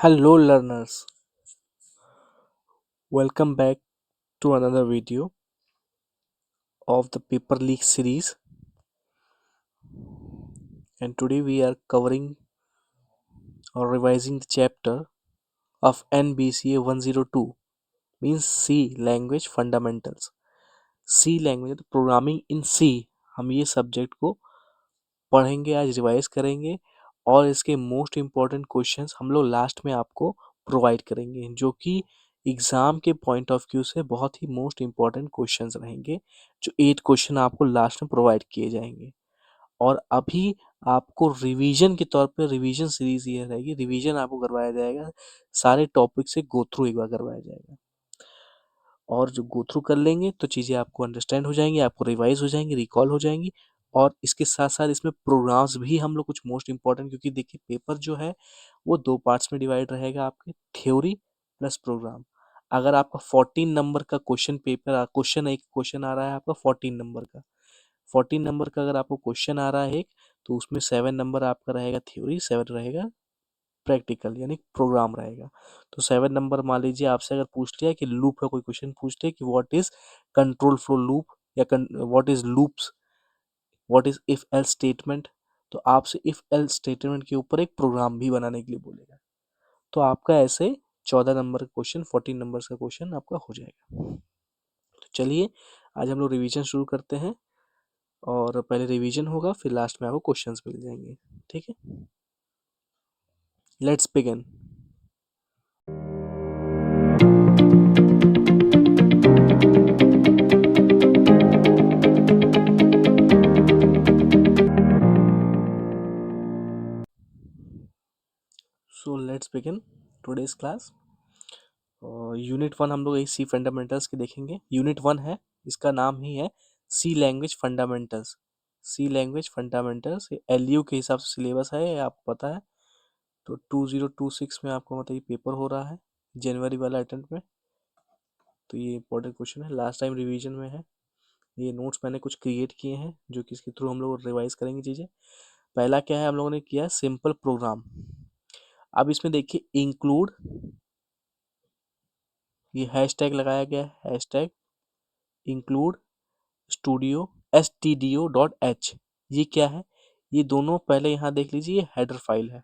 Hello learners, welcome back to another video of the paper leak series, and today we are covering or revising the chapter of NBCA 102, means C language fundamentals. C language programming in C, हम ये subject को पढ़ेंगे, आज revise करेंगे और इसके most important questions हम लोग लास्ट में आपको प्रोवाइड करेंगे, जो कि एग्जाम के पॉइंट ऑफ व्यू से बहुत ही मोस्ट इम्पॉर्टेंट क्वेश्चंस रहेंगे। जो 8 क्वेश्चन आपको लास्ट में प्रोवाइड किए जाएंगे और अभी आपको रिवीजन के तौर पे रिवीजन सीरीज ये रहेगी, रिवीजन आपको करवाया जाएगा, सारे टॉपिक से गो थ्रू एक बार करवाया जाएगा और जो गो थ्रू कर लेंगे तो चीज़ें आपको अंडरस्टैंड हो जाएंगी, आपको रिवाइज हो जाएंगी, रिकॉल हो जाएंगी। और इसके साथ साथ इसमें प्रोग्राम्स भी हम लोग कुछ मोस्ट इंपॉर्टेंट, क्योंकि देखिए पेपर जो है वो 2 पार्ट्स में डिवाइड रहेगा, आपके थ्योरी प्लस प्रोग्राम। अगर आपका 14 नंबर का क्वेश्चन आ रहा है आपका 14 नंबर का, 14 नंबर का अगर आपको क्वेश्चन आ रहा है एक, तो उसमें 7 नंबर आपका रहेगा थ्योरी, 7 रहेगा प्रैक्टिकल यानी प्रोग्राम रहेगा। तो 7 नंबर मान लीजिए आपसे अगर पूछ लिया कि लूप का कोई क्वेश्चन पूछ लिया कि what is control flow loop या what is loops, what is if else statement, तो आपसे इफ एल्स स्टेटमेंट के ऊपर एक प्रोग्राम भी बनाने के लिए बोलेगा। तो आपका ऐसे 14 नंबर का क्वेश्चन, 14 नंबर का क्वेश्चन आपका हो जाएगा। तो चलिए आज हम लोग रिवीजन शुरू करते हैं और पहले रिवीजन होगा, फिर लास्ट में आपको क्वेश्चंस मिल जाएंगे। ठीक है, let's begin. So let's begin today's class. Unit 1 हम लोग यही सी फंडामेंटल्स के देखेंगे। यूनिट 1 है, इसका नाम ही है सी लैंग्वेज फंडामेंटल्स। सी लैंग्वेज फंडामेंटल्स एलयू के हिसाब से सिलेबस है, ये आपको पता है। तो 2026 में आपको मतलब ये पेपर हो रहा है, जनवरी वाला अटेम्प्ट में। तो ये इंपॉर्टेंट क्वेश्चन है, लास्ट टाइम रिवीजन में है। ये नोट्स मैंने कुछ क्रिएट किए हैं जो कि इसके थ्रू हम लोग रिवाइज करेंगे चीज़ें। पहला क्या है, हम लोगों ने किया सिंपल प्रोग्राम। अब इसमें देखिए इंक्लूड, ये हैशटैग लगाया गया है, हैशटैग इंक्लूड स्टूडियो stdio.h। ये क्या है, ये दोनों पहले यहाँ देख लीजिए, ये हेडर फाइल है।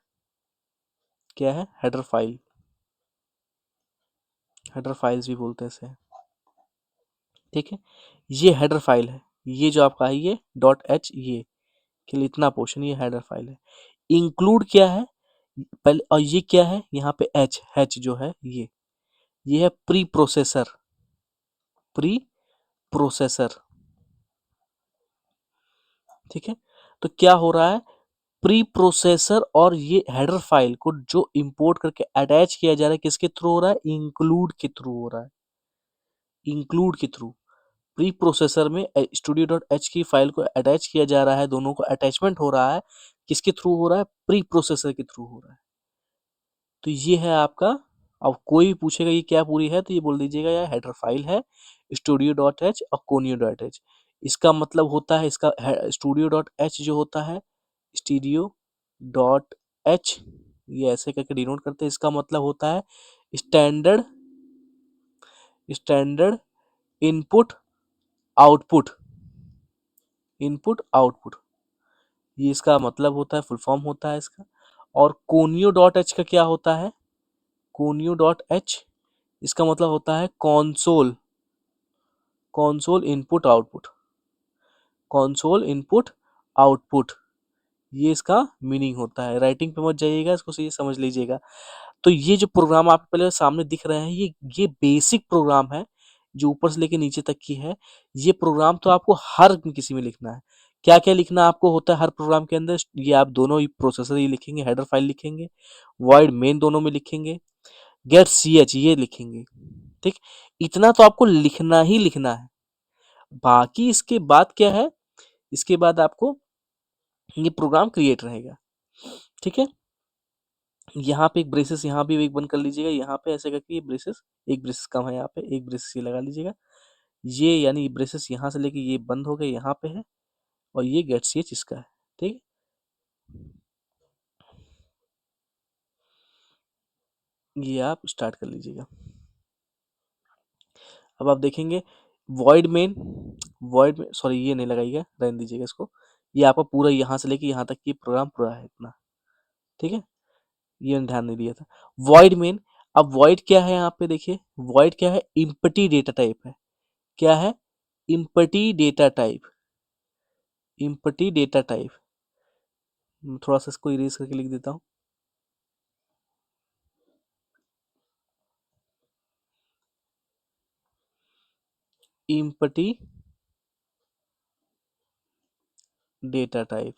क्या है, हेडर फाइल, हेडर फाइल्स भी बोलते हैं इसे। ठीक है, ये हेडर फाइल है, ये जो आपका है ये डॉट एच, ये के लिए इतना पोर्शन ये हेडर फाइल है। इंक्लूड क्या है पहले, और ये क्या है यहाँ पे एच, एच जो है ये है प्री प्रोसेसर, प्री प्रोसेसर। ठीक है, तो क्या हो रहा है, प्री प्रोसेसर और ये हेडर फाइल को जो इंपोर्ट करके अटैच किया जा रहा है किसके थ्रू हो रहा है, इंक्लूड के थ्रू हो रहा है, इंक्लूड के थ्रू। प्री प्रोसेसर में स्टूडियो डॉट एच की फाइल को अटैच किया जा रहा है, दोनों को अटैचमेंट हो रहा है, किसके थ्रू हो रहा है, प्री प्रोसेसर के थ्रू हो रहा है। तो ये है आपका। अब कोई भी पूछेगा ये क्या पूरी है, तो ये बोल दीजिएगा यार हेडर फाइल है स्टूडियो डॉट एच और कोनियो डॉट एच। इसका मतलब होता है, इसका स्टूडियो डॉट एच जो होता है, स्टूडियो डॉट एच, ये ऐसे करके डिनोट करते हैं, इसका मतलब होता है standard, standard input output, input output, ये इसका मतलब होता है, फुल फॉर्म होता है इसका। और कोनियो डॉट एच का क्या होता है, कोनियो डॉट एच इसका मतलब होता है console, console input output, console input output, ये इसका मीनिंग होता है। राइटिंग पे मत जाइएगा, इसको सही समझ लीजिएगा। तो ये जो प्रोग्राम आपको पहले सामने दिख रहे हैं, ये बेसिक प्रोग्राम है जो ऊपर से लेके नीचे तक की है। ये प्रोग्राम तो आपको हर किसी में लिखना है। क्या क्या लिखना आपको होता है हर प्रोग्राम के अंदर, ये आप दोनों ही प्रोसेसर ही लिखेंगे, हेडर फाइल लिखेंगे, वॉइड मेन दोनों में लिखेंगे, गेट सी एच ये लिखेंगे। ठीक, इतना तो आपको लिखना ही लिखना है। बाकी इसके बाद क्या है, इसके बाद आपको ये प्रोग्राम क्रिएट रहेगा। ठीक है, यहाँ पे एक ब्रेसेस यहाँ भी एक बंद कर लीजिएगा, यहाँ पे ऐसे करके ये ब्रेसेस, एक ब्रेसेस कम है यहाँ पे, एक ब्रेसेस ये लगा लीजिएगा। ये यानी ब्रेसेस यहाँ से लेके ये बंद हो गए, यहाँ पे है, और ये गेट सी एच इसका है। ठीक है, ये आप स्टार्ट कर लीजिएगा। अब आप देखेंगे वॉइड में सॉरी ये नहीं लगाइएगा, रहने दीजिएगा इसको। ये आपका पूरा यहाँ से लेके यहाँ तक ये प्रोग्राम पूरा है इतना, ठीक है। ये ध्यान नहीं दिया था। वॉइड मेन, अब वॉइड क्या है यहाँ पे देखिए, वॉइड क्या है, इम्पटी डेटा टाइप है। क्या है, empty data type, empty data type. थोड़ा सा इसको इरेज करके लिख देता हूँ। इम्पटी डेटा टाइप,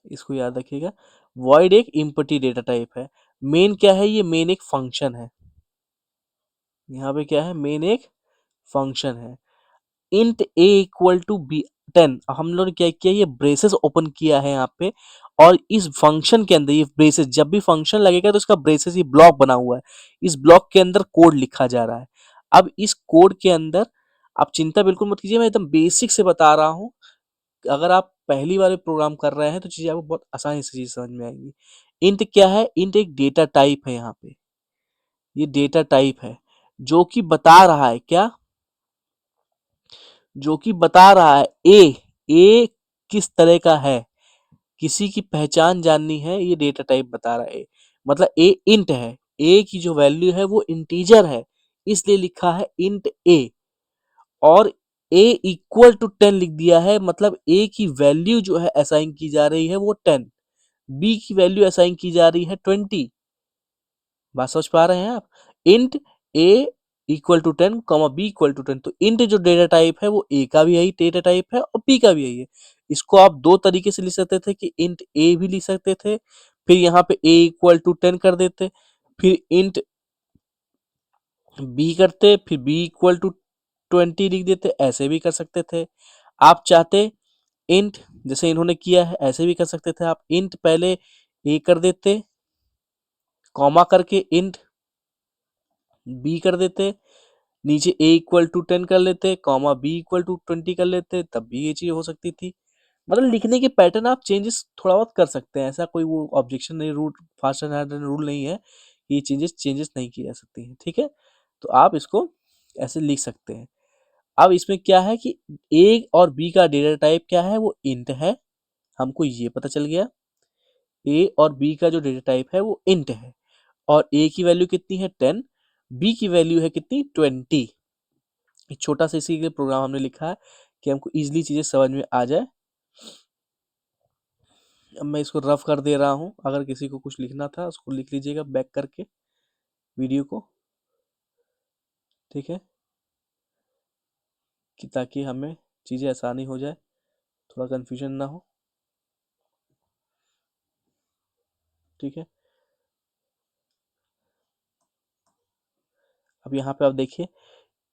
इसको याद रखिएगा। वॉइड एक इम्पटी डेटा टाइप है। मेन क्या है, ये मेन एक फंक्शन है। यहाँ पे क्या है, मेन एक फंक्शन है। Int A equal to b 10। हम लोग ने क्या किया, ये ब्रेसेस ओपन किया है यहाँ पे, और इस फंक्शन के अंदर ये ब्रेसेस, जब भी फंक्शन लगेगा तो इसका ब्रेसेस, ये ब्लॉक बना हुआ है, इस ब्लॉक के अंदर कोड लिखा जा रहा है। अब इस कोड के अंदर आप चिंता बिल्कुल मत कीजिए, मैं एकदम बेसिक से बता रहा हूँ। अगर आप पहली बार प्रोग्राम कर रहे हैं तो चीजें आपको बहुत आसानी से चीज समझ में आएंगी। इंट क्या है, इंट एक डेटा टाइप है। यहाँ पे ये डेटा टाइप है जो कि बता रहा है क्या, जो कि बता रहा है ए किस तरह का है, किसी की पहचान जाननी है, ये डेटा टाइप बता रहा है। मतलब ए इंट है, ए की जो वैल्यू है वो इंटीजर है, इसलिए लिखा है इंट ए। और ए इक्वल टू 10 लिख दिया है, मतलब ए की वैल्यू जो है असाइन की जा रही है वो 10, बी की वैल्यू असाइन की जा रही है 20। बात समझ पा रहे हैं आप। Int A equal to 10 comma b equal to 10, तो इंट जो डेटा टाइप है वो ए का भी यही डेटा टाइप है और बी का भी यही है। इसको आप दो तरीके से लिख सकते थे कि इंट ए भी लिख सकते थे, फिर यहाँ पे ए इक्वल टू 10 कर देते, फिर इंट बी करते, फिर बी इक्वल टू 20 लिख देते, ऐसे भी कर सकते थे। आप चाहते इंट, जैसे इन्होंने किया है, ऐसे भी कर सकते थे आप। इंट पहले ए कर देते, कॉमा करके इंट बी कर देते, नीचे ए इक्वल टू 10 कर लेते, कॉमा बी इक्वल टू 20 कर लेते, तब भी ये चीज हो सकती थी। मतलब लिखने के पैटर्न आप चेंजेस थोड़ा बहुत कर सकते हैं, ऐसा कोई वो ऑब्जेक्शन नहीं, rule fast and hard rule नहीं है कि ये चेंजेस नहीं की जा सकती हैं, ठीक है। तो आप इसको ऐसे लिख सकते हैं। अब इसमें क्या है कि ए और बी का डेटा टाइप क्या है, वो इंट है, हमको ये पता चल गया। ए और बी का जो डेटा टाइप है वो इंट है, और ए की वैल्यू कितनी है 10, बी की वैल्यू है कितनी 20। एक छोटा सा इसी के प्रोग्राम हमने लिखा है कि हमको इजीली चीजें समझ में आ जाए। अब मैं इसको रफ कर दे रहा हूँ, अगर किसी को कुछ लिखना था उसको लिख लीजिएगा बैक करके वीडियो को, ठीक है, कि ताकि हमें चीजें आसानी हो जाए, थोड़ा कंफ्यूजन ना हो, ठीक है। अब यहाँ पे आप देखिए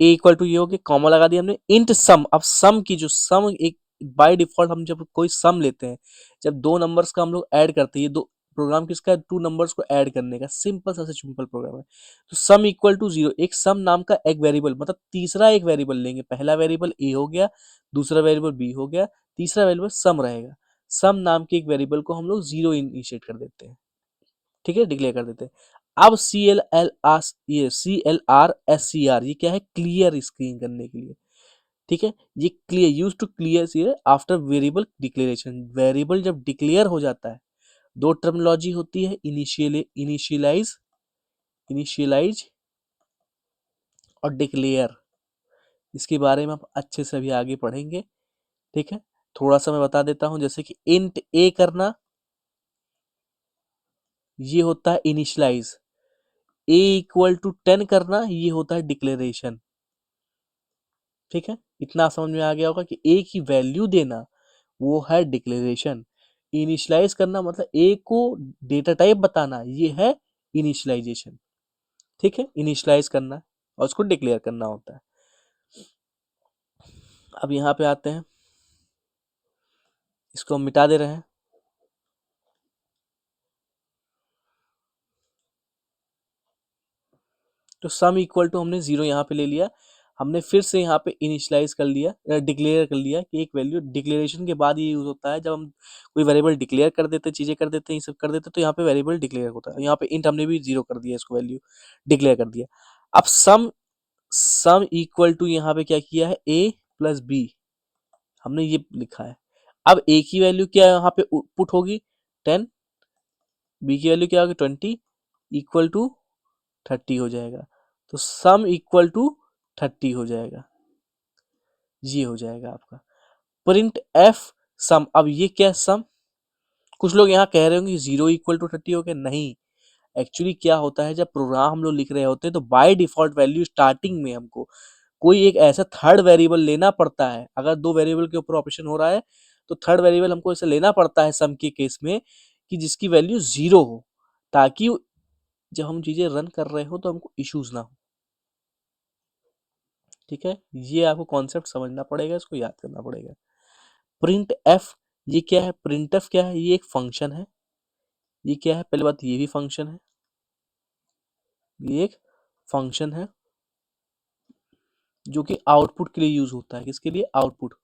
ए इक्वल टू ये हो गया, कॉमा लगा दिया हमने, इंट सम। अब सम की जो सम एक बाय डिफॉल्ट हम जब कोई सम लेते हैं, जब दो नंबर्स का हम लोग ऐड करते हैं, ये दो प्रोग्राम किसका है, टू नंबर्स को ऐड करने का, सिंपल सा सिंपल प्रोग्राम है। तो सम इक्वल टू 0, एक सम नाम का एक वेरिएबल, मतलब तीसरा एक वेरिएबल लेंगे, पहला वेरिएबल ए हो गया, दूसरा वेरिएबल बी हो गया, तीसरा वेरिएबल सम रहेगा। सम नाम के एक वेरिएबल को हम लोग 0 इनिशिएट कर देते हैं, ठीक है, डिक्लेयर कर देते हैं। अब CLR ये क्या है, क्लियर स्क्रीन करने के लिए, ठीक है। ये clear use to clear after variable declaration, variable जब डिक्लेयर हो जाता है, दो टर्मिनोलॉजी होती है, इनिशियलाइज इनिशियलाइज और डिक्लेयर। इसके बारे में आप अच्छे से अभी आगे पढ़ेंगे, ठीक है। थोड़ा सा मैं बता देता हूं, जैसे कि इंट ए करना, ये होता है इनिशियलाइज। ए इक्वल टू 10 करना, ये होता है डिक्लेरेशन, ठीक है। इतना समझ में आ गया होगा कि ए की वैल्यू देना वो है डिक्लेरेशन, इनिशियलाइज करना मतलब ए को डेटा टाइप बताना, ये है इनिशियलाइजेशन, ठीक है। इनिशियलाइज करना और उसको डिक्लेयर करना होता है। अब यहाँ पे आते हैं, इसको हम मिटा दे रहे हैं। तो सम इक्वल टू हमने 0 यहाँ पे ले लिया। हमने फिर से यहाँ पे इनिशियलाइज कर लिया, डिक्लेयर कर लिया कि एक वैल्यू डिक्लेरेशन के बाद ये यूज होता है जब हम कोई वेरिएबल डिक्लेयर कर देते, चीजें कर देते हैं, ये सब कर देते, तो यहाँ पे वेरिएबल डिक्लेयर होता है। यहाँ पे इंट हमने भी 0 कर दिया, इसको वैल्यू डिक्लेयर कर दिया। अब सम इक्वल टू यहाँ पे क्या किया है, a प्लस बी, हमने ये लिखा है। अब a की वैल्यू क्या यहाँ पे पुट होगी 10, b की वैल्यू क्या होगी 20, इक्वल टू 30 हो जाएगा। तो सम इक्वल टू 30 हो जाएगा, ये हो जाएगा आपका प्रिंट एफ सम। अब ये क्या सम, कुछ लोग यहाँ कह रहे होंगे 0 इक्वल टू 30 हो गया, नहीं। एक्चुअली क्या होता है, जब प्रोग्राम हम लोग लिख रहे होते हैं तो बाय डिफॉल्ट वैल्यू स्टार्टिंग में हमको कोई एक ऐसा थर्ड वेरिएबल लेना पड़ता है। अगर दो वेरिएबल के ऊपर ऑपरेशन हो रहा है तो थर्ड वेरिएबल हमको ऐसे लेना पड़ता है सम के केस में कि जिसकी वैल्यू 0 हो, ताकि जब हम चीजें रन कर रहे हो तो हमको इश्यूज ना हो। ठीक है, ये आपको कॉन्सेप्ट समझना पड़ेगा, इसको याद करना पड़ेगा। प्रिंट एफ, ये क्या है, प्रिंट एफ क्या है, ये एक फंक्शन है। ये क्या है, पहली बात ये भी फंक्शन है, ये एक फंक्शन है जो कि आउटपुट के लिए यूज होता है। किसके लिए, आउटपुट,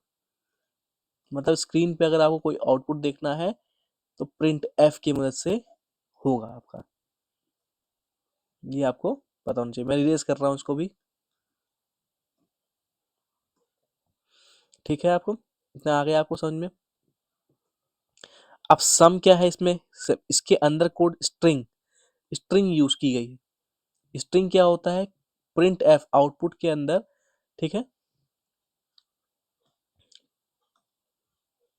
मतलब स्क्रीन पे अगर आपको कोई आउटपुट देखना है तो प्रिंट एफ की मदद से होगा आपका। ये आपको पता होना चाहिए। मैं रिलेज कर रहा हूँ इसको भी, ठीक है। आपको इतना आ गया आपको समझ में। अब सम क्या है इसमें, इसके अंदर कोड स्ट्रिंग, स्ट्रिंग यूज की गई है। स्ट्रिंग क्या होता है, प्रिंट एफ आउटपुट के अंदर, ठीक है।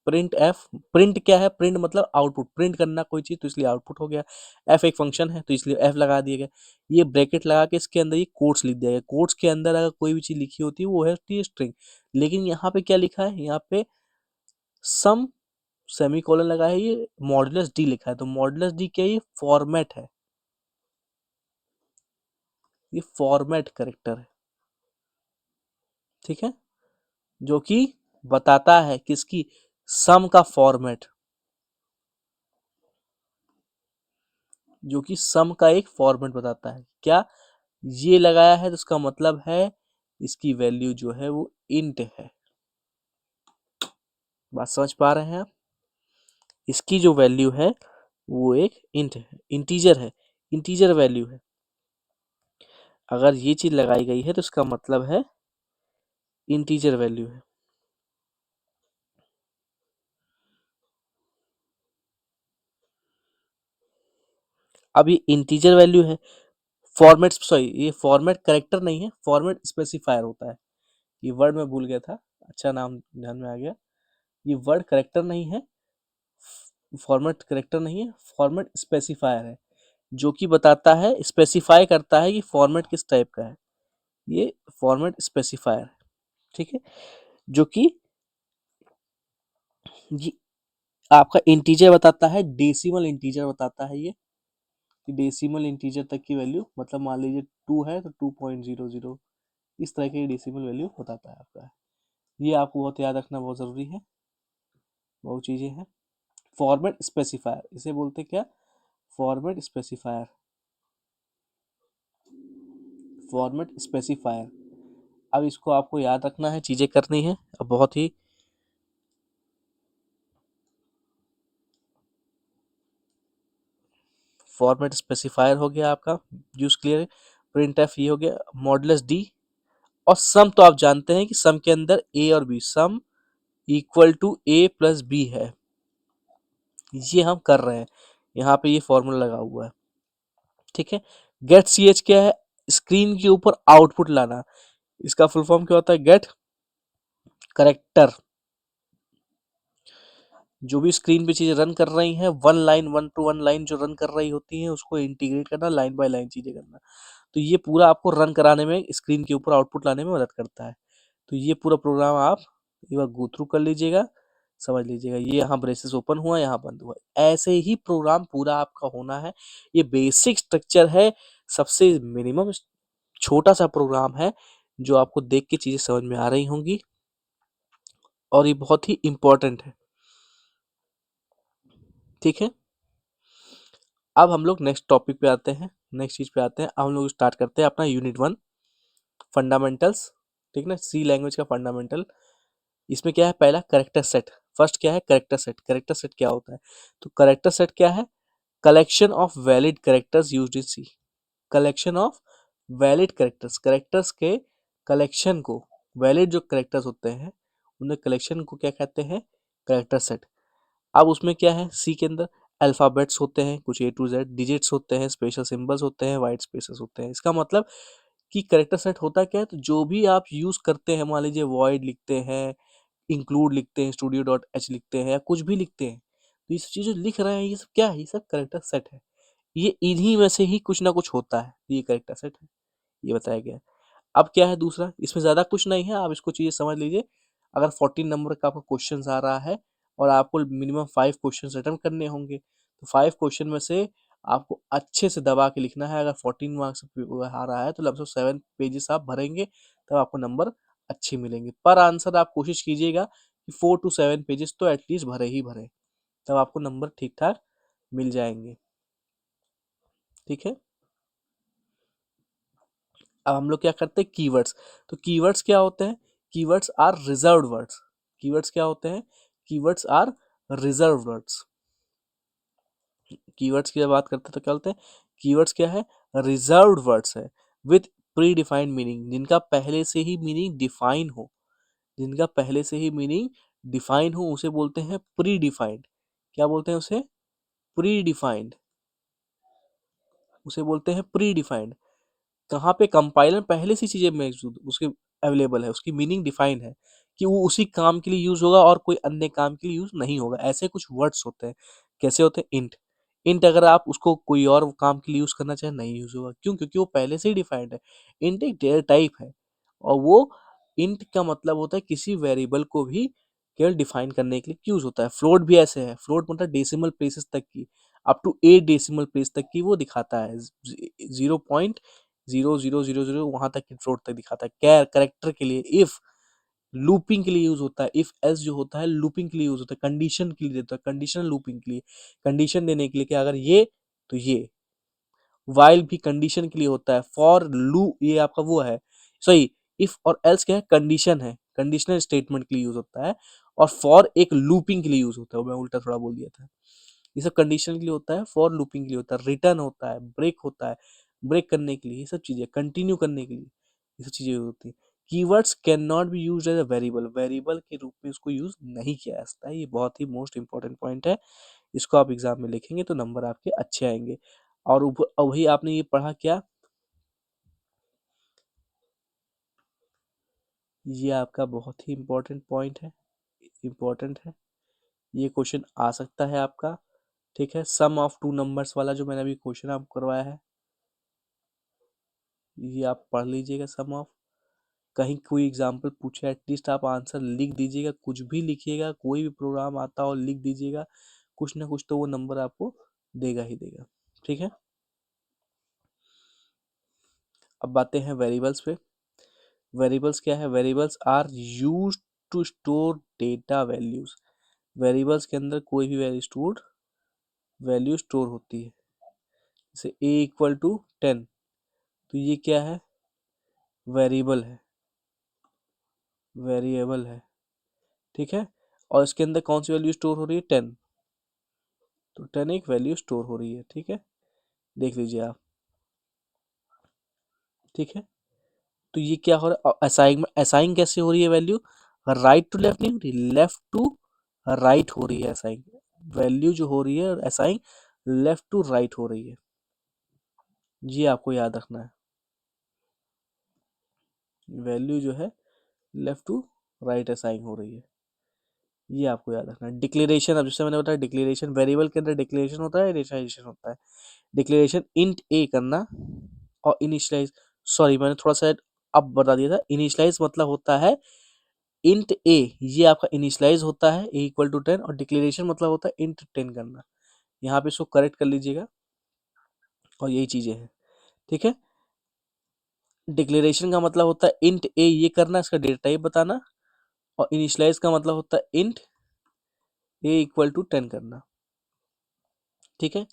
प्रिंट एफ, प्रिंट क्या है, प्रिंट मतलब आउटपुट, प्रिंट करना कोई चीज तो इसलिए आउटपुट हो गया। एफ एक फंक्शन है तो इसलिए एफ लगा दिया गया। ये ब्रैकेट लगा के इसके अंदर ये कोट्स लिख दिया गया। कोट्स के अंदर अगर कोई भी चीज लिखी होती है वो है स्ट्रिंग। लेकिन यहाँ पे क्या लिखा है, यहाँ पे सम सेमीकोलन लगा है, ये मॉडुलस डी लिखा है। तो मॉडुलस डी क्या है, ये फॉर्मेट है, ये फॉर्मेट करेक्टर है, ठीक है, जो कि बताता है किसकी, सम का फॉर्मेट, जो कि सम का एक फॉर्मेट बताता है। क्या ये लगाया है तो उसका मतलब है इसकी वैल्यू जो है वो इंट है। बात समझ पा रहे हैं आप, इसकी जो वैल्यू है वो एक इंट है, इंटीजर है, इंटीजर वैल्यू है। अगर ये चीज लगाई गई है तो इसका मतलब है इंटीजर वैल्यू है। अब ये इंटीजर वैल्यू है, फॉर्मेट सॉरी ये फॉर्मेट करेक्टर नहीं है, फॉर्मेट स्पेसिफायर होता है। ये वर्ड मैं भूल गया था, अच्छा नाम ध्यान में आ गया। ये वर्ड करेक्टर नहीं है, फॉर्मेट करेक्टर नहीं है, फॉर्मेट स्पेसिफायर है, जो कि बताता है, स्पेसिफाई करता है कि फॉर्मेट किस टाइप का है। ये फॉर्मेट स्पेसिफायर है, ठीक है, जो कि ये आपका इंटीजर बताता है, डेसिमल इंटीजर बताता है ये, कि डेसिमल इंटीजर तक की वैल्यू, मतलब मान लीजिए 2 है तो 2.00, इस तरह की डेसिमल वैल्यू बताता है आपका। ये आपको बहुत याद रखना बहुत ज़रूरी है, बहुत चीज़ें हैं। फॉर्मेट स्पेसिफायर इसे बोलते क्या, फॉर्मेट स्पेसिफायर, फॉर्मेट स्पेसिफायर। अब इसको आपको याद रखना है, चीज़ें करनी है, अब बहुत ही फॉर्मेट स्पेसिफायर हो गया आपका यूज क्लियर है। प्रिंट एफ ये हो गया, मॉडुलस डी, और सम तो आप जानते हैं कि सम के अंदर ए और b, sum equal to A plus b है, ये हम कर रहे हैं, यहाँ पे ये फॉर्मूला लगा हुआ है, ठीक है। गेट सी एच क्या है, स्क्रीन के ऊपर आउटपुट लाना, इसका फुल फॉर्म क्या होता है, गेट करेक्टर। जो भी स्क्रीन पे चीजें रन कर रही हैं, वन टू वन लाइन जो रन कर रही होती हैं उसको इंटीग्रेट करना, लाइन बाय लाइन चीजें करना। तो ये पूरा आपको रन कराने में, स्क्रीन के ऊपर आउटपुट लाने में मदद करता है। तो ये पूरा प्रोग्राम आप एक बार गो थ्रू कर लीजिएगा, समझ लीजिएगा। ये यहाँ ब्रेसेस ओपन हुआ, यहाँ बंद हुआ, ऐसे ही प्रोग्राम पूरा आपका होना है। ये बेसिक स्ट्रक्चर है, सबसे मिनिमम छोटा सा प्रोग्राम है जो आपको देख के चीजें समझ में आ रही होंगी, और ये बहुत ही इंपॉर्टेंट है, ठीक है। अब हम लोग नेक्स्ट टॉपिक पे आते हैं, नेक्स्ट चीज पे आते हैं। अब हम लोग स्टार्ट करते हैं अपना यूनिट 1 फंडामेंटल्स ठीक ना, सी लैंग्वेज का फंडामेंटल। इसमें क्या है, पहला करेक्टर सेट। फर्स्ट क्या है, करेक्टर सेट। करेक्टर सेट क्या होता है, तो करेक्टर सेट क्या है, collection of valid characters used in C. Collection of valid characters, characters के कलेक्शन को, वैलिड जो करेक्टर्स होते हैं उनके कलेक्शन को क्या कहते हैं, करेक्टर सेट। अब उसमें क्या है, सी के अंदर अल्फाबेट्स होते हैं कुछ ए टू जेड, डिजिट्स होते हैं, स्पेशल सिंबल्स होते हैं, वाइट स्पेसेस होते हैं। इसका मतलब कि करेक्टर सेट होता क्या है, तो जो भी आप यूज करते हैं, मान लीजिए वॉइड लिखते हैं, इंक्लूड लिखते हैं, स्टूडियो डॉट एच लिखते हैं, या कुछ भी लिखते हैं, तो ये सब चीजें लिख रहे हैं, ये सब क्या है, ये सब करेक्टर सेट है। ये इन्हीं में से ही कुछ ना कुछ होता है, ये करेक्टर सेट है, ये बताया गया है। अब क्या है दूसरा, इसमें ज़्यादा कुछ नहीं है, आप इसको चीज़ें समझ लीजिए। अगर 14 नंबर का आपका क्वेश्चन आ रहा है और आपको मिनिमम 5 क्वेश्चन अटेम्प्ट करने होंगे, तो 5 क्वेश्चन में से आपको अच्छे से दबा के लिखना है। अगर 14 मार्क्स आ रहा है तो लगभग 7 पेजेस आप भरेंगे, तब आपको नंबर अच्छे मिलेंगे। पर आंसर आप कोशिश कीजिएगा कि 4 to 7 पेजेस तो एटलीस्ट भरे ही भरे, तब आपको नंबर ठीक ठाक मिल जाएंगे। ठीक है, अब हम लोग क्या करते हैं, कीवर्ड्स। तो कीवर्ड्स क्या होते हैं, keywords are reserved words. Keywords क्या होते हैं, keywords are reserved words. Keywords की जब बात करते हैं तो क्या बोलते हैं, कीवर्ड्स क्या है, रिजर्व्ड वर्ड्स है विथ प्री डिफाइंड मीनिंग, जिनका पहले से ही मीनिंग डिफाइन हो, जिनका पहले से ही मीनिंग डिफाइन हो उसे बोलते हैं प्री डिफाइंड। क्या बोलते हैं उसे, प्री डिफाइंड, उसे बोलते हैं प्री डिफाइंड। कहाँ पे, कंपाइलर पहले से चीजें मौजूद उसके अवेलेबल है, उसकी मीनिंग डिफाइन है कि वो उसी काम के लिए यूज होगा और कोई अन्य काम के लिए यूज नहीं होगा। ऐसे कुछ वर्ड्स होते हैं, कैसे होते हैं, इंट। इंट अगर आप उसको कोई और काम के लिए यूज करना चाहे नहीं यूज होगा, क्यों, क्योंकि वो पहले से ही डिफाइंड है। इंट एक डेटा टाइप है, और वो इंट का मतलब होता है किसी वेरिएबल को भी केवल डिफाइन करने के लिए यूज होता है। फ्लोट भी ऐसे है, फ्लोट मतलब डेसिमल प्लेसेस तक की, अप टू 8 डेसिमल प्लेस तक की वो दिखाता है, 0.0000 वहां तक की फ्लोट तक दिखाता है। कैर करेक्टर के लिए, इफ लूपिंग के लिए यूज होता है, इफ एल्स जो होता है लूपिंग के लिए यूज होता है, कंडीशन के लिए देता है, कंडीशनल लूपिंग के लिए, कंडीशन देने के लिए कि अगर ये तो ये। वाइल भी कंडीशन के लिए होता है। फॉर लू ये आपका वो है, सॉरी, इफ और एल्स क्या है, कंडीशन है, कंडीशनल स्टेटमेंट के लिए यूज होता है। और फॉर एक लूपिंग के लिए यूज होता है, वो मैं उल्टा थोड़ा बोल दिया था। ये सब कंडीशन के लिए होता है, फॉर लूपिंग के लिए होता है, रिटर्न होता है, ब्रेक होता है, ब्रेक करने के लिए, ये सब चीजें कंटिन्यू करने के लिए ये सब चीजें होती हैं। Keywords can not be use as a variable, variable के रूप में इसको यूज नहीं किया जा सकता है। ये बहुत ही मोस्ट इंपॉर्टेंट पॉइंट है, इसको आप एग्जाम में लिखेंगे तो नंबर आपके अच्छे आएंगे। और वही आपने ये पढ़ा क्या, ये आपका बहुत ही इंपॉर्टेंट पॉइंट है, इंपॉर्टेंट है, ये क्वेश्चन आ सकता है आपका। ठीक है, सम ऑफ टू नंबर्स वाला जो मैंने अभी क्वेश्चन आपको करवाया है, ये आप पढ़ लीजिएगा, सम ऑफ। कहीं कोई एग्जाम्पल पूछे एटलीस्ट आप आंसर लिख दीजिएगा, कुछ भी लिखिएगा, कोई भी प्रोग्राम आता हो लिख दीजिएगा, कुछ ना कुछ तो वो नंबर आपको देगा ही देगा। ठीक है, अब बातें हैं वेरिएबल्स पे। वेरिएबल्स क्या है, variables are use to store data values. Variables के अंदर कोई भी वैल्यू स्टोर होती है, जैसे a इक्वल टू 10, तो ये क्या है, वेरिएबल है, वेरिएबल है। ठीक है, और इसके अंदर कौन सी वैल्यू स्टोर हो रही है, 10, तो 10 एक वैल्यू स्टोर हो रही है। ठीक है, देख लीजिए आप। ठीक है, तो ये क्या हो रहा है, असाइन असाइन कैसे हो रही है वैल्यू, राइट टू लेफ्ट नहीं हो रही, लेफ्ट टू राइट हो रही है असाइन। वैल्यू जो हो रही है असाइन लेफ्ट टू राइट हो रही है, ये आपको याद रखना है। वैल्यू जो है लेफ्ट टू राइट असाइन हो रही है, ये आपको याद रखना है। डिक्लेरेशन, अब जैसे मैंने बताया डिक्लेरेशन, वेरिएबल के अंदर डिक्लेरेशन होता है, इनिशियलाइजेशन होता है। डिक्लेरेशन इंट ए करना और इनिशियलाइज, सॉरी मैंने थोड़ा सा अब बता दिया था, इनिशियलाइज मतलब होता है इंट ए, ये आपका इनिशियलाइज होता है ए इक्वल टू 10, और डिक्लेरेशन मतलब होता है इंट 10 करना। यहाँ पे इसको करेक्ट कर लीजिएगा, और यही चीजें हैं। ठीक है, डिक्लेरेशन का मतलब होता है इंट ए ये करना, इसका डेटा टाइप बताना, और इनिशियलाइज का मतलब होता है इंट ए इक्वल टू 10 करना। ठीक है,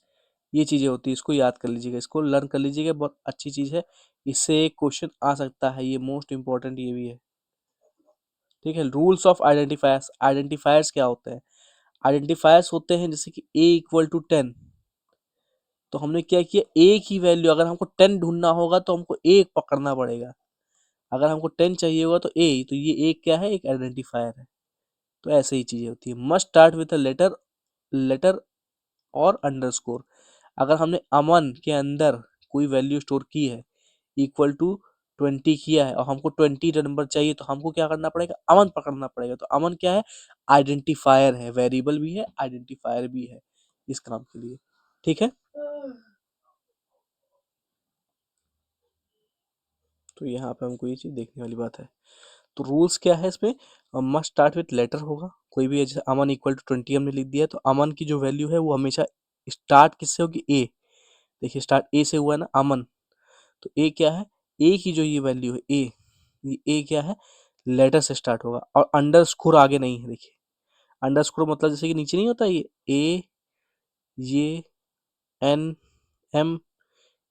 ये चीजें होती है, इसको याद कर लीजिएगा, इसको लर्न कर लीजिएगा, बहुत अच्छी चीज है। इससे एक क्वेश्चन आ सकता है, ये मोस्ट इंपॉर्टेंट ये भी है। ठीक है। रूल्स ऑफ आइडेंटिफायर्स, आइडेंटिफायर्स क्या होते हैं? आइडेंटिफायर्स होते हैं जैसे कि a = 10, तो हमने क्या किया, ए की वैल्यू, अगर हमको 10 ढूंढना होगा तो हमको एक पकड़ना पड़ेगा, अगर हमको 10 चाहिए होगा तो ए, तो ये एक क्या है, एक आइडेंटिफायर है। तो ऐसे ही चीजें होती है। Must start with a letter, letter और अंडरस्कोर। अगर हमने अमन के अंदर कोई वैल्यू स्टोर की है, =20 किया है और हमको 20 नंबर चाहिए, तो हमको क्या करना पड़ेगा, अमन पकड़ना पड़ेगा। तो अमन क्या है, आइडेंटिफायर है, वेरिएबल भी है, आइडेंटिफायर भी है इस काम के लिए। ठीक है, तो यहाँ पे हमको ये चीज देखने वाली बात है। तो रूल्स क्या है इसमें, मस्ट स्टार्ट विथ लेटर होगा, कोई भी, जैसे अमन =20 हमने लिख दिया, तो अमन की जो वैल्यू है वो हमेशा स्टार्ट किससे होगी, ए। देखिए स्टार्ट ए से हुआ है ना अमन, तो ए क्या है, ए की जो ये वैल्यू है ए, ये ए क्या है, लेटर से स्टार्ट होगा, और अंडर स्कोर आगे नहीं है। देखिए अंडर स्कोर मतलब जैसे कि नीचे नहीं होता ये ए, ये एन, एम,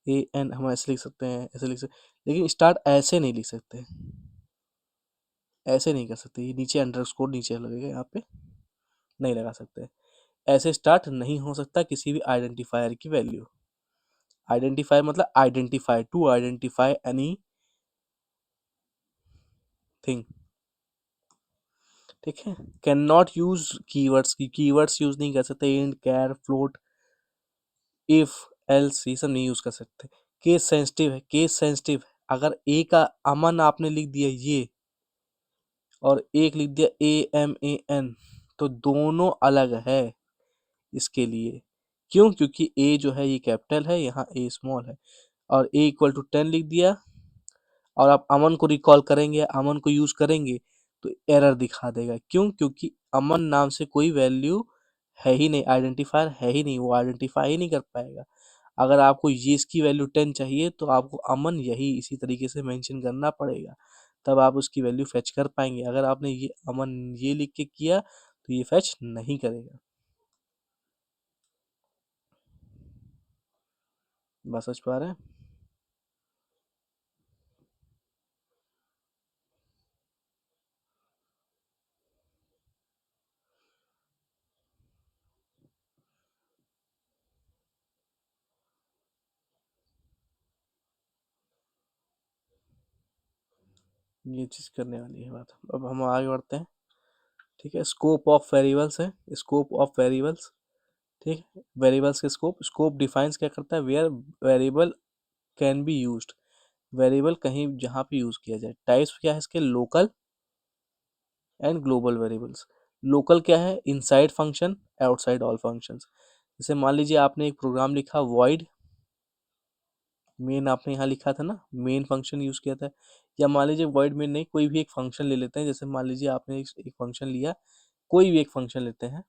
ए एन, हम ऐसे लिख सकते हैं, ऐसे लिख सकते, लेकिन स्टार्ट ऐसे नहीं लिख सकते, ऐसे नहीं कर सकते, ये नीचे अंडर स्कोर नीचे लगेगा, यहाँ पे नहीं लगा सकते। ऐसे स्टार्ट नहीं हो सकता किसी भी आइडेंटिफायर की वैल्यू। आइडेंटिफायर मतलब identify, to identify any thing. ठीक है। कैन नॉट यूज कीवर्ड्स, की कीवर्ड्स यूज नहीं कर सकते, int, char, float, if, else, ये सब नहीं यूज कर सकते। केस सेंसिटिव है, केस सेंसिटिव, अगर ए का अमन आपने लिख दिया ये, और एक लिख दिया AMAN, तो दोनों अलग है इसके लिए। क्यों? क्योंकि ए जो है ये कैपिटल है, यहाँ ए स्मॉल है, और A =10 लिख दिया, और आप अमन को रिकॉल करेंगे, अमन को यूज करेंगे, तो एरर दिखा देगा। क्यों? क्योंकि अमन नाम से कोई वैल्यू है ही नहीं, आइडेंटिफायर है ही नहीं, वो आइडेंटिफाई ही नहीं कर पाएगा। अगर आपको ये इसकी वैल्यू 10 चाहिए, तो आपको अमन यही इसी तरीके से मेंशन करना पड़ेगा, तब आप उसकी वैल्यू फेच कर पाएंगे। अगर आपने ये अमन ये लिख के किया, तो ये फेच नहीं करेगा। बात समझ पा रहे हैं? ये चीज करने वाली है बात। अब हम आगे बढ़ते हैं। ठीक है, स्कोप ऑफ वेरिएबल्स है, स्कोप ऑफ वेरिएबल्स। ठीक है, वेरिएबल्स के स्कोप, स्कोप डिफाइंस क्या करता है, where variable can be used, variable कहीं जहाँ पे यूज किया जाए। टाइप्स क्या है इसके, local and global variables. Local क्या है, inside function, outside all functions. जैसे मान लीजिए आपने एक प्रोग्राम लिखा void मेन, आपने यहाँ लिखा था ना, मेन फंक्शन यूज किया था, या मान लीजिए void मेन नहीं, कोई भी एक फंक्शन ले लेते हैं। जैसे मान लीजिए आपने एक फंक्शन लिया, कोई भी एक फंक्शन लेते हैं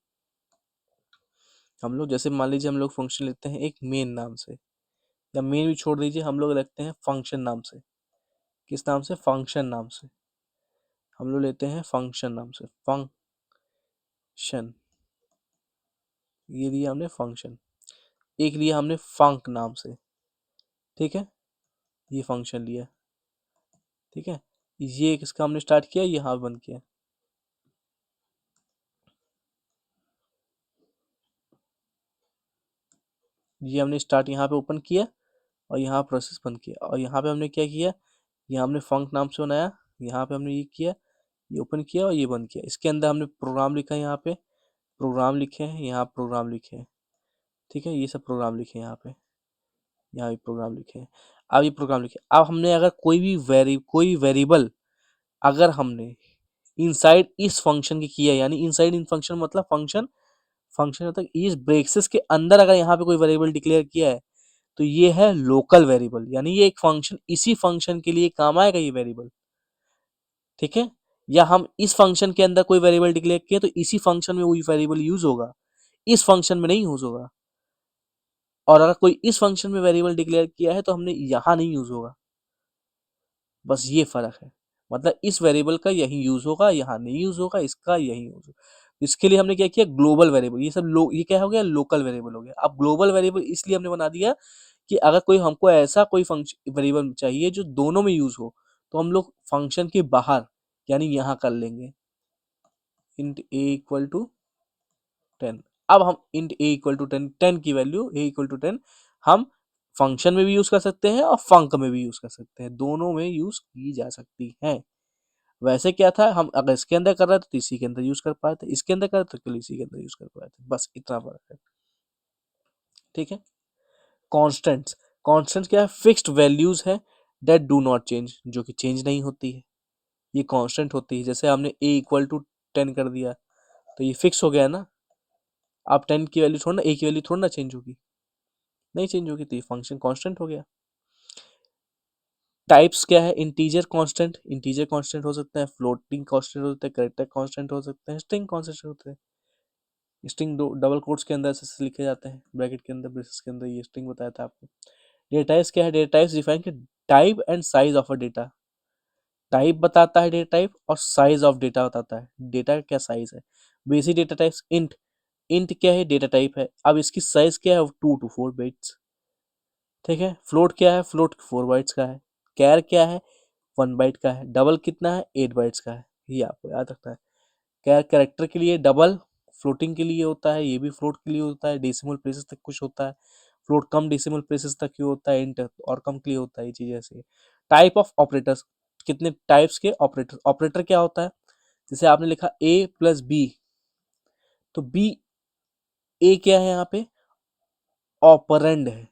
हम लोग, जैसे मान लीजिए हम लोग फंक्शन लेते हैं एक मेन नाम से, या मेन भी छोड़ दीजिए, हम लोग रखते हैं फंक्शन नाम से। किस नाम से, फंक्शन नाम से, हम लोग लेते हैं फंक्शन नाम से, फंक्शन, ये लिया हमने फंक्शन। एक लिया हमने फंक नाम से, ठीक है, ये फंक्शन लिया, ठीक है। ये किसका हमने स्टार्ट किया, यहाँ बंद किया, ये हमने स्टार्ट यहाँ पे ओपन किया, और यहाँ प्रोसेस बंद किया, और यहाँ पे हमने क्या किया, यहाँ हमने फंक नाम से बनाया, यहाँ पे हमने ये किया, ये ओपन किया और ये बंद किया। इसके अंदर हमने प्रोग्राम लिखा है, यहाँ पे प्रोग्राम लिखे हैं, यहाँ प्रोग्राम लिखे हैं, ठीक है, ये सब प्रोग्राम लिखे हैं यहाँ पे, यहाँ भी प्रोग्राम लिखे हैं। अब ये प्रोग्राम लिखे, अब हमने अगर कोई वेरिएबल अगर हमने इनसाइड इस फंक्शन के किया, यानी इनसाइड इन फंक्शन मतलब फंक्शन, फंक्शन मतलब इस ब्रेसेस के अंदर अगर यहाँ पे कोई वेरिएबल डिक्लेयर किया है, तो ये है लोकल वेरिएबल, यानी ये एक फंक्शन, इसी फंक्शन के लिए काम आएगा ये वेरिएबल। ठीक है, या हम इस फंक्शन के अंदर कोई वेरिएबल डिक्लेयर किया, तो इसी फंक्शन में वही वेरिएबल यूज होगा, इस फंक्शन में नहीं यूज होगा। और अगर कोई इस फंक्शन में वेरिएबल डिक्लेयर किया है, तो हमने यहाँ नहीं यूज होगा। बस ये फर्क है, मतलब इस वेरिएबल का यही यूज होगा, यहाँ नहीं यूज होगा, इसका यही यूज होगा। इसके लिए हमने क्या किया, ग्लोबल वेरिएबल, ये सब ये क्या हो गया, लोकल वेरिएबल हो गया। अब ग्लोबल वेरिएबल इसलिए हमने बना दिया कि अगर कोई हमको ऐसा कोई फंक्शन वेरिएबल चाहिए जो दोनों में यूज हो, तो हम लोग फंक्शन के बाहर यानी यहाँ कर लेंगे इंट ए इक्वल टू 10। अब हम इंट ए इक्वल टू 10, 10 की वैल्यू ए इक्वल टू 10 हम फंक्शन में भी यूज कर सकते हैं और फंक में भी यूज कर सकते हैं, दोनों में यूज की जा सकती है। वैसे क्या था, हम अगर इसके अंदर कर रहे थे तो इसी के अंदर यूज कर पाए थे, इसके अंदर कर रहे थे तो इसी के अंदर यूज कर पाए थे, बस इतना फर्क है। ठीक है। कॉन्स्टेंट्स, कॉन्स्टेंट्स क्या है, फिक्स्ड वैल्यूज है दैट डू नॉट चेंज, जो कि चेंज नहीं होती है, ये कांस्टेंट होती है। जैसे हमने a इक्वल टू 10 कर दिया तो ये फिक्स हो गया ना, अब 10 की वैल्यू थोड़ा ना, a की वैल्यू थोड़ा ना चेंज होगी, नहीं चेंज होगी, तो ये फंक्शन कांस्टेंट हो गया। टाइप्स क्या है, इंटीजर कांस्टेंट, इंटीजर कांस्टेंट हो सकता है, फ्लोटिंग कांस्टेंट हो सकता है, कैरेक्टर कांस्टेंट हो सकते हैं, स्ट्रिंग कांस्टेंट होते हैं। स्ट्रिंग डबल कोट्स के अंदर ऐसे लिखे जाते हैं, ब्रैकेट के अंदर, ब्रेसेस के अंदर, ये स्ट्रिंग बताया था आपको। डेटा टाइप्स क्या है, डेटा टाइप्स डिफाइन के type and size of a data, type बताता है डेटा टाइप और साइज ऑफ डेटा बताता है, डेटा का क्या साइज है। Basic data types int, int क्या है, डेटा टाइप है, अब इसकी साइज क्या है, 2 to 4 बाइट्स। ठीक है। फ्लोट क्या है, फ्लोट 4 बाइट्स का है। कैर क्या है, 1 बाइट का है। डबल कितना है, 8 बाइट्स का है, ये आपको याद रखना है। कैर कैरेक्टर के लिए, डबल फ्लोटिंग के लिए होता है, ये भी फ्लोट के लिए होता है, डेसिमल प्लेसेस तक कुछ होता है, फ्लोट कम डेसिमल प्लेसेस तक ही होता है, इंट और कम के लिए होता है, ये चीज़ ऐसी है। टाइप ऑफ ऑपरेटर्स, कितने टाइप्स के ऑपरेटर, ऑपरेटर क्या होता है, जैसे आपने लिखा a प्लस बी, तो बी, ए क्या है यहाँ पे, ऑपरेंड है,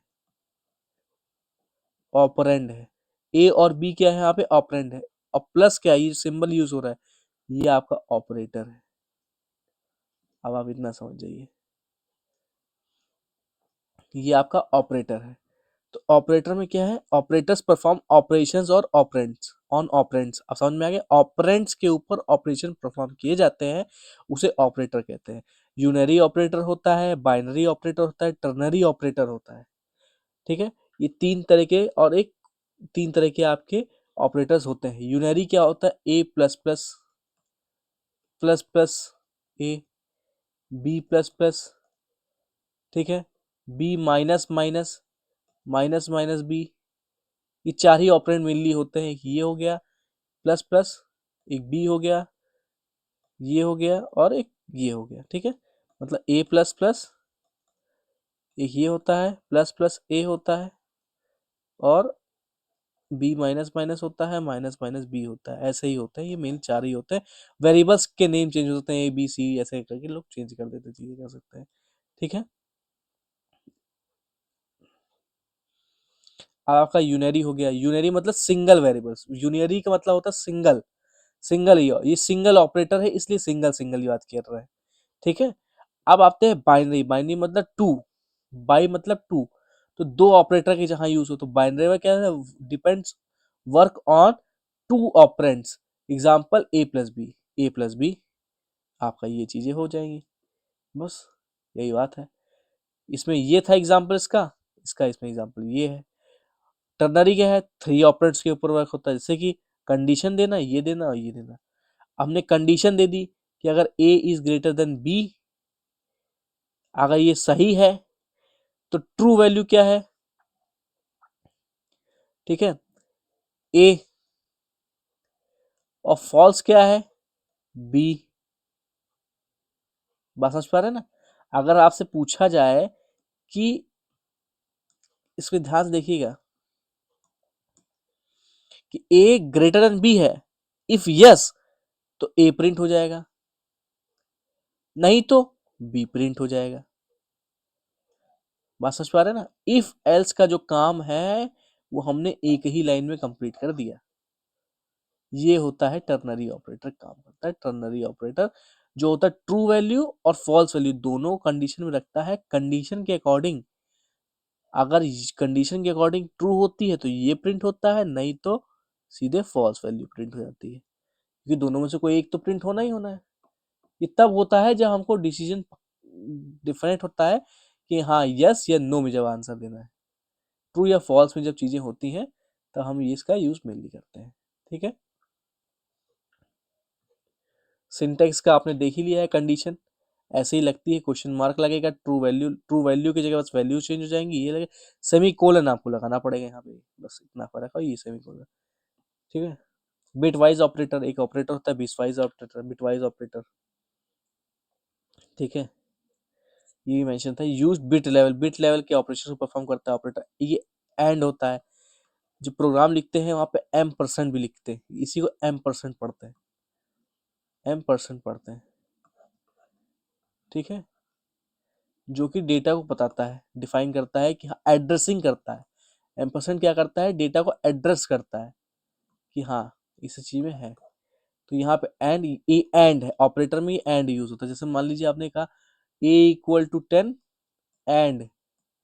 ऑपरेंड है। ए और बी क्या है यहाँ पे, ऑपरेंड है। और प्लस क्या है, ये सिंबल यूज हो रहा है, ये आपका ऑपरेटर है। अब आप इतना समझ जाइए, ये आपका ऑपरेटर है। तो ऑपरेटर में क्या है, ऑपरेटर्स परफॉर्म ऑपरेशंस और ऑपरेंड्स ऑन ऑपरेंड्स, अब समझ में आ गया, ऑपरेंड्स के ऊपर ऑपरेशन परफॉर्म किए जाते हैं, उसे ऑपरेटर कहते हैं। यूनरी ऑपरेटर होता है, बाइनरी ऑपरेटर होता है, टर्नरी ऑपरेटर होता है। ठीक है। ये तीन तरह के, और एक तीन तरह के आपके ऑपरेटर्स होते हैं। यूनरी क्या होता है, a plus plus plus plus a, b plus plus, ठीक है, b minus minus minus minus b, ये चार ही ऑपरेंड मेनली होते हैं। एक ये हो गया प्लस प्लस, एक बी हो गया, ये हो गया, और एक ये हो गया। ठीक है। मतलब ए प्लस प्लस, एक ये होता है, प्लस प्लस ए होता है, और बी माइनस माइनस होता है, माइनस माइनस बी होता है, ऐसे ही होते हैं, ये मेन चार ही होते हैं। वेरिएबल्स के नेम चेंज होते हैं, ए बी सी ऐसे करके लोग चेंज कर देते हैं, चीजें कर सकते हैं। ठीक है। आपका यूनरी हो गया, यूनरी मतलब सिंगल वेरिएबल्स, यूनरी का मतलब होता है सिंगल, सिंगल, ये सिंगल ऑपरेटर है, इसलिए सिंगल सिंगल ही बात कर रहे हैं। ठीक है। अब आते हैं बाइनरी, बाइनरी मतलब टू, बाई मतलब टू, तो दो ऑपरेटर के जहां यूज हो, तो बाइनरी में क्या है, depends work on two operands. Example a plus b, a plus b, आपका ये चीजें हो जाएंगी, बस यही बात है। इसमें ये था एग्जाम्पल इसका, इसका इसमें एग्जाम्पल ये है। टर्नरी क्या है, 3 ऑपरेंड्स के ऊपर वर्क होता है, जैसे कि कंडीशन देना, ये देना और ये देना। हमने कंडीशन दे दी कि अगर ए इज ग्रेटर देन बी, अगर ये सही है तो ट्रू वैल्यू क्या है, ठीक है, ए, और फॉल्स क्या है, बी। बात समझ पा रहे हैं ना। अगर आपसे पूछा जाए कि, इसको ध्यान से देखिएगा, कि ए ग्रेटर देन बी है, इफ यस तो ए प्रिंट हो जाएगा, नहीं तो बी प्रिंट हो जाएगा। बात समझ पा रहे हैं ना। इफ एल्स का जो काम है वो हमने एक ही लाइन में कंप्लीट कर दिया, ये होता है टर्नरी ऑपरेटर, काम करता है टर्नरी ऑपरेटर, जो होता है ट्रू वैल्यू और फॉल्स वैल्यू दोनों कंडीशन में रखता है, कंडीशन के अकॉर्डिंग। अगर कंडीशन के अकॉर्डिंग ट्रू होती है तो ये प्रिंट होता है, नहीं तो सीधे फॉल्स वैल्यू प्रिंट हो जाती है, क्योंकि दोनों में से कोई एक तो प्रिंट होना ही होना है। ये तब होता है जब हमको डिसीजन डिफरेंट होता है कि हाँ यस या नो में जब आंसर देना है, ट्रू या फॉल्स में जब चीजें होती हैं तब हम ये इसका यूज मेनली करते हैं। ठीक है। सिंटेक्स का आपने देख ही लिया है, कंडीशन ऐसे ही लगती है, क्वेश्चन मार्क लगेगा, ट्रू वैल्यू, ट्रू वैल्यू की जगह बस वैल्यू चेंज हो जाएंगी, ये लगे, सेमी कोलन आपको लगाना पड़ेगा यहाँ पे, बस इतना फर्क है, ये सेमी कोलन। ठीक है। बिटवाइज ऑपरेटर, एक ऑपरेटर होता है बिटवाइज ऑपरेटर, बिटवाइज ऑपरेटर, ठीक है, ये भी मेंशन था। यूज बिट लेवल के ऑपरेशन को परफॉर्म करता है ऑपरेटर। ये एंड होता है, जो प्रोग्राम लिखते हैं वहां पे एम परसेंट भी लिखते हैं, इसी को एम परसेंट पढ़ते हैं, एम परसेंट पढ़ते हैं, ठीक है, जो कि डेटा को बताता है, डिफाइन करता है कि हाँ एड्रेसिंग करता है। एम परसेंट क्या करता है, डेटा को एड्रेस करता है कि हाँ इस चीज में है। तो यहाँ पे एंड, ए एंड है, ऑपरेटर में एंड यूज होता है। जैसे मान लीजिए आपने कहा A equal to 10 and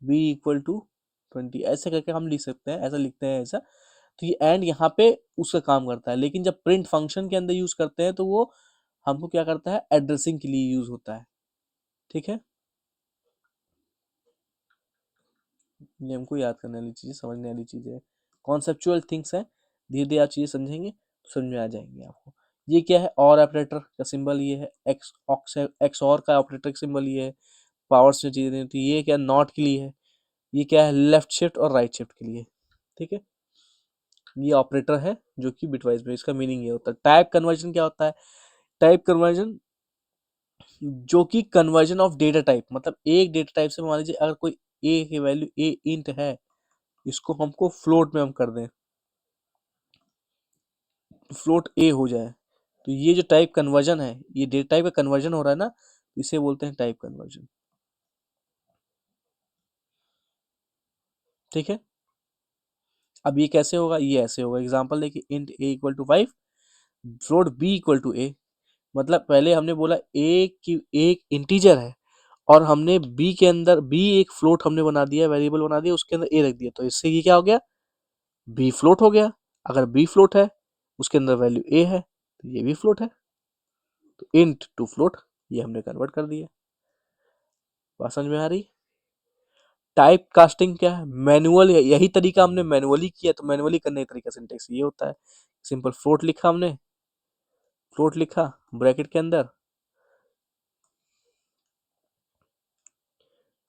B equal to 20, ऐसे करके हम लिख सकते हैं, ऐसा लिखते हैं ऐसा। तो ये एंड यहाँ पे उसका काम करता है, लेकिन जब प्रिंट फंक्शन के अंदर यूज करते हैं तो वो हमको क्या करता है, एड्रेसिंग के लिए यूज होता है, ठीक है। ये हमको याद करने वाली चीज़, समझने वाली चीज़ है, कॉन्सेप्चुअल थिंग्स है। धीरे धीरे आप चीज़ें समझेंगे तो समझ में आ जाएंगे आपको। ये क्या है, और ऑपरेटर का सिंबल ये है, एक्स और का ऑपरेटर का सिंबल ये है, पावर से चीज़ें नहीं होती। ये क्या, नॉट के लिए है। ये क्या है, लेफ्ट शिफ्ट और राइट शिफ्ट के लिए, ठीक है। ये ऑपरेटर है जो कि बिटवाइज में, इसका मीनिंग ये होता है। टाइप कन्वर्जन क्या होता है, टाइप कन्वर्जन जो कि कन्वर्जन ऑफ डेटा टाइप, मतलब एक डेटा टाइप से मान लीजिए अगर कोई ए की वैल्यू ए इंट है, इसको हमको फ्लोट में हम कर दें, फ्लोट ए हो जाए, तो ये जो टाइप कन्वर्जन है, ये डेटा टाइप का कन्वर्जन हो रहा है ना, इसे बोलते हैं टाइप कन्वर्जन, ठीक है। अब ये कैसे होगा, ये ऐसे होगा, एग्जांपल देखिए, int A equal to 5, float B equal to A. मतलब पहले हमने बोला ए की एक इंटीजर है, और हमने बी के अंदर बी एक फ्लोट हमने बना दिया, वेरिएबल बना दिया, उसके अंदर ए रख दिया, तो इससे ये क्या हो गया, बी फ्लोट हो गया। अगर बी फ्लोट है, उसके अंदर वैल्यू ए है, तो ये भी फ्लोट है, तो इंट टू फ्लोट ये हमने कन्वर्ट कर दिया। बात समझ में आ रही। टाइप कास्टिंग क्या है, मैनुअल है, यही तरीका हमने मैनुअली किया, तो मैनुअली करने का तरीका सिंटेक्स ये होता है। सिंपल फ्लोट लिखा हमने, फ्लोट लिखा ब्रैकेट के अंदर,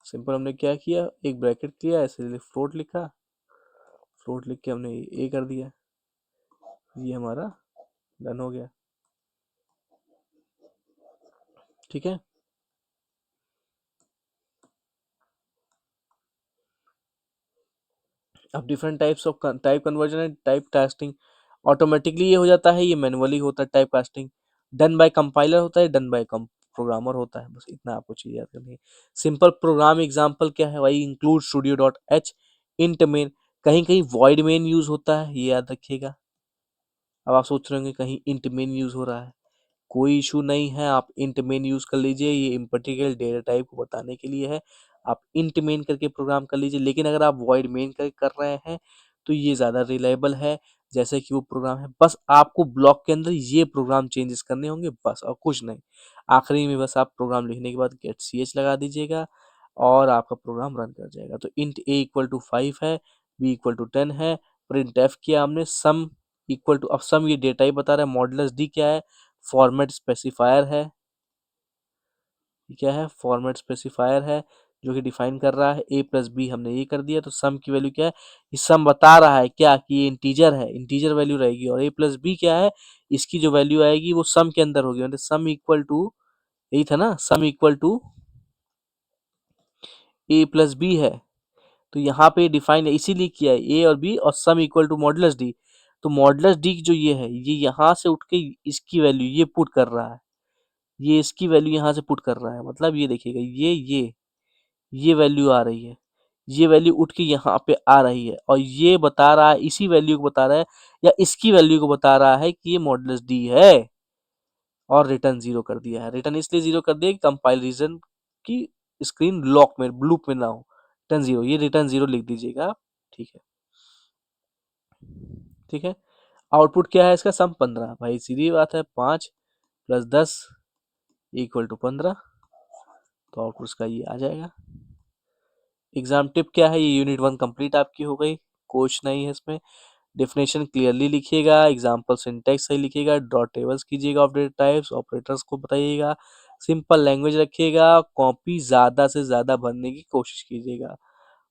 सिंपल हमने क्या किया, एक ब्रैकेट किया, ऐसे फ्लोट लिखा, फ्लोट लिख के हमने ए कर दिया, ये हमारा डन हो गया, ठीक है। अब different types of type conversion and type casting, automatically ये हो जाता है, ये मैनुअली होता है type casting, done by compiler होता है, डन बाय प्रोग्रामर होता है, बस इतना आपको चीज याद करनी है। सिंपल प्रोग्राम एग्जांपल क्या है भाई, include studio dot H, int main, कहीं कहीं वॉइड मेन यूज होता है, ये याद रखिएगा। अब आप सोच रहे होंगे कहीं इंट मेन यूज हो रहा है, कोई इशू नहीं है, आप इंट मेन यूज कर लीजिए, ये इन पर्टिकुलर डेटा टाइप को बताने के लिए है। आप इंट मेन करके प्रोग्राम कर लीजिए, लेकिन अगर आप वॉइड मेन कर रहे हैं तो ये ज़्यादा रिलायबल है, जैसे कि वो प्रोग्राम है। बस आपको ब्लॉक के अंदर ये प्रोग्राम चेंजेस करने होंगे, बस और कुछ नहीं। आखिरी में बस आप प्रोग्राम लिखने के बाद गेट सी एच लगा दीजिएगा और आपका प्रोग्राम रन कर जाएगा। तो इंट ए इक्वल टू 5 है, बी इक्वल टू 10 है, प्रिंट एफ किया हमने, सम इक्वल टू, अब सम ये डेटा ही बता रहा है, मॉडुलस डी क्या है, फॉर्मेट स्पेसिफायर है, ये क्या है, फॉर्मेट स्पेसिफायर है, जो कि डिफाइन कर रहा है ए प्लस बी, हमने ये कर दिया। तो सम की वैल्यू क्या है, ये सम बता रहा है क्या कि ये इंटीजर है, इंटीजर वैल्यू रहेगी, और ए प्लस बी क्या है, इसकी जो वैल्यू आएगी वो सम के अंदर होगी, मतलब सम इक्वल टू, यही था ना, sum equal to A plus b है। तो यहाँ पे डिफाइन है, इसीलिए किया है ए और बी, और sum equal to modulus D. तो मॉडुलस डी जो ये है, ये यहाँ से उठ के इसकी वैल्यू ये पुट कर रहा है, ये इसकी वैल्यू यहाँ से पुट कर रहा है, मतलब ये देखिएगा, ये वैल्यू आ रही है, ये वैल्यू उठ के यहाँ पे आ रही है, और ये बता रहा है, इसी वैल्यू को बता रहा है, या इसकी वैल्यू को बता रहा है कि ये मॉडुलस डी है, और रिटर्न जीरो कर दिया है। रिटर्न इसलिए जीरो कर दिया कि कंपाइलेशन की स्क्रीन लॉक में, ब्लूप में ना हो, रिटर्न जीरो, ये रिटर्न जीरो लिख दीजिएगा आप, ठीक है, ठीक है। आउटपुट क्या है इसका, सम 15, भाई सीधी बात है, 5 प्लस 10 इक्वल टू 15, तो आउटपुट इसका ये आ जाएगा। एग्जाम टिप क्या है, ये यूनिट 1 कंप्लीट आपकी हो गई, कुछ नहीं है इसमें। डेफिनेशन क्लियरली लिखिएगा, एग्जाम्पल सिंटेक्स सही लिखिएगा, डॉट टेबल्स कीजिएगा, ऑफ डेटा टाइप्स, ऑपरेटर्स को बताइएगा, सिंपल लैंग्वेज रखिएगा, कॉपी ज़्यादा से ज़्यादा भरने की कोशिश कीजिएगा,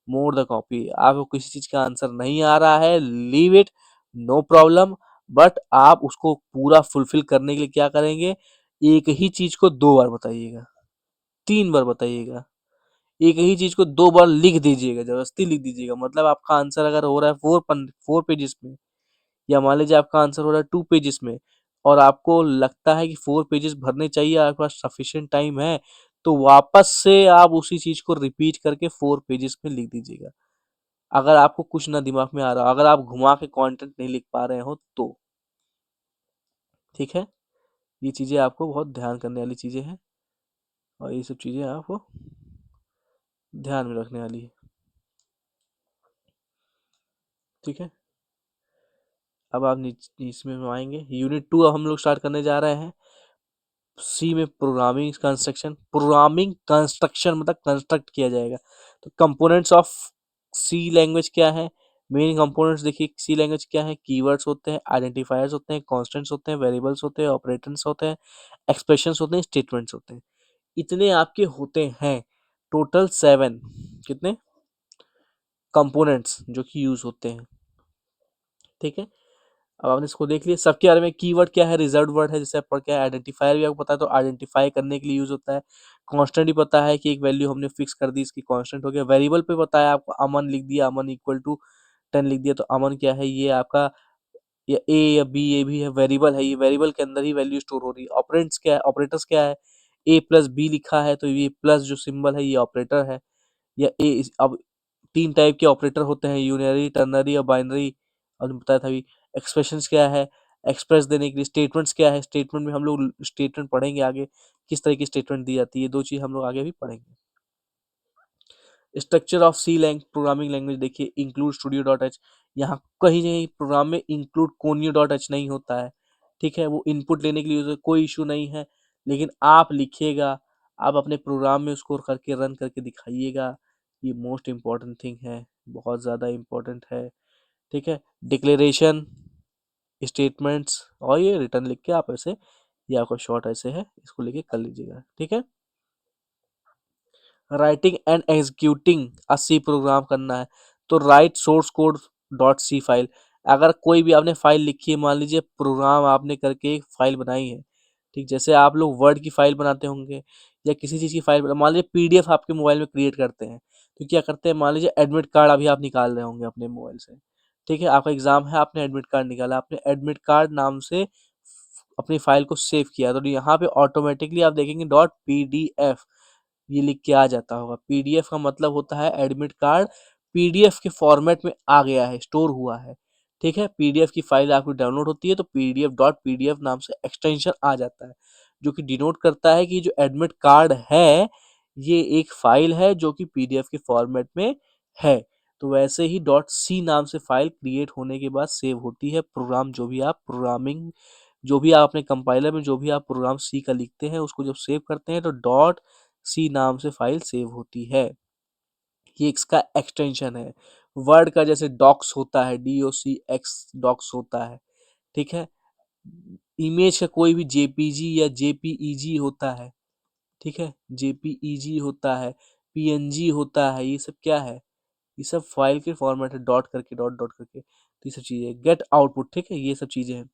मोर द कॉपी। आपको किसी चीज़ का आंसर नहीं आ रहा है, leave it, no problem, but आप उसको पूरा फुलफिल करने के लिए क्या करेंगे, एक ही चीज को 2 बार बताइएगा, 3 बार बताइएगा, एक ही चीज को 2 बार लिख दीजिएगा, जबरदस्ती लिख दीजिएगा। मतलब आपका आंसर अगर हो रहा है 4 पेजेस में, या मान लीजिए आपका आंसर हो रहा है 2 पेजेस में, और आपको लगता है कि 4 पेजेस भरने चाहिए, आपके पास सफिशिएंट टाइम है, तो वापस से आप उसी चीज को रिपीट करके 4 पेजेस में लिख दीजिएगा। अगर आपको कुछ ना दिमाग में आ रहा हो, अगर आप घुमा के कंटेंट नहीं लिख पा रहे हो तो, ठीक है। ये चीजें आपको बहुत ध्यान करने वाली चीजें हैं, और ये सब चीजें आपको ध्यान में रखने वाली है, ठीक है। अब आप इसमें आएंगे, यूनिट 2 अब हम लोग स्टार्ट करने जा रहे हैं। सी में प्रोग्रामिंग कंस्ट्रक्शन मतलब कंस्ट्रक्ट किया जाएगा। तो कंपोनेंट्स ऑफ सी लैंग्वेज क्या है, मेन कंपोनेंट्स देखिए सी लैंग्वेज क्या है, कीवर्ड्स होते हैं, आइडेंटिफायर्स होते हैं, कॉन्स्टेंट्स होते हैं, वेरिएबल्स होते हैं, ऑपरेटर्स होते हैं, एक्सप्रेशंस होते हैं, स्टेटमेंट्स होते हैं। इतने आपके होते हैं, टोटल 7 कितने कंपोनेंट्स जो कि यूज होते हैं, ठीक है। अब आपने इसको देख लिया, सबके बारे में। कीवर्ड क्या है, रिजर्व वर्ड है, जैसे आप पढ़ के आए। आइडेंटिफायर भी आपको पता है, तो आइडेंटिफाई करने के लिए यूज होता है। कांस्टेंट भी पता है कि एक वैल्यू हमने फिक्स कर दी, इसकी कांस्टेंट हो गया। वेरिएबल पे पता है आपको, अमन लिख दिया, अमन इक्वल टू 10 लिख दिया, तो अमन क्या है, ये आपका या ए या बी, ये भी है वेरिएबल है, ये वेरिएबल के अंदर ही वैल्यू स्टोर हो रही है। ऑपरेंट्स क्या है, ऑपरेटर्स क्या है, ए प्लस बी लिखा है तो ये प्लस जो सिंबल है ये ऑपरेटर है। या अब 3 टाइप के ऑपरेटर होते हैं, यूनरी, टर्नरी और बाइनरी, और बताया था अभी। एक्सप्रेशंस क्या है, एक्सप्रेस देने के लिए। स्टेटमेंट्स क्या है, स्टेटमेंट में हम लोग स्टेटमेंट पढ़ेंगे आगे, किस तरह की स्टेटमेंट दी जाती है, 2 चीज हम लोग आगे भी पढ़ेंगे। Structure of C programming language देखिए, इंक्लूड स्टूडियो डॉट एच। यहाँ कहीं नहीं प्रोग्राम में इंक्लूड कोनियो डॉट एच नहीं होता है, ठीक है। वो इनपुट लेने के लिए कोई इशू नहीं है, लेकिन आप लिखिएगा, आप अपने प्रोग्राम में उसको करके रन करके दिखाइएगा। ये मोस्ट इम्पॉर्टेंट थिंग है, बहुत ज़्यादा इम्पोर्टेंट है, ठीक है। डिक्लेरेशन, स्टेटमेंट्स, और ये रिटर्न लिख के आप ऐसे, ये आपका शॉर्ट ऐसे है, इसको लेके कर लीजिएगा, ठीक है। Writing and executing a C program करना है, तो write source code dot C file. अगर कोई भी आपने फाइल लिखी है, मान लीजिए प्रोग्राम आपने करके एक फाइल बनाई है, ठीक, जैसे आप लोग वर्ड की फाइल बनाते होंगे या किसी चीज़ की फाइल, मान लीजिए पीडीएफ आपके मोबाइल में क्रिएट करते हैं, तो क्या करते हैं, मान लीजिए एडमिट कार्ड अभी आप निकाल रहे होंगे अपने मोबाइल से, ठीक है। आपका एग्जाम है, आपने एडमिट कार्ड निकाला, आपने एडमिट कार्ड नाम से अपनी फाइल को सेव किया, तो यहाँ पे ऑटोमेटिकली आप देखेंगे डॉट पीडीएफ ये लिख के आ जाता होगा। पीडीएफ का मतलब होता है एडमिट कार्ड पीडीएफ के फॉर्मेट में आ गया है, स्टोर हुआ है, ठीक है। पीडीएफ की फाइल आपकी डाउनलोड होती है तो pdf.pdf नाम से एक्सटेंशन आ जाता है, जो कि डिनोट करता है कि जो एडमिट कार्ड है ये एक फाइल है जो कि पीडीएफ के फॉर्मेट में है। तो वैसे ही डॉट सी नाम से फाइल क्रिएट होने के बाद सेव होती है प्रोग्राम, जो भी आप अपने कंपाइलर में जो भी आप प्रोग्राम सी का लिखते हैं, उसको जब सेव करते हैं तो डॉट सी नाम से फाइल सेव होती है। ये इसका एक्सटेंशन है। वर्ड का जैसे डॉक्स होता है, DOCX डॉक्स होता है, ठीक है। इमेज का कोई भी जेपीजी या जेपीईजी होता है, ठीक है, जेपीईजी होता है, पीएनजी होता है, ये सब क्या है, ये सब फाइल के फॉर्मेट है, डॉट करके, डॉट डॉट करके, तो ये सब चीजें। गेट आउटपुट, ठीक है, ये सब चीजें हैं।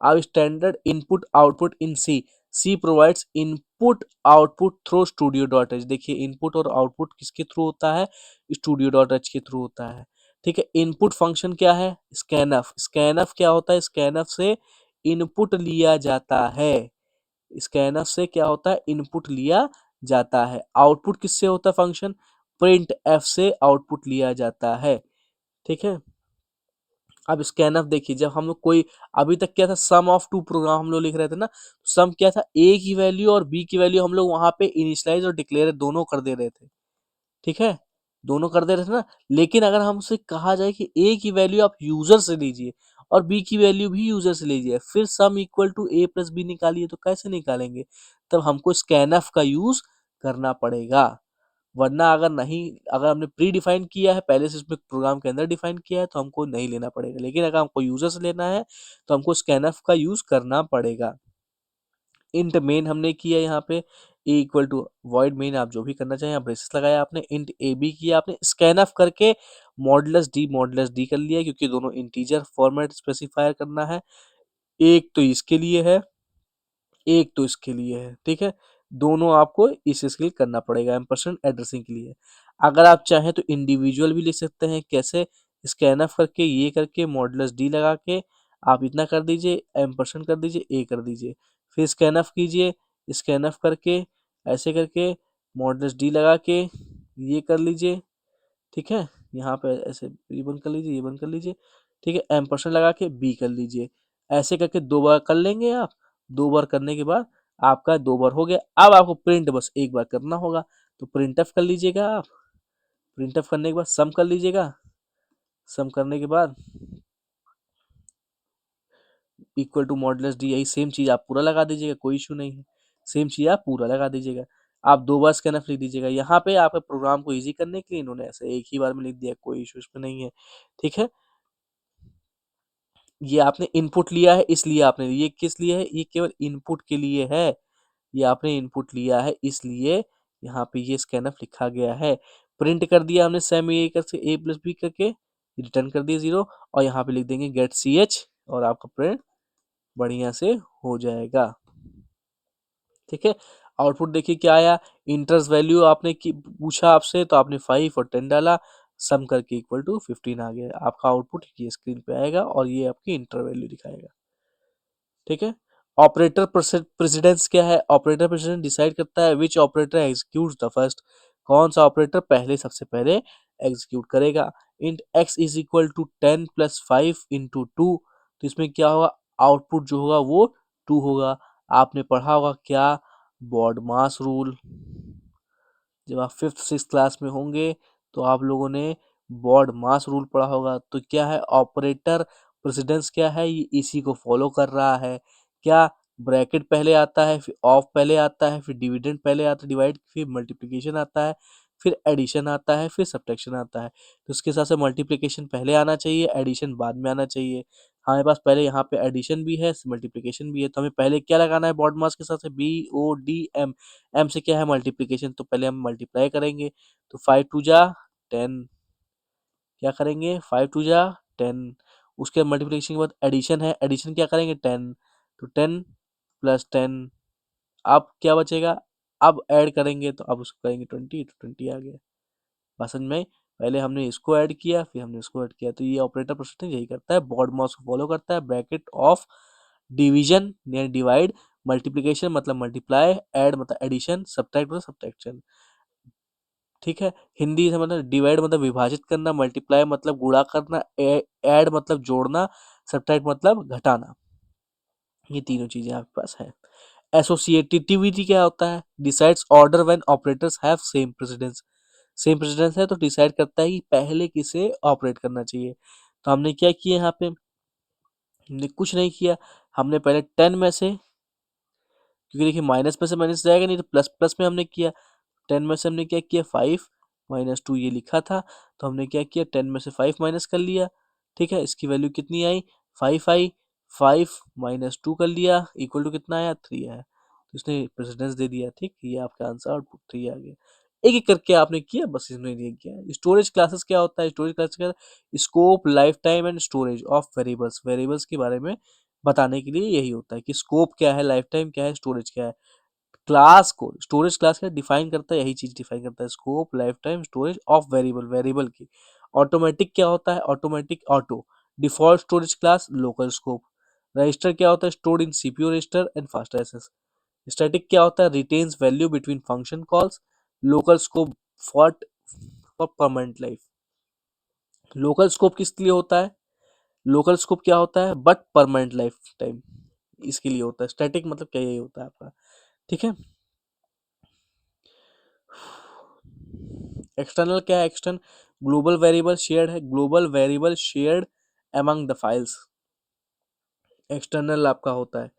अब standard input output in C, C provides input output through studio dot H. देखिए इनपुट और आउटपुट किसके थ्रू होता है, स्टूडियो डॉट एच के थ्रू होता है, ठीक है। इनपुट फंक्शन क्या है, स्कैनफ। स्कैनफ क्या होता है, स्कैनफ से इनपुट लिया जाता है, स्कैनफ से क्या होता है, इनपुट लिया जाता है। आउटपुट किससे होता है फंक्शन, प्रिंट एफ से आउटपुट लिया जाता है, ठीक है। अब स्कैनफ देखिए, जब हम लोग कोई, अभी तक क्या था, सम ऑफ टू प्रोग्राम हम लोग लिख रहे थे ना, सम क्या था, ए की वैल्यू और बी की वैल्यू हम लोग वहां पे इनिशियलाइज और डिक्लेयर दोनों कर दे रहे थे, ठीक है, दोनों कर दे रहे थे ना। लेकिन अगर हमसे कहा जाए कि ए की वैल्यू आप यूजर से लीजिए और बी की वैल्यू भी यूजर से लीजिए, फिर sum equal to A plus B निकालिए, तो कैसे निकालेंगे, तब हमको स्कैनफ का यूज करना पड़ेगा। वरना अगर नहीं, अगर हमने प्री डिफाइन किया है पहले से, इसमें प्रोग्राम के अंदर डिफाइन किया है, तो हमको नहीं लेना पड़ेगा। लेकिन अगर हमको यूजर से लेना है तो हमको स्कैनफ का यूज करना पड़ेगा। इंट मेन हमने किया यहाँ पे, ए इक्वल टू वॉइड मेन, आप जो भी करना चाहें, आप ब्रेसेस लगाया आपने, इंट ए बी किया आपने, स्कैन ऑफ करके मॉडुलस डी कर लिया, क्योंकि दोनों इंटीजर फॉर्मेट स्पेसिफायर करना है। एक तो इसके लिए है, एक तो इसके लिए है, ठीक है। दोनों आपको इसके लिए करना पड़ेगा एम्परसेंड एड्रेसिंग के लिए। अगर आप चाहें तो इंडिविजुअल भी लिख सकते हैं, कैसे, स्कैन ऑफ करके ये करके मॉडुलस डी लगा के आप इतना कर दीजिए, एम्परसेंड कर दीजिए, ए कर दीजिए, फिर स्कैन ऑफ कीजिए, स्कैन ऑफ करके ऐसे करके मॉडुलस डी लगा के ये कर लीजिए, ठीक है। यहाँ पे ऐसे ये बंद कर लीजिए, ये बंद कर लीजिए, ठीक है। एम्परसेंड लगा के बी कर लीजिए, ऐसे करके 2 बार कर लेंगे आप। 2 बार करने के बाद आपका 2 बार हो गया। अब आपको प्रिंट बस एक बार करना होगा, तो प्रिंट ऑफ कर लीजिएगा आप। प्रिंट ऑफ करने के बाद सम कर लीजिएगा, सम करने के बाद इक्वल टू मॉडुलस डी, यही सेम चीज आप पूरा लगा दीजिएगा, कोई इशू नहीं है। सेम चीज आप पूरा लगा दीजिएगा। आप 2 बार स्कैनफ लिख दीजिएगा। यहाँ पे आपके प्रोग्राम को इजी करने के लिए इन्होंने ऐसे एक ही बार में लिख दिया, कोई इशू इसमें नहीं है, ठीक है। ये आपने इनपुट लिया है, इसलिए आपने ये किस लिए है, ये केवल इनपुट के लिए है। ये आपने इनपुट लिया है, इसलिए यहाँ पे ये स्कैनफ लिखा गया है। प्रिंट कर दिया हमने सेम ए करके ए प्लस बी करके, रिटर्न कर दिया 0, और यहाँ पे लिख देंगे गेट सी एच, और आपका प्रिंट बढ़िया से हो जाएगा, ठीक है। आउटपुट देखिए क्या आया, इंटरेस्ट वैल्यू आपने पूछा आपसे, तो आपने 5 और 10 डाला, सम करके इक्वल टू 15 आ गया। आपका आउटपुट ये स्क्रीन पे आएगा और ये आपकी इंटर वैल्यू दिखाएगा, ठीक है। ऑपरेटर प्रेसिडेंस क्या है, ऑपरेटर प्रेसिडेंस डिसाइड करता है which operator executes the first, कौन सा ऑपरेटर पहले सबसे पहले एग्जीक्यूट करेगा। Int X is equal to 10 plus 5 into 2, तो इसमें क्या होगा, आउटपुट जो होगा वो 2 होगा। आपने पढ़ा होगा क्या, बॉड मास रूल। जब आप 5th 6th क्लास में होंगे तो आप लोगों ने बॉड मास रूल पढ़ा होगा। तो क्या है, ऑपरेटर प्रेसिडेंस क्या है, ये इसी को फॉलो कर रहा है। क्या, ब्रैकेट पहले आता है, फिर ऑफ पहले आता है, फिर डिविडेंड पहले आता है, डिवाइड, फिर मल्टीप्लिकेशन आता है, फिर एडिशन आता है, फिर सब्ट्रैक्शन आता है। तो उसके हिसाब से मल्टीप्लिकेशन पहले आना चाहिए, एडिशन बाद में आना चाहिए। हमारे पास पहले यहाँ पे एडिशन भी है, मल्टीप्लिकेशन भी है, तो हमें पहले क्या लगाना है बॉड मास के साथ से, B O D M. M से क्या है मल्टीप्लिकेशन, तो पहले हम मल्टीप्लाई करेंगे, तो 5 2 जा 10, क्या करेंगे 5 2 जा 10। उसके मल्टीप्लिकेशन के बाद एडिशन है, एडिशन क्या करेंगे 10, तो 10 + 10, अब क्या बचेगा, अब ऐड करेंगे, तो अब उसको करेंगे 20, तो 20 आ गया। बात समझ में आई? पहले हमने इसको ऐड किया, फिर हमने इसको ऐड किया, तो ये ऑपरेटर प्रोसेसिंग यही करता है, बॉड मास को फॉलो करता है। ब्रैकेट ऑफ डिवीजन यानी डिवाइड, मल्टीप्लिकेशन मतलब मल्टीप्लाई, ऐड मतलब एडिशन, सब्ट्रैक्ट मतलब सब्ट्रैक्शन, ठीक है। हिंदी से मतलब डिवाइड मतलब विभाजित करना, मल्टीप्लाई मतलब गुणा करना, ऐड मतलब जोड़ना, सब्ट्रैक्ट मतलब घटाना। ये तीनों चीजें आपके पास है। एसोसिएटिविटी क्या होता है, decides order when operators have same precedence. Same precedence है तो डिसाइड करता है कि पहले किसे ऑपरेट करना चाहिए। तो हमने क्या किया यहाँ पे, हमने कुछ नहीं किया। हमने पहले 10 में से, क्योंकि देखिए माइनस में से माइनस जाएगा नहीं, तो प्लस प्लस में हमने किया। 10 में से हमने क्या किया, 5 - 2 ये लिखा था, तो हमने क्या किया, 10 में से 5 माइनस कर लिया, ठीक है। इसकी वैल्यू कितनी आई, 5 आई। 5 - 2 कर लिया, इक्वल टू कितना आया, 3 आया, तो इसने प्रेसिडेंस दे दिया, ठीक। ये आपका आंसर आउटपुट 3 आ गया। एक एक करके आपने किया, बस इसमें ये किया। स्टोरेज क्लासेस क्या होता है, स्टोरेज क्लासेस का scope, life time and storage of variables, variables के बारे में बताने के लिए यही होता है कि स्कोप क्या है, लाइफ टाइम क्या है, स्टोरेज क्या है। क्लास को, स्टोरेज क्लास का डिफाइन करता है, यही चीज डिफाइन करता है, scope, life time, storage of variable, variable की। ऑटोमेटिक क्या होता है, automatic auto, default storage class, local scope. Register क्या होता है, stored in CPU register and fast access. Static क्या होता है, retains value between function calls. Local scope for for permanent life. Local scope किस लिए होता है, लोकल स्कोप क्या होता है, बट परमानेंट लाइफ टाइम इसके लिए होता है। स्टैटिक मतलब क्या, यही होता है आपका, ठीक है। एक्सटर्नल क्या है, एक्सटर्न ग्लोबल वेरिएबल शेयर्ड है, global variable shared among the files, external आपका होता है,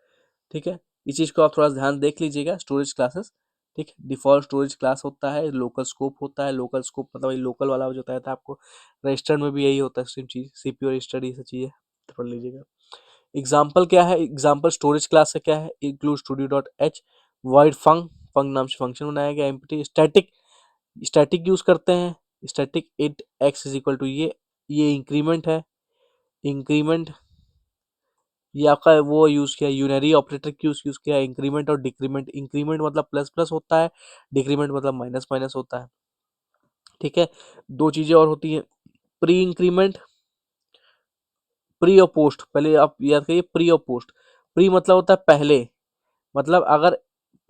ठीक है। इस चीज को आप थोड़ा ध्यान देख लीजिएगा, स्टोरेज क्लासेस, ठीक है। डिफॉल्ट स्टोरेज क्लास होता है, लोकल स्कोप होता है, लोकल स्कोप मतलब वही लोकल वाला जो बताया था आपको। रजिस्टर में भी यही होता है, सेम चीज, सीपीयू रजिस्टर ये सब चीजें पढ़ लीजिएगा। एग्जाम्पल क्या है, एग्जाम्पल स्टोरेज क्लास से क्या है, include studio dot H, void func नाम से फंक्शन बनाया गया। एम्प्टी स्टैटिक यूज करते हैं, static it X is equal to ये इंक्रीमेंट है, इंक्रीमेंट ये आपका वो यूज किया, यूनरी ऑपरेटर की यूज किया, इंक्रीमेंट और डिक्रीमेंट। इंक्रीमेंट मतलब प्लस प्लस होता है, डिक्रीमेंट मतलब माइनस माइनस होता है। ठीक है, दो चीजें और होती हैं, प्री इंक्रीमेंट, प्री और पोस्ट। पहले आप याद करिए प्री और पोस्ट। प्री मतलब होता है पहले, मतलब अगर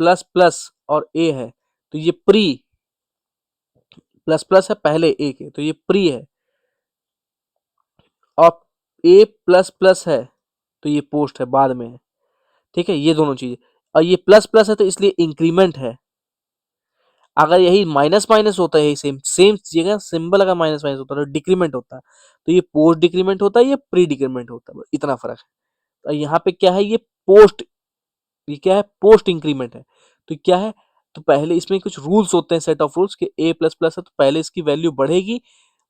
प्लस प्लस और ए है तो ये प्री, प्लस प्लस है पहले ए के तो ये प्री है, और ए प्लस प्लस है तो ये पोस्ट है, बाद में है। ठीक है, ये दोनों चीजें। और ये प्लस प्लस है तो इसलिए इंक्रीमेंट है। अगर यही माइनस माइनस होता है, यही सेम सेम जगह सिंबल अगर माइनस माइनस होता है तो डिक्रीमेंट होता है, तो ये पोस्ट डिक्रीमेंट होता है, ये प्री डिक्रीमेंट होता है, इतना फर्क है। तो यहाँ पे क्या है, ये क्या है, पोस्ट इंक्रीमेंट है। तो क्या है, तो पहले इसमें कुछ रूल्स होते हैं, सेट ऑफ रूल्स, कि ए प्लस प्लस है तो पहले इसकी वैल्यू बढ़ेगी,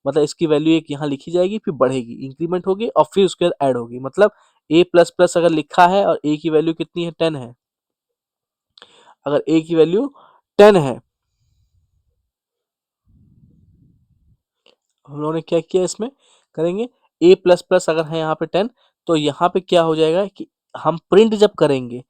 मतलब इसकी वैल्यू एक यहाँ लिखी जाएगी, फिर बढ़ेगी, इंक्रीमेंट होगी, और फिर उसके बाद ऐड होगी। मतलब ए प्लस प्लस अगर लिखा है और ए की वैल्यू कितनी है, 10 है, अगर ए की वैल्यू 10 है, हम लोगों ने क्या किया इसमें, करेंगे ए प्लस प्लस अगर है यहाँ पे 10, तो यहाँ पे क्या हो जाएगा कि हम प्रिंट जब करेंगे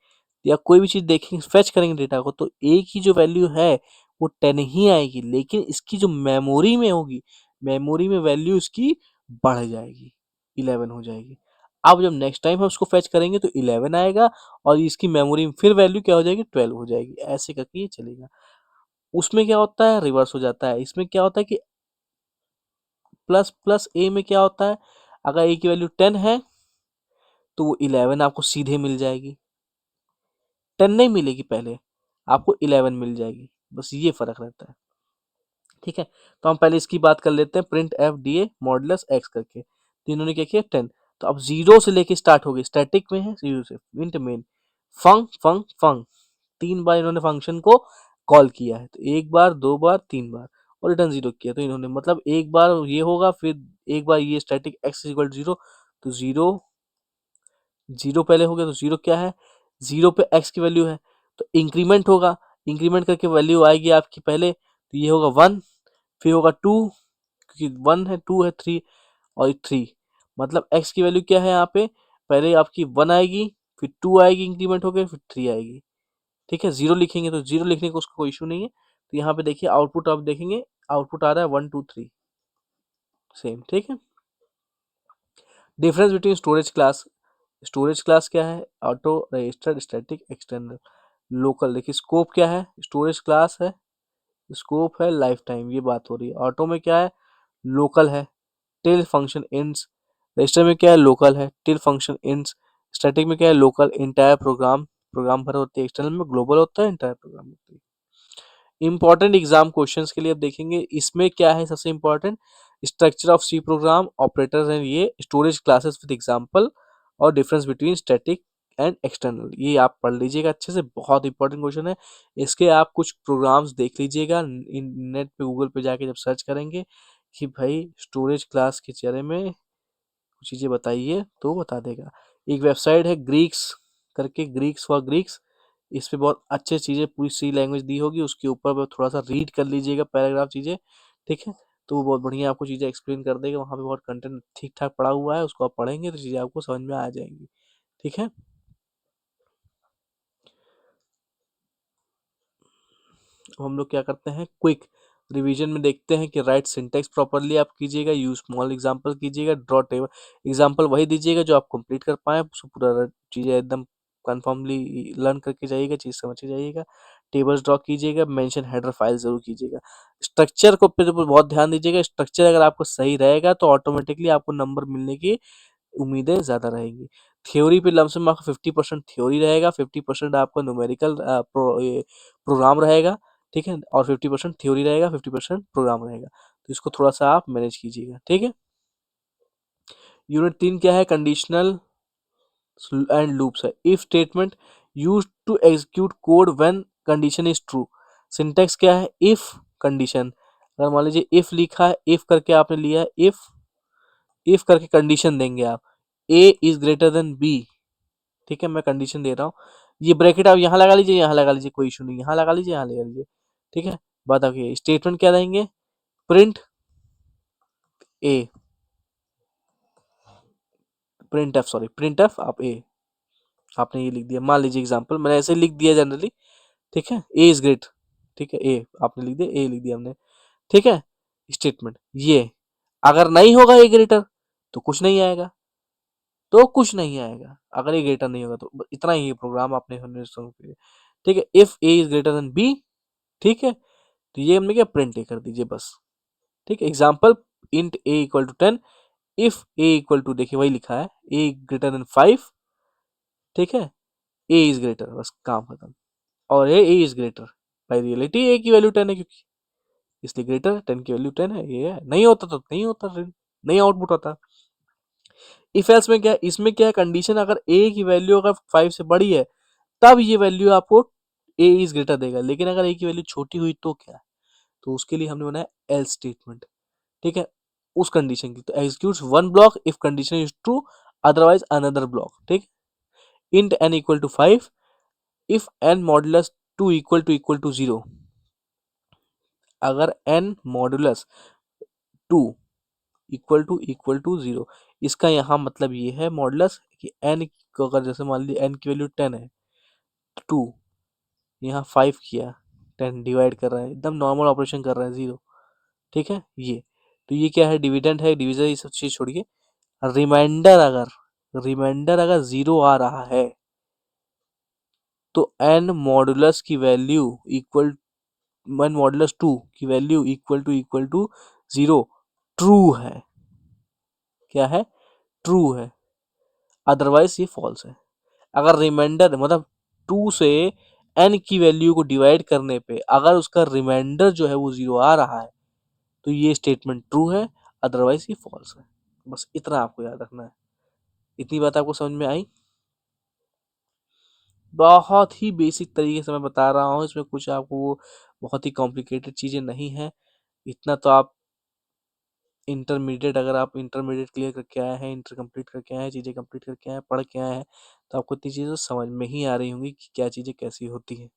या कोई भी चीज देखेंगे, फेच करेंगे डेटा को, तो ए की जो वैल्यू है वो 10 ही आएगी, लेकिन इसकी जो मेमोरी में होगी, मेमोरी में वैल्यू इसकी बढ़ जाएगी, 11 हो जाएगी। अब जब नेक्स्ट टाइम हम उसको फेच करेंगे तो 11 आएगा, और इसकी मेमोरी में फिर वैल्यू क्या हो जाएगी, 12 हो जाएगी, ऐसे करके ये चलेगा। उसमें क्या होता है, रिवर्स हो जाता है। इसमें क्या होता है कि प्लस प्लस ए में क्या होता है, अगर ए की वैल्यू 10 है तो वो 11 आपको सीधे मिल जाएगी, 10 नहीं मिलेगी पहले, आपको 11 मिल जाएगी, बस ये फर्क रहता है। ठीक है, तो हम पहले इसकी बात कर लेते हैं, print F D A modulus x करके। तो इन्होंने क्या किया, 10। तो अब जीरो से लेके स्टार्ट हो गई, स्टैटिक में है जीरो से, इंट मेन फंक फंक फंक, 3 बार इन्होंने फंक्शन को कॉल किया है, तो 1 बार 2 बार 3 बार, और रिटर्न जीरो किया। तो इन्होंने मतलब एक बार ये होगा, फिर एक बार ये स्टैटिक एक्स इक्वल जीरो, तो जीरो, जीरो पहले हो गया, तो जीरो क्या है, जीरो पे एक्स की वैल्यू है, तो इंक्रीमेंट होगा, इंक्रीमेंट करके वैल्यू आएगी आपकी पहले, तो ये होगा 1, फिर होगा 2, क्योंकि 1 है, 2 है, 3, और 3, मतलब एक्स की वैल्यू क्या है यहाँ पे, पहले आपकी 1 आएगी, फिर 2 आएगी इंक्रीमेंट होकर, फिर 3 आएगी। ठीक है, जीरो लिखेंगे तो जीरो लिखने का उसका कोई इशू नहीं है। तो यहाँ पे देखिए आउटपुट आप देखेंगे, आउटपुट आ रहा है 1 2 3 सेम। ठीक है, difference between storage class, storage class क्या है, auto registered static external local. देखिए स्कोप क्या है, स्टोरेज क्लास है, स्कोप है लाइफ टाइम, ये बात हो रही है। ऑटो में क्या है, लोकल है, टिल फंक्शन एंड्स। रजिस्टर में क्या है, लोकल है, टिल फंक्शन एंड्स। स्टैटिक में क्या है, लोकल, इंटायर प्रोग्राम, प्रोग्राम भर होती है। एक्सटर्नल में ग्लोबल होता है, इंटायर प्रोग्राम होती है। इंपॉर्टेंट एग्जाम क्वेश्चंस के लिए अब देखेंगे, इसमें क्या है सबसे important, structure of C program, operators हैं ये, स्टोरेज क्लासेस विद एग्जांपल, और difference between static and external. ये आप पढ़ लीजिएगा अच्छे से, बहुत इंपॉर्टेंट क्वेश्चन है। इसके आप कुछ प्रोग्राम्स देख लीजिएगा, नेट पे गूगल पे जाके जब सर्च करेंगे कि भाई स्टोरेज क्लास के बारे में कुछ चीज़ें बताइए, तो बता देगा। एक वेबसाइट है ग्रीक्स करके, ग्रीक्स फॉर ग्रीक्स, इस पे बहुत अच्छे चीज़ें पूरी सी लैंग्वेज दी होगी, उसके ऊपर वो थोड़ा सा रीड कर लीजिएगा पैराग्राफ चीज़ें। ठीक है, तो वो बहुत बढ़िया आपको चीज़ें एक्सप्लेन कर देगा, वहाँ पे बहुत कंटेंट ठीक ठाक पड़ा हुआ है, उसको आप पढ़ेंगे तो चीज़ें आपको समझ में आ जाएंगी। ठीक है, अब हम लोग क्या करते हैं, क्विक रिवीजन में देखते हैं कि राइट सिंटेक्स प्रॉपरली आप कीजिएगा, यूज स्मॉल एग्जांपल कीजिएगा, ड्रॉ टेबल, एग्जांपल वही दीजिएगा जो आप कंप्लीट कर पाए, उसको पूरा चीज़ें एकदम कन्फर्मली लर्न करके जाइएगा, चीज़ समझ के जाइएगा। टेबल्स ड्रॉ कीजिएगा, मेंशन हेडर फाइल जरूर कीजिएगा। स्ट्रक्चर को पे बहुत ध्यान दीजिएगा, स्ट्रक्चर अगर आपको सही रहेगा तो ऑटोमेटिकली आपको नंबर मिलने की उम्मीदें ज़्यादा रहेंगी। थ्योरी पे लमसम आपका 50% थ्योरी रहेगा, 50% आपका न्यूमेरिकल प्रोग्राम रहेगा। ठीक है, और 50% थ्योरी रहेगा, 50% प्रोग्राम रहेगा, तो इसको थोड़ा सा आप मैनेज कीजिएगा। ठीक है, यूनिट 3 क्या है, कंडीशनल एंड लूप्स है। If statement use to execute code when condition is true. Syntax क्या है, इफ कंडीशन, अगर मान लीजिए इफ लिखा है, इफ करके आपने लिया है, इफ करके कंडीशन देंगे आप, ए इज ग्रेटर देन बी। ठीक है, मैं कंडीशन दे रहा हूँ, ये ब्रैकेट आप यहाँ लगा लीजिए, यहाँ लगा लीजिए, कोई इशू नहीं, यहाँ लगा लीजिए, यहाँ लगा लीजिए, ठीक है। बात आपकी स्टेटमेंट क्या रहेंगे, print A, print F, sorry print F आप ए, आपने ये लिख दिया, मान लीजिए एग्जांपल मैंने ऐसे लिख दिया जनरली, ठीक है, ए इज ग्रेट, ठीक है, ए आपने लिख दिया, ए लिख दिया हमने, ठीक है। स्टेटमेंट ये, अगर नहीं होगा ए ग्रेटर तो कुछ नहीं आएगा, तो कुछ नहीं आएगा, अगर ये ग्रेटर नहीं होगा तो इतना ही प्रोग्राम आपने ठीक है। If A is greater than B, ठीक है, तो ये हमने क्या प्रिंट ए कर दीजिए बस, ठीक है। Example int A equal to 10, if A equal to, देखिए वही लिखा है, ए ग्रेटर देन 5, ठीक है, ए इज ग्रेटर, बस काम खत्म। और ए इज ग्रेटर, बाई रियलिटी ए की वैल्यू 10 है, क्योंकि इसलिए ग्रेटर, 10 की वैल्यू 10 है, ये है, नहीं होता तो नहीं होता, नहीं आउटपुट होता। इफ एल्स में क्या है, इसमें क्या है कंडीशन, अगर ए की वैल्यू अगर 5 से बड़ी है तब ये वैल्यू आपको ए इज ग्रेटर देगा, लेकिन अगर ए की वैल्यू छोटी हुई तो क्या, तो उसके लिए हमने बनाया एल्स स्टेटमेंट, ठीक है, उस कंडीशन की। तो executes one block if condition is true, otherwise another block, ठीक। Int N equal to 5, if N modulus 2 equal to 0, अगर एन मॉडुलस 2 इक्वल टू 0, इसका यहाँ मतलब ये है मॉडुलस कि एन को, अगर जैसे मान लीजिए एन की वैल्यू 10 है, 2 यहाँ 5 किया, 10 डिवाइड कर रहा है, एकदम नॉर्मल ऑपरेशन कर रहा है, 0, ठीक है। ये तो ये क्या है, डिविडेंड है, डिविजन, ये सब चीज छोड़िए। रिमाइंडर अगर 0 आ रहा है तो एन मॉडुलस की वैल्यू इक्वल, वन मॉडुलस 2 की वैल्यू इक्वल टू 0 ट्रू है, क्या है, ट्रू है, अदरवाइज ये फॉल्स है। अगर रिमाइंडर मतलब 2 से एन की वैल्यू को डिवाइड करने पे अगर उसका रिमाइंडर जो है वो 0 आ रहा है तो ये स्टेटमेंट ट्रू है, अदरवाइज ये फॉल्स है। बस इतना आपको याद रखना है। इतनी बात आपको समझ में आई? बहुत ही बेसिक तरीके से मैं बता रहा हूँ, इसमें कुछ आपको वो बहुत ही कॉम्प्लिकेटेड चीज़ें नहीं हैं। इतना तो आप इंटरमीडिएट, अगर आप इंटरमीडिएट क्लियर करके आए हैं, इंटर कंप्लीट करके आए हैं, चीज़ें कंप्लीट करके आए हैं, पढ़ के आए हैं, तो आपको इतनी चीज़ें समझ में ही आ रही होंगी कि क्या चीज़ें कैसी होती हैं,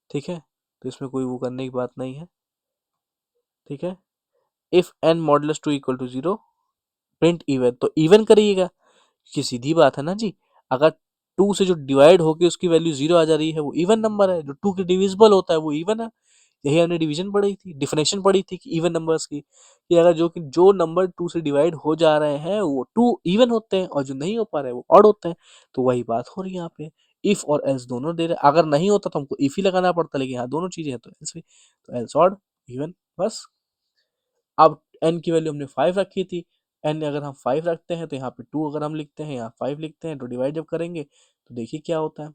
ठीक है। तो इसमें कोई वो करने की बात नहीं है, ठीक है। If N modulus 2 equal to 0, print even, तो इवन करिएगा, ये सीधी बात है ना जी। अगर 2 से जो डिवाइड होके उसकी वैल्यू 0 आ जा रही है वो इवन नंबर है, जो 2 के डिविजिबल होता है वो इवन है। यही हमने डिवीजन पढ़ी थी, डिफिनेशन पढ़ी थी कि इवन नंबर्स की, कि अगर जो नंबर 2 से डिवाइड हो जा रहे हैं वो 2 इवन होते हैं और जो नहीं हो पा रहे हैं वो ऑड होते हैं। तो वही बात हो रही है यहाँ पे, इफ और एल्स दोनों दे रहे हैं। अगर नहीं होता तो हमको इफ ही लगाना पड़ता, लेकिन यहाँ दोनों चीजें हैं तो एल्स भी, तो एल्स ऑड, इवन, बस। अब n की वैल्यू हमने 5 रखी थी, n अगर हम 5 रखते हैं तो यहाँ पे 2 अगर हम लिखते हैं, यहाँ 5 लिखते हैं, तो डिवाइड जब करेंगे तो देखिए क्या होता है।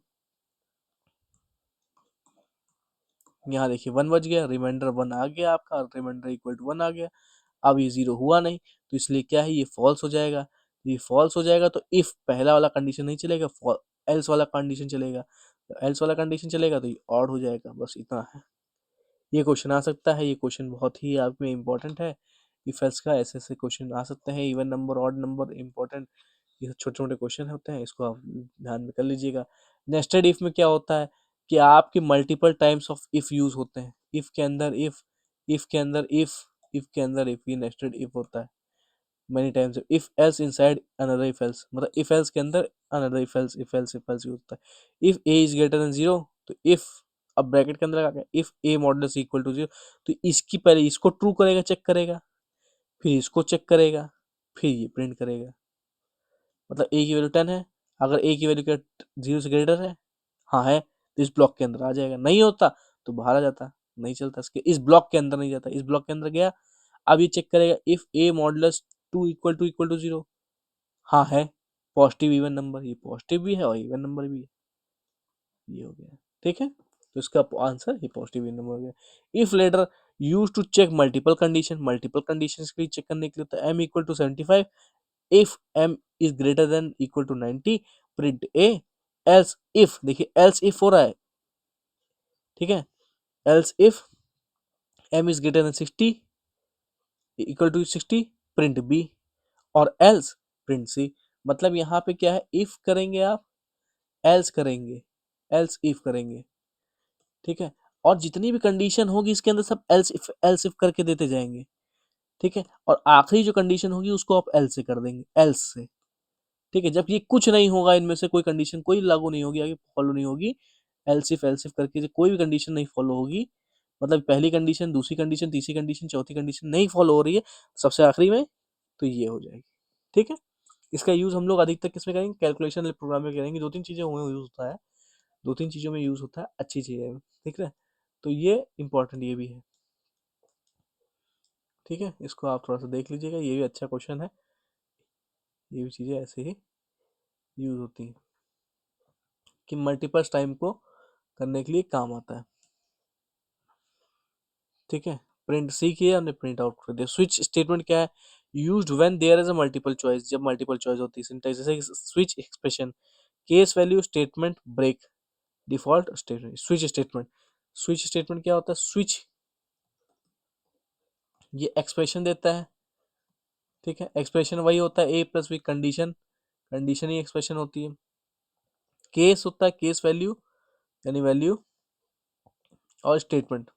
यहाँ देखिए 1 बच गया, रिमाइंडर 1 आ गया आपका, रिमाइंडर इक्वल टू 1 आ गया। अब ये 0 हुआ नहीं, तो इसलिए क्या है, ये फॉल्स हो जाएगा। ये फॉल्स हो जाएगा तो इफ पहला वाला कंडीशन नहीं चलेगा, एल्स वाला कंडीशन चलेगा, तो एल्स वाला कंडीशन चलेगा तो ये ऑड हो जाएगा, बस इतना है। ये क्वेश्चन आ सकता है, ये क्वेश्चन बहुत ही आप में इम्पोर्टेंट है। इफ एल्स का ऐसे ऐसे क्वेश्चन आ सकते हैं, even number, odd number, important, ये छोटे छोटे क्वेश्चन होते हैं, इसको आप ध्यान में कर लीजिएगा। नेस्टेड इफ में क्या होता है कि आपके multiple times of if use होते हैं, इफ के अंदर इफ के अंदर इफ के अंदर इफ, ये नेस्टेड इफ होता है many times. If else inside another if else, मतलब इफ एल्स के अंदर अनदर इफ एल्स यूज होता है। If A is greater than 0, तो इफ, अब ब्रैकेट के अंदर आ गया, if A modulus equal to 0, तो इसकी पहले इसको ट्रू करेगा, चेक करेगा, फिर इसको चेक करेगा, फिर ये प्रिंट करेगा। मतलब ए की वैल्यू 10 है, अगर ए की वैल्यू क्या 0 से ग्रेटर है, हाँ है, तो इस ब्लॉक के अंदर आ जाएगा, नहीं होता तो बाहर आ जाता, नहीं चलता, इसके इस ब्लॉक के अंदर नहीं जाता, इस ब्लॉक के अंदर गया। अब ये चेक करेगा, if A modulus 2 equal to 0, हाँ है, पॉजिटिव इवन नंबर, ये पॉजिटिव भी है और इवन नंबर भी है, ये हो गया, ठीक है। तो इसका आंसर ये पॉजिटिव इवन नंबर हो गया। If ladder use to check multiple condition के लिए चेक करने के लिए, तो m equal to 75, if m is greater than equal to 90, print a, else if, देखिए एल्स इफ हो रहा है, ठीक है, else if m is greater than 60 equal to 60, print b, और एल्स प्रिंट c। मतलब यहाँ पे क्या है, इफ करेंगे आप, एल्स करेंगे, एल्स इफ करेंगे, ठीक है। और जितनी भी कंडीशन होगी इसके अंदर सब एल्स इफ करके देते जाएंगे, ठीक है। और आखिरी जो कंडीशन होगी उसको आप एल्स से कर देंगे, एल्स से, ठीक है। जब ये कुछ नहीं होगा, इनमें से कोई कंडीशन कोई लागू नहीं होगी, आगे फॉलो नहीं होगी, एल्सिफ करके जो कोई भी कंडीशन नहीं फॉलो होगी, मतलब पहली कंडीशन, दूसरी कंडीशन, तीसरी कंडीशन, चौथी कंडीशन नहीं फॉलो हो रही है सबसे आखिरी में, तो ये हो जाएगी, ठीक है। इसका यूज हम लोग अधिकतर किसमें करेंगे, कैलकुलेशन प्रोग्राम में करेंगे। दो तीन चीजें यूज होता है, दो तीन चीजों में यूज होता है, अच्छी चीजें हैं, ठीक है। तो ये इंपॉर्टेंट ये भी है, ठीक है। इसको आप थोड़ा सा देख लीजिएगा, ये भी अच्छा क्वेश्चन है, ये भी चीजें ऐसे ही यूज होती हैं कि मल्टीपल्स टाइम को करने के लिए काम आता है, ठीक है। प्रिंट सी किया हमने, प्रिंट आउट कर दिया। स्विच स्टेटमेंट क्या है, used when there is a multiple choice, जब मल्टीपल चॉइस होती है। सिंटैक्स जैसे switch expression, case value statement, break, default statement. Switch statement क्या होता है, स्विच ये एक्सप्रेशन देता है, ठीक है। एक्सप्रेशन वही होता है a plus B, condition, condition he expression होती है। केस होता है केस वैल्यू, यानी वैल्यू, और स्टेटमेंट,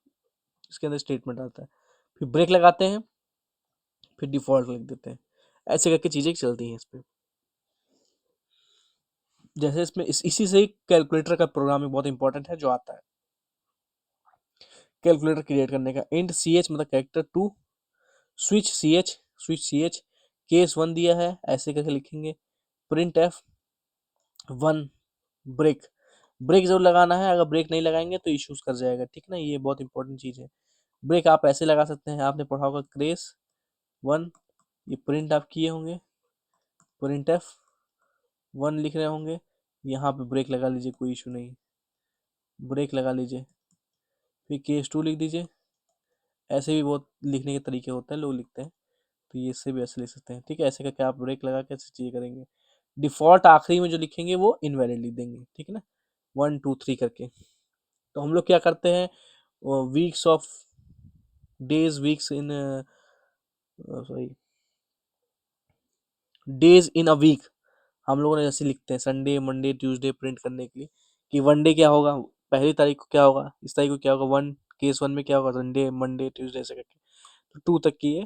इसके अंदर स्टेटमेंट आता है। फिर ब्रेक लगाते हैं, फिर डिफॉल्ट लिख देते हैं, ऐसे करके चीजें चलती हैं इस पे। जैसे इसमें इसी से ही कैलकुलेटर का प्रोग्राम बहुत इंपॉर्टेंट है जो आता है, कैलकुलेटर क्रिएट करने का। इंट सी एच मतलब character to, switch C H, switch C H, case one दिया है ऐसे करके लिखेंगे। Print F one, break, break जरूर लगाना है, अगर ब्रेक नहीं लगाएंगे तो इश्यूज कर जाएगा, ठीक ना। ये बहुत इंपॉर्टेंट चीज है। ब्रेक आप ऐसे लगा सकते हैं, आपने पढ़ा होगा क्रेस वन, ये प्रिंट आप किए होंगे, प्रिंट एफ वन लिख रहे होंगे, यहाँ पे ब्रेक लगा लीजिए, कोई इशू नहीं, ब्रेक लगा लीजिए, फिर केस टू लिख दीजिए। ऐसे भी बहुत लिखने के तरीके होते हैं, लोग लिखते हैं, तो ये इससे भी ऐसे लिख सकते हैं, ठीक है। ऐसे करके आप ब्रेक लगा के ऐसे चीजें करेंगे। डिफॉल्ट आखिरी में जो लिखेंगे वो इनवैलिड लिख देंगे, ठीक है ना, वन टू थ्री करके। तो हम लोग क्या करते हैं, weeks of days, weeks in, sorry, days in a week, हम लोगों ने जैसे लिखते हैं संडे मंडे ट्यूसडे प्रिंट करने के लिए, कि वन डे क्या होगा, पहली तारीख को क्या होगा, इस तारीख को क्या होगा, वन, केस वन में क्या होगा, संडे मंडे ट्यूसडे ऐसे करके। तो टू तक की है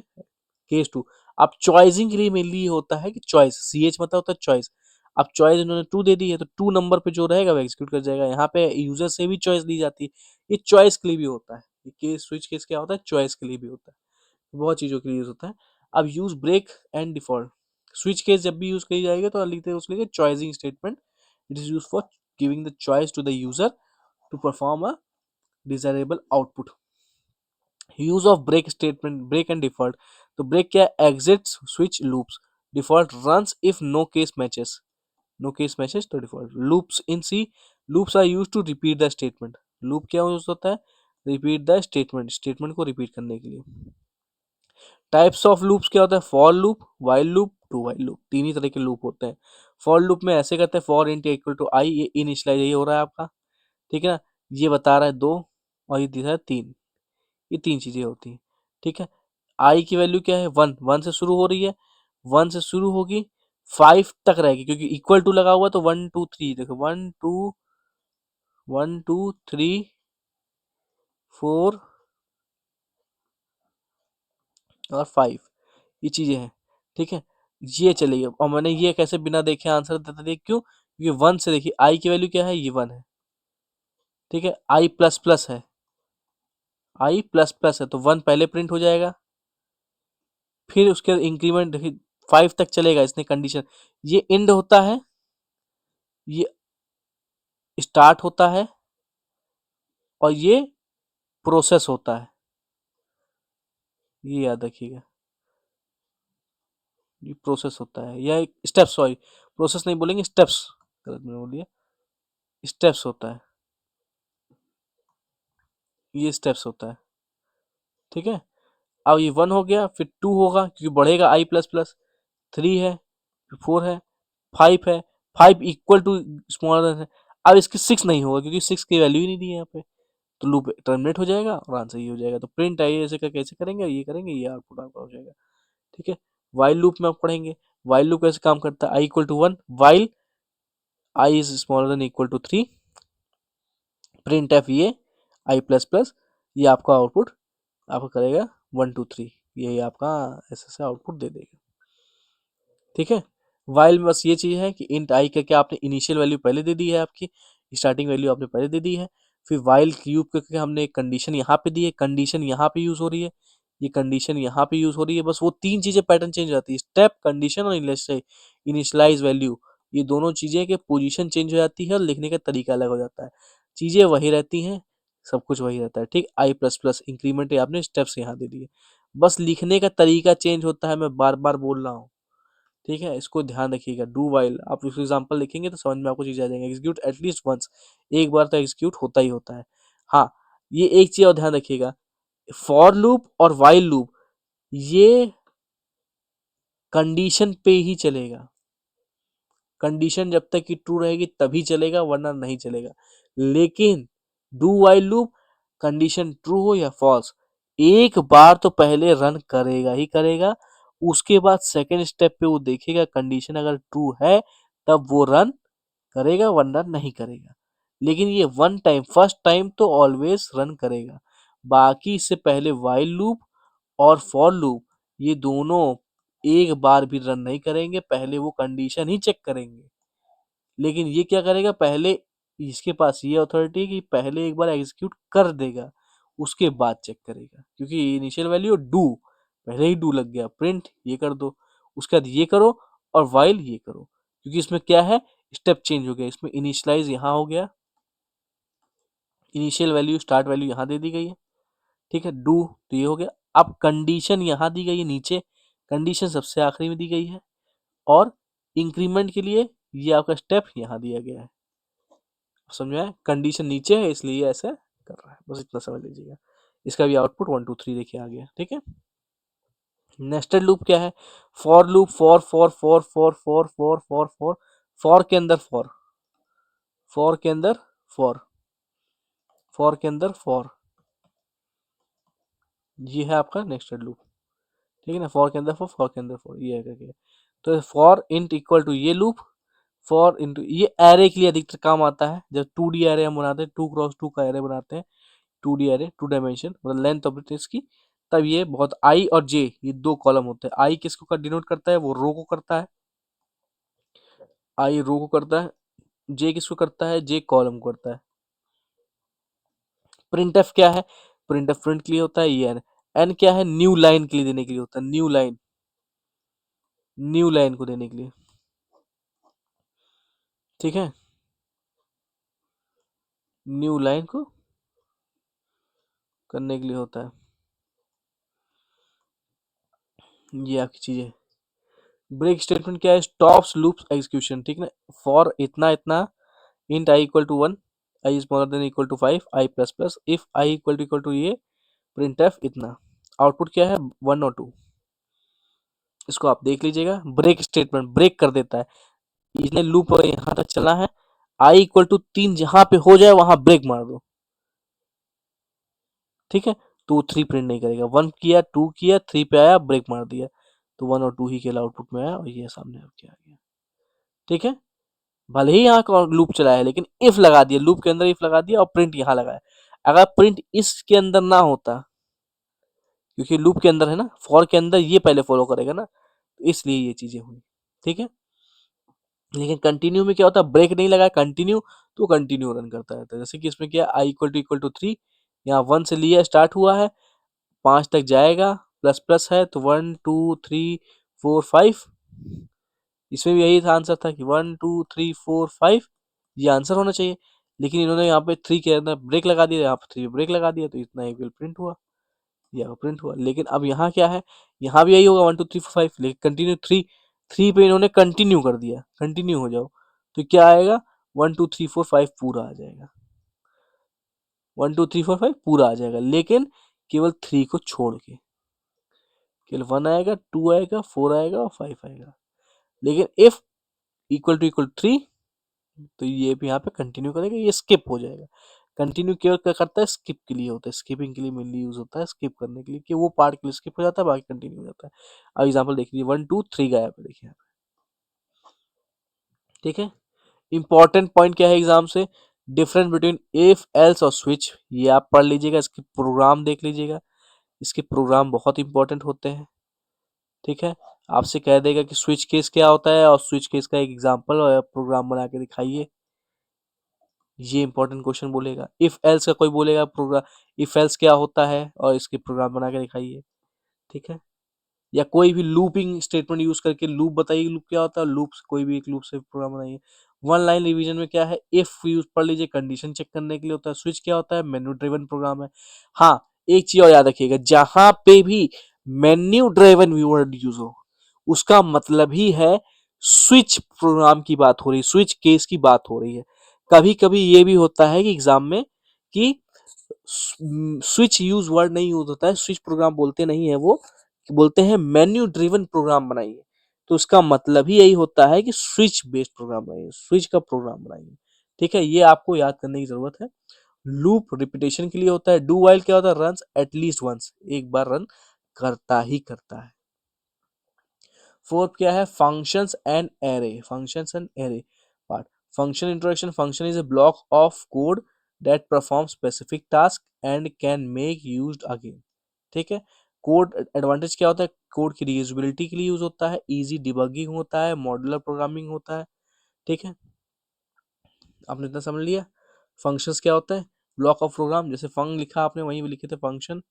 केस टू। अब चॉइसिंग के लिए मेनली ये होता है कि चॉइस, सी एच मतलब होता है चॉइस। अब चॉइस इन्होंने टू दे दी है, तो टू नंबर पे जो रहेगा वो एग्जीक्यूट कर जाएगा। यहाँ पे यूजर से भी चॉइस दी जाती है, ये चॉइस के लिए भी होता है, ये केस स्विच केस क्या होता है, चॉइस के लिए भी होता है, बहुत चीज़ों के लिए यूज होता है। अब use break and default, switch case जब भी यूज करी जाएगी तो लिखते हैं उसके लिए choosing statement, it is use for giving the choice to the user to perform a desirable output. Use of break statement, break and default, तो ब्रेक क्या है, exits switch loops, default runs if no case matches, no case matches तो default. Loops in C, loops are use to repeat the statement, loop क्या use होता है, repeat the statement, statement को repeat करने के लिए। टाइप्स ऑफ लूप्स क्या होता है, for loop, while loop, do while loop, तीन ही तरह के लूप होते हैं। फॉर लूप में ऐसे करते हैं, फॉर इंट इक्वल टू आई, ये इनिशियलाइज यही हो रहा है आपका, ठीक है ना, ये बता रहा है दो, और ये दिखा है तीन, ये तीन चीजें होती हैं, ठीक है। आई की वैल्यू क्या है, वन, वन से शुरू हो रही है, वन से शुरू होगी, फाइव तक रहेगी, क्योंकि इक्वल टू लगा हुआ है, तो वन टू थ्री, देखो one two, one two three, four और फाइव, ये चीजें हैं, ठीक है। ये चलेगी, और मैंने ये कैसे बिना देखे आंसर देता देखिए, क्यों, क्योंकि वन से देखिए आई की वैल्यू क्या है, ये वन है, ठीक है। आई प्लस प्लस है, आई प्लस प्लस है, तो वन पहले प्रिंट हो जाएगा, फिर उसके इंक्रीमेंट देखिए फाइव तक चलेगा, इसने कंडीशन, ये एंड होता है, ये स्टार्ट होता है, और ये प्रोसेस होता है, ये याद रखिएगा, ये प्रोसेस होता है, या एक स्टेप्स, सॉरी प्रोसेस नहीं बोलेंगे, स्टेप्स, गलत मैंने बोल दिया, स्टेप्स होता है, ये स्टेप्स होता है, ठीक है। अब ये वन हो गया, फिर टू होगा क्योंकि बढ़ेगा, आई प्लस प्लस, थ्री है, फिर फोर है, फाइव है, फाइव इक्वल टू स्मॉलर है। अब इसकी सिक्स नहीं होगा क्योंकि सिक्स की वैल्यू ही नहीं दी है यहाँ पे, तो लूप टर्मिनेट हो जाएगा और आंसर ये हो जाएगा। तो प्रिंट है, ये ऐसे करके कैसे करेंगे, ये करेंगे, ये आउटपुट आपका हो जाएगा, ठीक है। वाइल लूप में आप पढ़ेंगे, वाइल लूप कैसे काम करता है, I equal to one, while I is smaller than equal to three, print F ये आई प्लस प्लस, ये आपका आउटपुट आपका करेगा 1 2 3, यही आपका ऐसे आउटपुट दे देगा। ठीक है, वाइल में बस ये चीज है कि इंट आई करके आपने इनिशियल वैल्यू पहले दे दी है, आपकी स्टार्टिंग वैल्यू आपने पहले दे दी है। फिर वाइल क्यूब करके हमने एक कंडीशन यहाँ पे दी है, कंडीशन यहाँ पे यूज हो रही है, ये कंडीशन यहाँ पे यूज हो रही है। बस वो तीन चीजें पैटर्न चेंज हो जाती है, स्टेप, कंडीशन और इनिशियलाइज वैल्यू। ये दोनों चीजें के पोजीशन चेंज हो जाती है और लिखने का तरीका अलग हो जाता है। चीजें वही रहती हैं, सब कुछ वही रहता है। ठीक, आई प्लस प्लस इंक्रीमेंट आपने स्टेप्स यहाँ दे दिए, बस लिखने का तरीका चेंज होता है, मैं बार बार बोल रहा हूँ। ठीक है, इसको ध्यान रखिएगा। डू वाइल आप उसको एग्जांपल लिखेंगे तो समझ में आपको चीज आ जाएंगे। एग्जीक्यूट एटलीस्ट वंस, एक बार तो एग्जीक्यूट होता ही होता है। हाँ, ये एक चीज और ध्यान रखिएगा, फॉर लूप और वाइल लूप ये कंडीशन पे ही चलेगा। कंडीशन जब तक की ट्रू रहेगी तभी चलेगा, वरना नहीं चलेगा। लेकिन do while loop condition true हो या फॉल्स, एक बार तो पहले रन करेगा ही करेगा, उसके बाद सेकेंड स्टेप पे वो देखेगा कंडीशन अगर ट्रू है तब वो रन करेगा, वरना नहीं करेगा। लेकिन ये वन टाइम, फर्स्ट टाइम तो ऑलवेज रन करेगा। बाकी इससे पहले वाइल लूप और फॉर लूप ये दोनों एक बार भी रन नहीं करेंगे, पहले वो कंडीशन ही चेक करेंगे। लेकिन ये क्या करेगा, पहले इसके पास ये अथॉरिटी है कि पहले एक बार एग्जीक्यूट कर देगा, उसके बाद चेक करेगा। क्योंकि इनिशियल वैल्यू डू, पहले ही डू लग गया, प्रिंट ये कर दो, उसके बाद ये करो और वाइल ये करो। क्योंकि इसमें क्या है, स्टेप चेंज हो गया, इसमें इनिशियलाइज यहाँ हो गया, इनिशियल वैल्यू स्टार्ट वैल्यू यहाँ दे दी गई है। ठीक है, डू तो ये हो गया। अब कंडीशन यहाँ दी गई है नीचे, कंडीशन सबसे आखिरी में दी गई है, और इंक्रीमेंट के लिए ये आपका स्टेप यहाँ दिया गया है। समझ में आया, कंडीशन नीचे है इसलिए ऐसे कर रहा है, बस इतना समझ लीजिएगा। इसका भी आउटपुट 1 2 3 देखिए आ गया। ठीक है, नेस्टेड लूप क्या है, for loop, for for for for for for for for, for के अंदर फॉर, फॉर के अंदर फॉर, फॉर के अंदर फॉर, ये है आपका नेस्टेड लूप। ठीक है ना, फॉर के अंदर फॉर, फॉर के अंदर फॉर, ये है करके। तो फॉर इंट इक्वल टू ये लूप, फॉर इंटू ये एरे के लिए अधिकतर काम आता है। जब 2D एरे हम बनाते हैं, 2 क्रॉस 2 का एरे बनाते हैं, 2D एरे, 2 डायमेंशन मतलब लेंथ ऑफ इसकी, तब ये बहुत आई और जे ये दो कॉलम होते हैं। आई किसको का डिनोट करता है, वो रो को करता है, आई रो को करता है। जे किसको करता है, जे कॉलम को करता है। प्रिंट एफ क्या है, प्रिंट एफ प्रिंट के लिए होता है, ये एन। एन क्या है, न्यू लाइन के लिए देने के लिए होता है, न्यू लाइन, न्यू लाइन को देने के लिए। ठीक है, न्यू लाइन को करने के लिए होता है, ये आपकी चीज है। ब्रेक स्टेटमेंट क्या है, स्टॉप्स लूप्स एग्जीक्यूशन। ठीक है, फॉर इतना इतना, int I equal to 1, I smaller than equal to 5, I plus plus, if I equal to ये, प्रिंट एफ इतना। आउटपुट क्या है, 1 और 2। इसको आप देख लीजिएगा, ब्रेक स्टेटमेंट ब्रेक कर देता है। इसने लूप यहाँ तक चला है, आई इक्वल टू 3 जहां पे हो जाए वहां ब्रेक मार दो। ठीक है, तो 3 प्रिंट नहीं करेगा, 1 किया, 2 किया, 3 पे आया, ब्रेक मार दिया, तो 1 और 2 ही केवल आउटपुट में आया, और ये सामने आपके आ गया। ठीक है, भले ही यहाँ लूप चला है, लेकिन इफ लगा दिया, लूप के अंदर इफ लगा दिया और प्रिंट यहाँ लगाया। अगर प्रिंट इसके अंदर ना होता, क्योंकि लूप के अंदर है ना, फॉर के अंदर ये पहले फॉलो करेगा ना, तो इसलिए ये चीजें हुई। ठीक है, लेकिन कंटिन्यू में क्या होता है, ब्रेक नहीं लगा कंटिन्यू, तो कंटिन्यू रन करता रहता है। जैसे कि इसमें क्या, आई इक्वल टू 3, यहाँ 1 से लिया स्टार्ट हुआ है, 5 तक जाएगा, प्लस प्लस है तो 1 2 3 4 5, इसमें भी यही था आंसर था कि 1 2 3 4 5, ये आंसर होना चाहिए। लेकिन इन्होंने यहाँ पे 3 के अंदर ब्रेक लगा दिया, यहाँ पे 3 ब्रेक लगा दिया, तो इतना एक प्रिंट हुआ, यहाँ प्रिंट हुआ। लेकिन अब यहाँ क्या है, यहाँ भी यही होगा 1 2 3 4 5, लेकिन कंटिन्यू 3, 3 पे इन्होंने कंटिन्यू कर दिया, कंटिन्यू हो जाओ, तो क्या आएगा, 1 2 3 4 5 पूरा आ जाएगा, 1 2 3 4 5 पूरा आ जाएगा। लेकिन केवल 3 को छोड़ के, केवल 1 आएगा, 2 आएगा, 4 आएगा और 5 आएगा। लेकिन इफ इक्वल टू 3, तो ये भी यहाँ पे कंटिन्यू करेगा, ये स्किप हो जाएगा। कंटिन्यू केवल क्या करता है, स्किप के लिए होता है, स्किपिंग के लिए मेनली यूज होता है, स्किप करने के लिए, कि वो पार्ट के लिए स्किप हो जाता है, बाकी कंटिन्यू हो जाता है। अब एग्जाम्पल देख लीजिए, 1 2 3 गया पे, देखिए। ठीक है, इंपॉर्टेंट पॉइंट क्या है एग्जाम से, डिफरेंस बिटवीन इफ एल्स और स्विच, ये आप पढ़ लीजिएगा, इसके प्रोग्राम देख लीजिएगा, इसके प्रोग्राम बहुत इंपॉर्टेंट होते हैं। ठीक है, आपसे कह देगा कि स्विच केस क्या होता है और स्विच केस का एक एग्जांपल और प्रोग्राम बना के दिखाइए, ये इंपॉर्टेंट क्वेश्चन बोलेगा। इफ एल्स का कोई बोलेगा प्रोग्राम, इफ एल्स क्या होता है और इसके प्रोग्राम बना के दिखाइए। ठीक है, या कोई भी लूपिंग स्टेटमेंट यूज करके लूप बताइए, लूप क्या होता है, लूप कोई भी एक लूप से प्रोग्राम बनाइए। वन लाइन रिवीजन में क्या है, इफ यूज पढ़ लीजिए, कंडीशन चेक करने के लिए होता है। स्विच क्या होता है, मेन्यू ड्रिवन प्रोग्राम है। हाँ, एक चीज और याद रखिएगा, जहां पे भी मेन्यू ड्रिवन वर्ड यूज हो, उसका मतलब ही है स्विच प्रोग्राम की बात हो रही है, स्विच केस की बात हो रही है। कभी कभी ये भी होता है कि एग्जाम में कि स्विच यूज वर्ड नहीं यूज होता है, स्विच प्रोग्राम बोलते नहीं है वो, बोलते हैं मेन्यू ड्रिवन प्रोग्राम बनाइए। तो उसका मतलब ही यही होता है कि स्विच बेस्ड प्रोग्राम बनाइए, स्विच का प्रोग्राम बनाइए। ठीक है, ये आपको याद करने की जरूरत है। लूप रिपीटेशन के लिए होता है। डू वाइल क्या होता है, रन एटलीस्ट वंस, एक बार रन करता ही करता है। फोर्थ क्या है, functions and array, functions and array part. Function introduction, function is a block of code that performs specific task and can make used again। ठीक है, कोड एडवांटेज क्या होता है, कोड की रीयूजेबिलिटी के लिए यूज होता है, इजी डिबगिंग होता है, मॉड्यूलर प्रोग्रामिंग होता है। ठीक है, आपने इतना समझ लिया। फंक्शंस क्या होता है, ब्लॉक ऑफ प्रोग्राम, जैसे फंक लिखा आपने वहीं भी लिखे थे फंक्शन,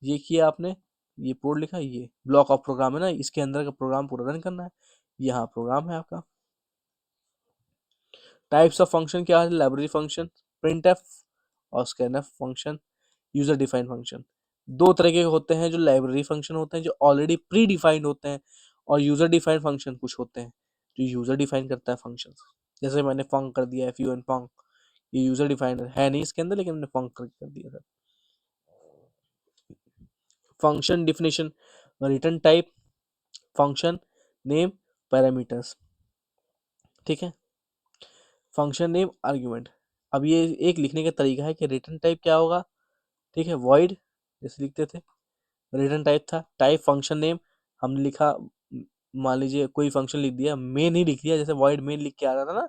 ये किया आपने, ये कोड लिखा, ये ब्लॉक ऑफ प्रोग्राम है ना, इसके अंदर का प्रोग्राम पूरा रन करना है, यहाँ प्रोग्राम है आपका। टाइप्स ऑफ फंक्शन क्या है, लाइब्रेरी फंक्शन, प्रिंटफ और scanf function, user defined function. दो तरह के होते हैं, जो लाइब्रेरी फंक्शन होते हैं जो ऑलरेडी प्री डिफाइंड होते हैं, और यूजर डिफाइंड फंक्शन कुछ होते हैं जो यूजर डिफाइन करता है फंक्शन। जैसे मैंने फंक कर दिया, एफ यू एन फंक, ये यूजर डिफाइंड है नहीं इसके अंदर, लेकिन मैंने फंक कर दिया था। Function definition, return type, function name, parameters. ठीक है, फंक्शन नेम आर्ग्यूमेंट। अब ये एक लिखने का तरीका है कि रिटर्न टाइप क्या होगा। ठीक है, वॉइड जैसे लिखते थे, रिटर्न टाइप था। टाइप फंक्शन नेम, हमने लिखा, मान लीजिए कोई फंक्शन लिख दिया, मेन ही लिख दिया, जैसे वॉइड मेन लिख के आ रहा था ना।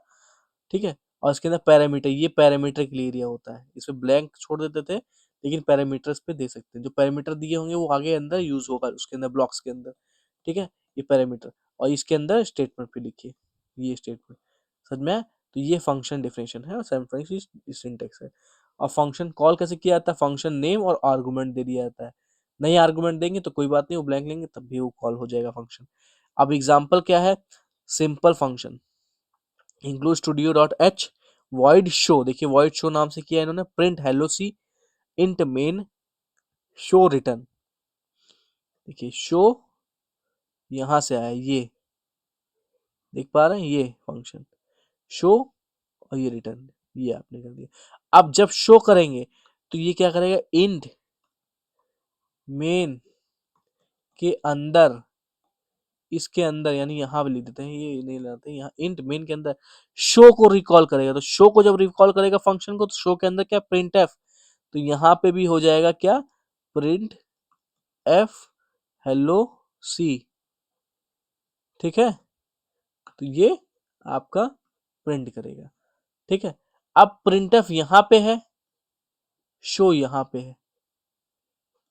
ठीक है, और इसके अंदर पैरामीटर, ये पैरामीटर के लिए एरिया होता है, इसमें ब्लैंक छोड़ देते थे, लेकिन पैरामीटर्स पे दे सकते हैं, जो पैरामीटर दिए होंगे वो आगे अंदर यूज होगा उसके अंदर, ब्लॉक्स के अंदर। ठीक है, ये पैरामीटर, और इसके अंदर स्टेटमेंट पे लिखिए, ये स्टेटमेंट, समझ में आया? तो ये फंक्शन डिफिनेशन है और सिंटेक्स है। और फंक्शन कॉल कैसे किया जाता है, फंक्शन नेम और आर्गुमेंट दे दिया जाता है। नहीं आर्गुमेंट देंगे तो कोई बात नहीं, वो ब्लैंक लेंगे तब भी वो कॉल हो जाएगा फंक्शन। अब एग्जाम्पल क्या है, simple function include studio dot H, void show, देखिए वॉइड शो नाम से किया है इन्होंने, प्रिंट हेलो सी, इंट मेन, शो रिटर्न। देखिए शो यहां से आया, ये देख पा रहे हैं, ये फंक्शन शो, और ये रिटर्न, ये आपने कर दिया। अब जब शो करेंगे तो ये क्या करेगा, इंट मेन के अंदर, इसके अंदर यानी यहाँ पे लिख देते हैं, ये नहीं लाते हैं, यहाँ इंट मेन के अंदर शो को रिकॉल करेगा। तो शो को जब रिकॉल करेगा फंक्शन को, तो शो के अंदर क्या, प्रिंट एफ, तो यहाँ पे भी हो जाएगा क्या, प्रिंट एफ हेलो सी। ठीक है, तो ये आपका प्रिंट करेगा। ठीक है, अब प्रिंट एफ यहाँ पे है, शो यहाँ पे है।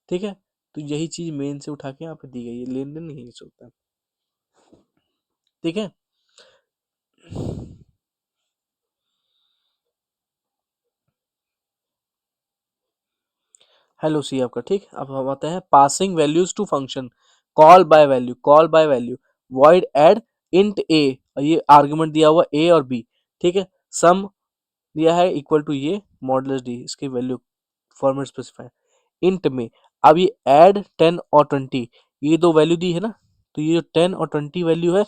ठीक है, तो यही चीज मेन से उठा के यहाँ पे दी गई है, लेन देन नहीं होता है। ठीक है, हेलो सी आपका। ठीक, अब हम आते हैं passing values to function, call by value, call by value, void add int A, और ये आर्गुमेंट दिया हुआ ए और बी। ठीक है, सम दिया है इक्वल टू ये मॉडुलस डी, इसकी वैल्यू फॉर्मेट स्पेसिफाई इंट में। अब ये ऐड 10 और 20, ये दो वैल्यू दी है ना, तो ये जो 10 और 20 वैल्यू है,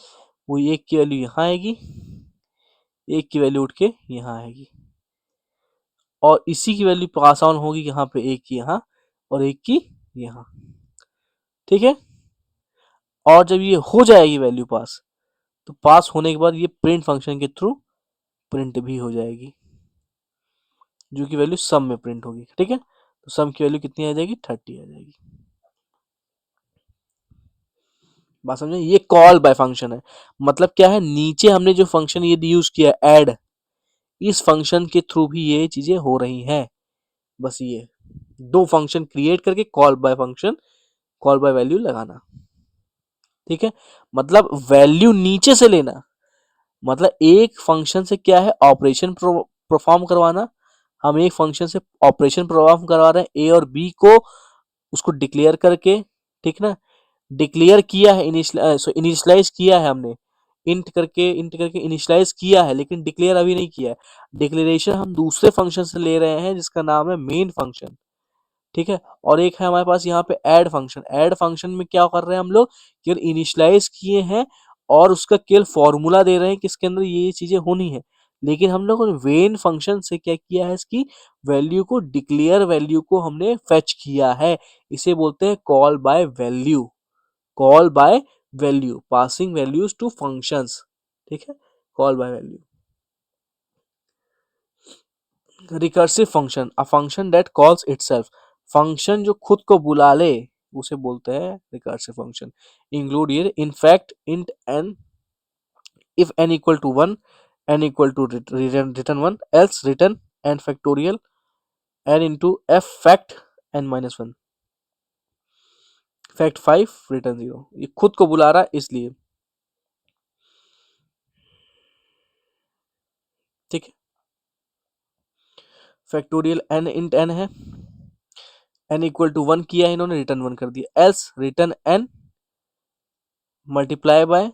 वो एक की वैल्यू यहाँ आएगी, एक की वैल्यू उठ के यहाँ आएगी, और इसी की वैल्यू पास ऑन होगी यहाँ पे, एक की यहाँ और एक की यहाँ। ठीक है, और जब ये हो जाएगी वैल्यू पास, तो पास होने के बाद ये प्रिंट फंक्शन के थ्रू प्रिंट भी हो जाएगी, जो कि वैल्यू सम में प्रिंट होगी। ठीक है, तो सम की वैल्यू कितनी आ जाएगी, 30 आ जाएगी। बात समझे, ये कॉल बाय फंक्शन है, मतलब क्या है, नीचे हमने जो फंक्शन ये यूज किया ऐड, इस फंक्शन के थ्रू भी ये चीजें हो रही हैं। बस ये दो फंक्शन क्रिएट करके call by function, call by value लगाना। ठीक है, मतलब वैल्यू नीचे से लेना, मतलब एक फंक्शन से क्या है, ऑपरेशन परफॉर्म करवाना। हम एक फंक्शन से ऑपरेशन परफॉर्म करवा रहे हैं, ए और बी को, उसको डिक्लेयर करके, ठीक ना, डिक्लेयर किया है, इनिशियलाइज किया है हमने, इंट करके इनिशियलाइज किया है, लेकिन डिक्लेयर अभी नहीं किया है। डिक्लेरेशन हम दूसरे फंक्शन से ले रहे हैं जिसका नाम है मेन फंक्शन। ठीक है, और एक है हमारे पास यहाँ पे ऐड फंक्शन। ऐड फंक्शन में क्या कर रहे हैं हम लोग, केवल इनिशियलाइज किए हैं और उसका केवल फॉर्मूला दे रहे हैं कि इसके अंदर ये चीजें होनी है। लेकिन हम लोग वेन फंक्शन से क्या किया है, इसकी वैल्यू को, डिक्लेयर वैल्यू को हमने फेच किया है। इसे बोलते हैं call by value. Call by value, passing values to functions. ठीक है, call by value. Recursive function, a function that calls itself. Function जो खुद को बुला ले उसे बोलते हैं रिकर्सिव फंक्शन। इंक्लूड ये in fact, int N, if n equal to 1, n equal to return 1, else return n factorial n into f fact n minus 1, fact 5 return 0। ये खुद को बुला रहा है इसलिए। ठीक है, फैक्टोरियल n इंट n है, n इक्वल टू 1 किया है इन्होंने, रिटर्न 1 कर दिया, else return n multiply by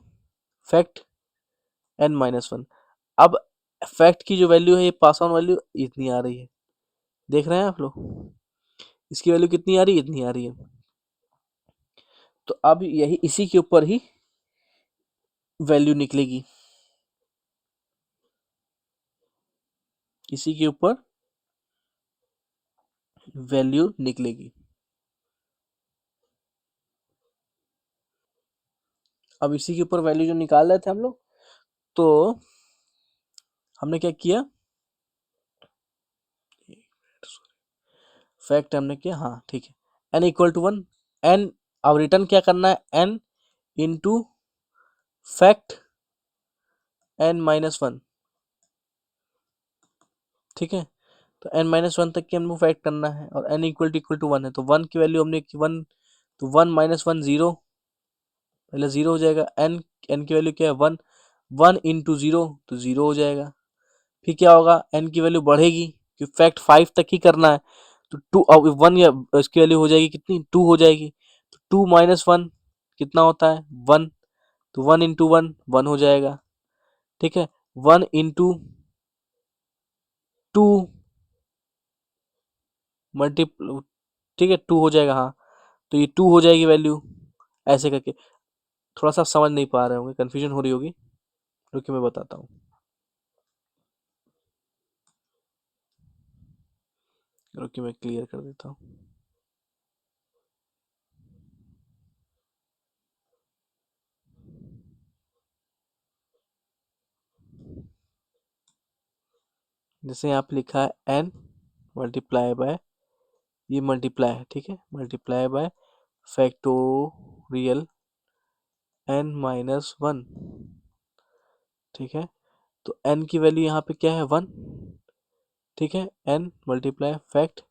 fact n minus 1। अब फैक्ट की जो वैल्यू है, ये पास ऑन वैल्यू इतनी आ रही है, देख रहे हैं आप लोग, इसकी वैल्यू कितनी आ रही है, इतनी आ रही है। तो अब यही इसी के ऊपर ही वैल्यू निकलेगी, इसी के ऊपर वैल्यू निकलेगी। अब इसी के ऊपर वैल्यू जो निकाल रहे थे हम लोग, तो हमने क्या किया, फैक्ट हमने किया, हाँ ठीक है, n इक्वल टू 1, n, अब रिटर्न क्या करना है, n into fact n minus 1। ठीक है, तो n माइनस 1 तक की हमको फैक्ट करना है, और n इक्वल टू 1 है, तो 1 की वैल्यू हमने की 1, तो 1 माइनस 1 जीरो, पहले जीरो हो जाएगा। n की वैल्यू क्या है 1, 1 इंटू जीरो, तो जीरो हो जाएगा। फिर क्या होगा, n की वैल्यू बढ़ेगी क्योंकि फैक्ट 5 तक ही करना है, तो 2, अब 1 या इसकी वैल्यू हो जाएगी कितनी, 2 हो जाएगी, तो 2 माइनस 1 कितना होता है 1, तो 1 इंटू 1 1 हो जाएगा। ठीक है, 1 इंटू 2 मल्टीप्ल, ठीक है 2 हो जाएगा, हाँ, तो ये 2 हो जाएगी वैल्यू, ऐसे करके। थोड़ा सा आप समझ नहीं पा रहे होंगे, कंफ्यूजन हो रही होगी, रुकिए मैं बताता हूँ, रुकिए मैं क्लियर कर देता हूँ। जैसे यहाँ पे लिखा है n मल्टीप्लाई बाय, ये मल्टीप्लाई है, ठीक है, multiply by factorial n minus 1। ठीक है, तो n की वैल्यू यहाँ पे क्या है 1। ठीक है, n मल्टीप्लाई फैक्ट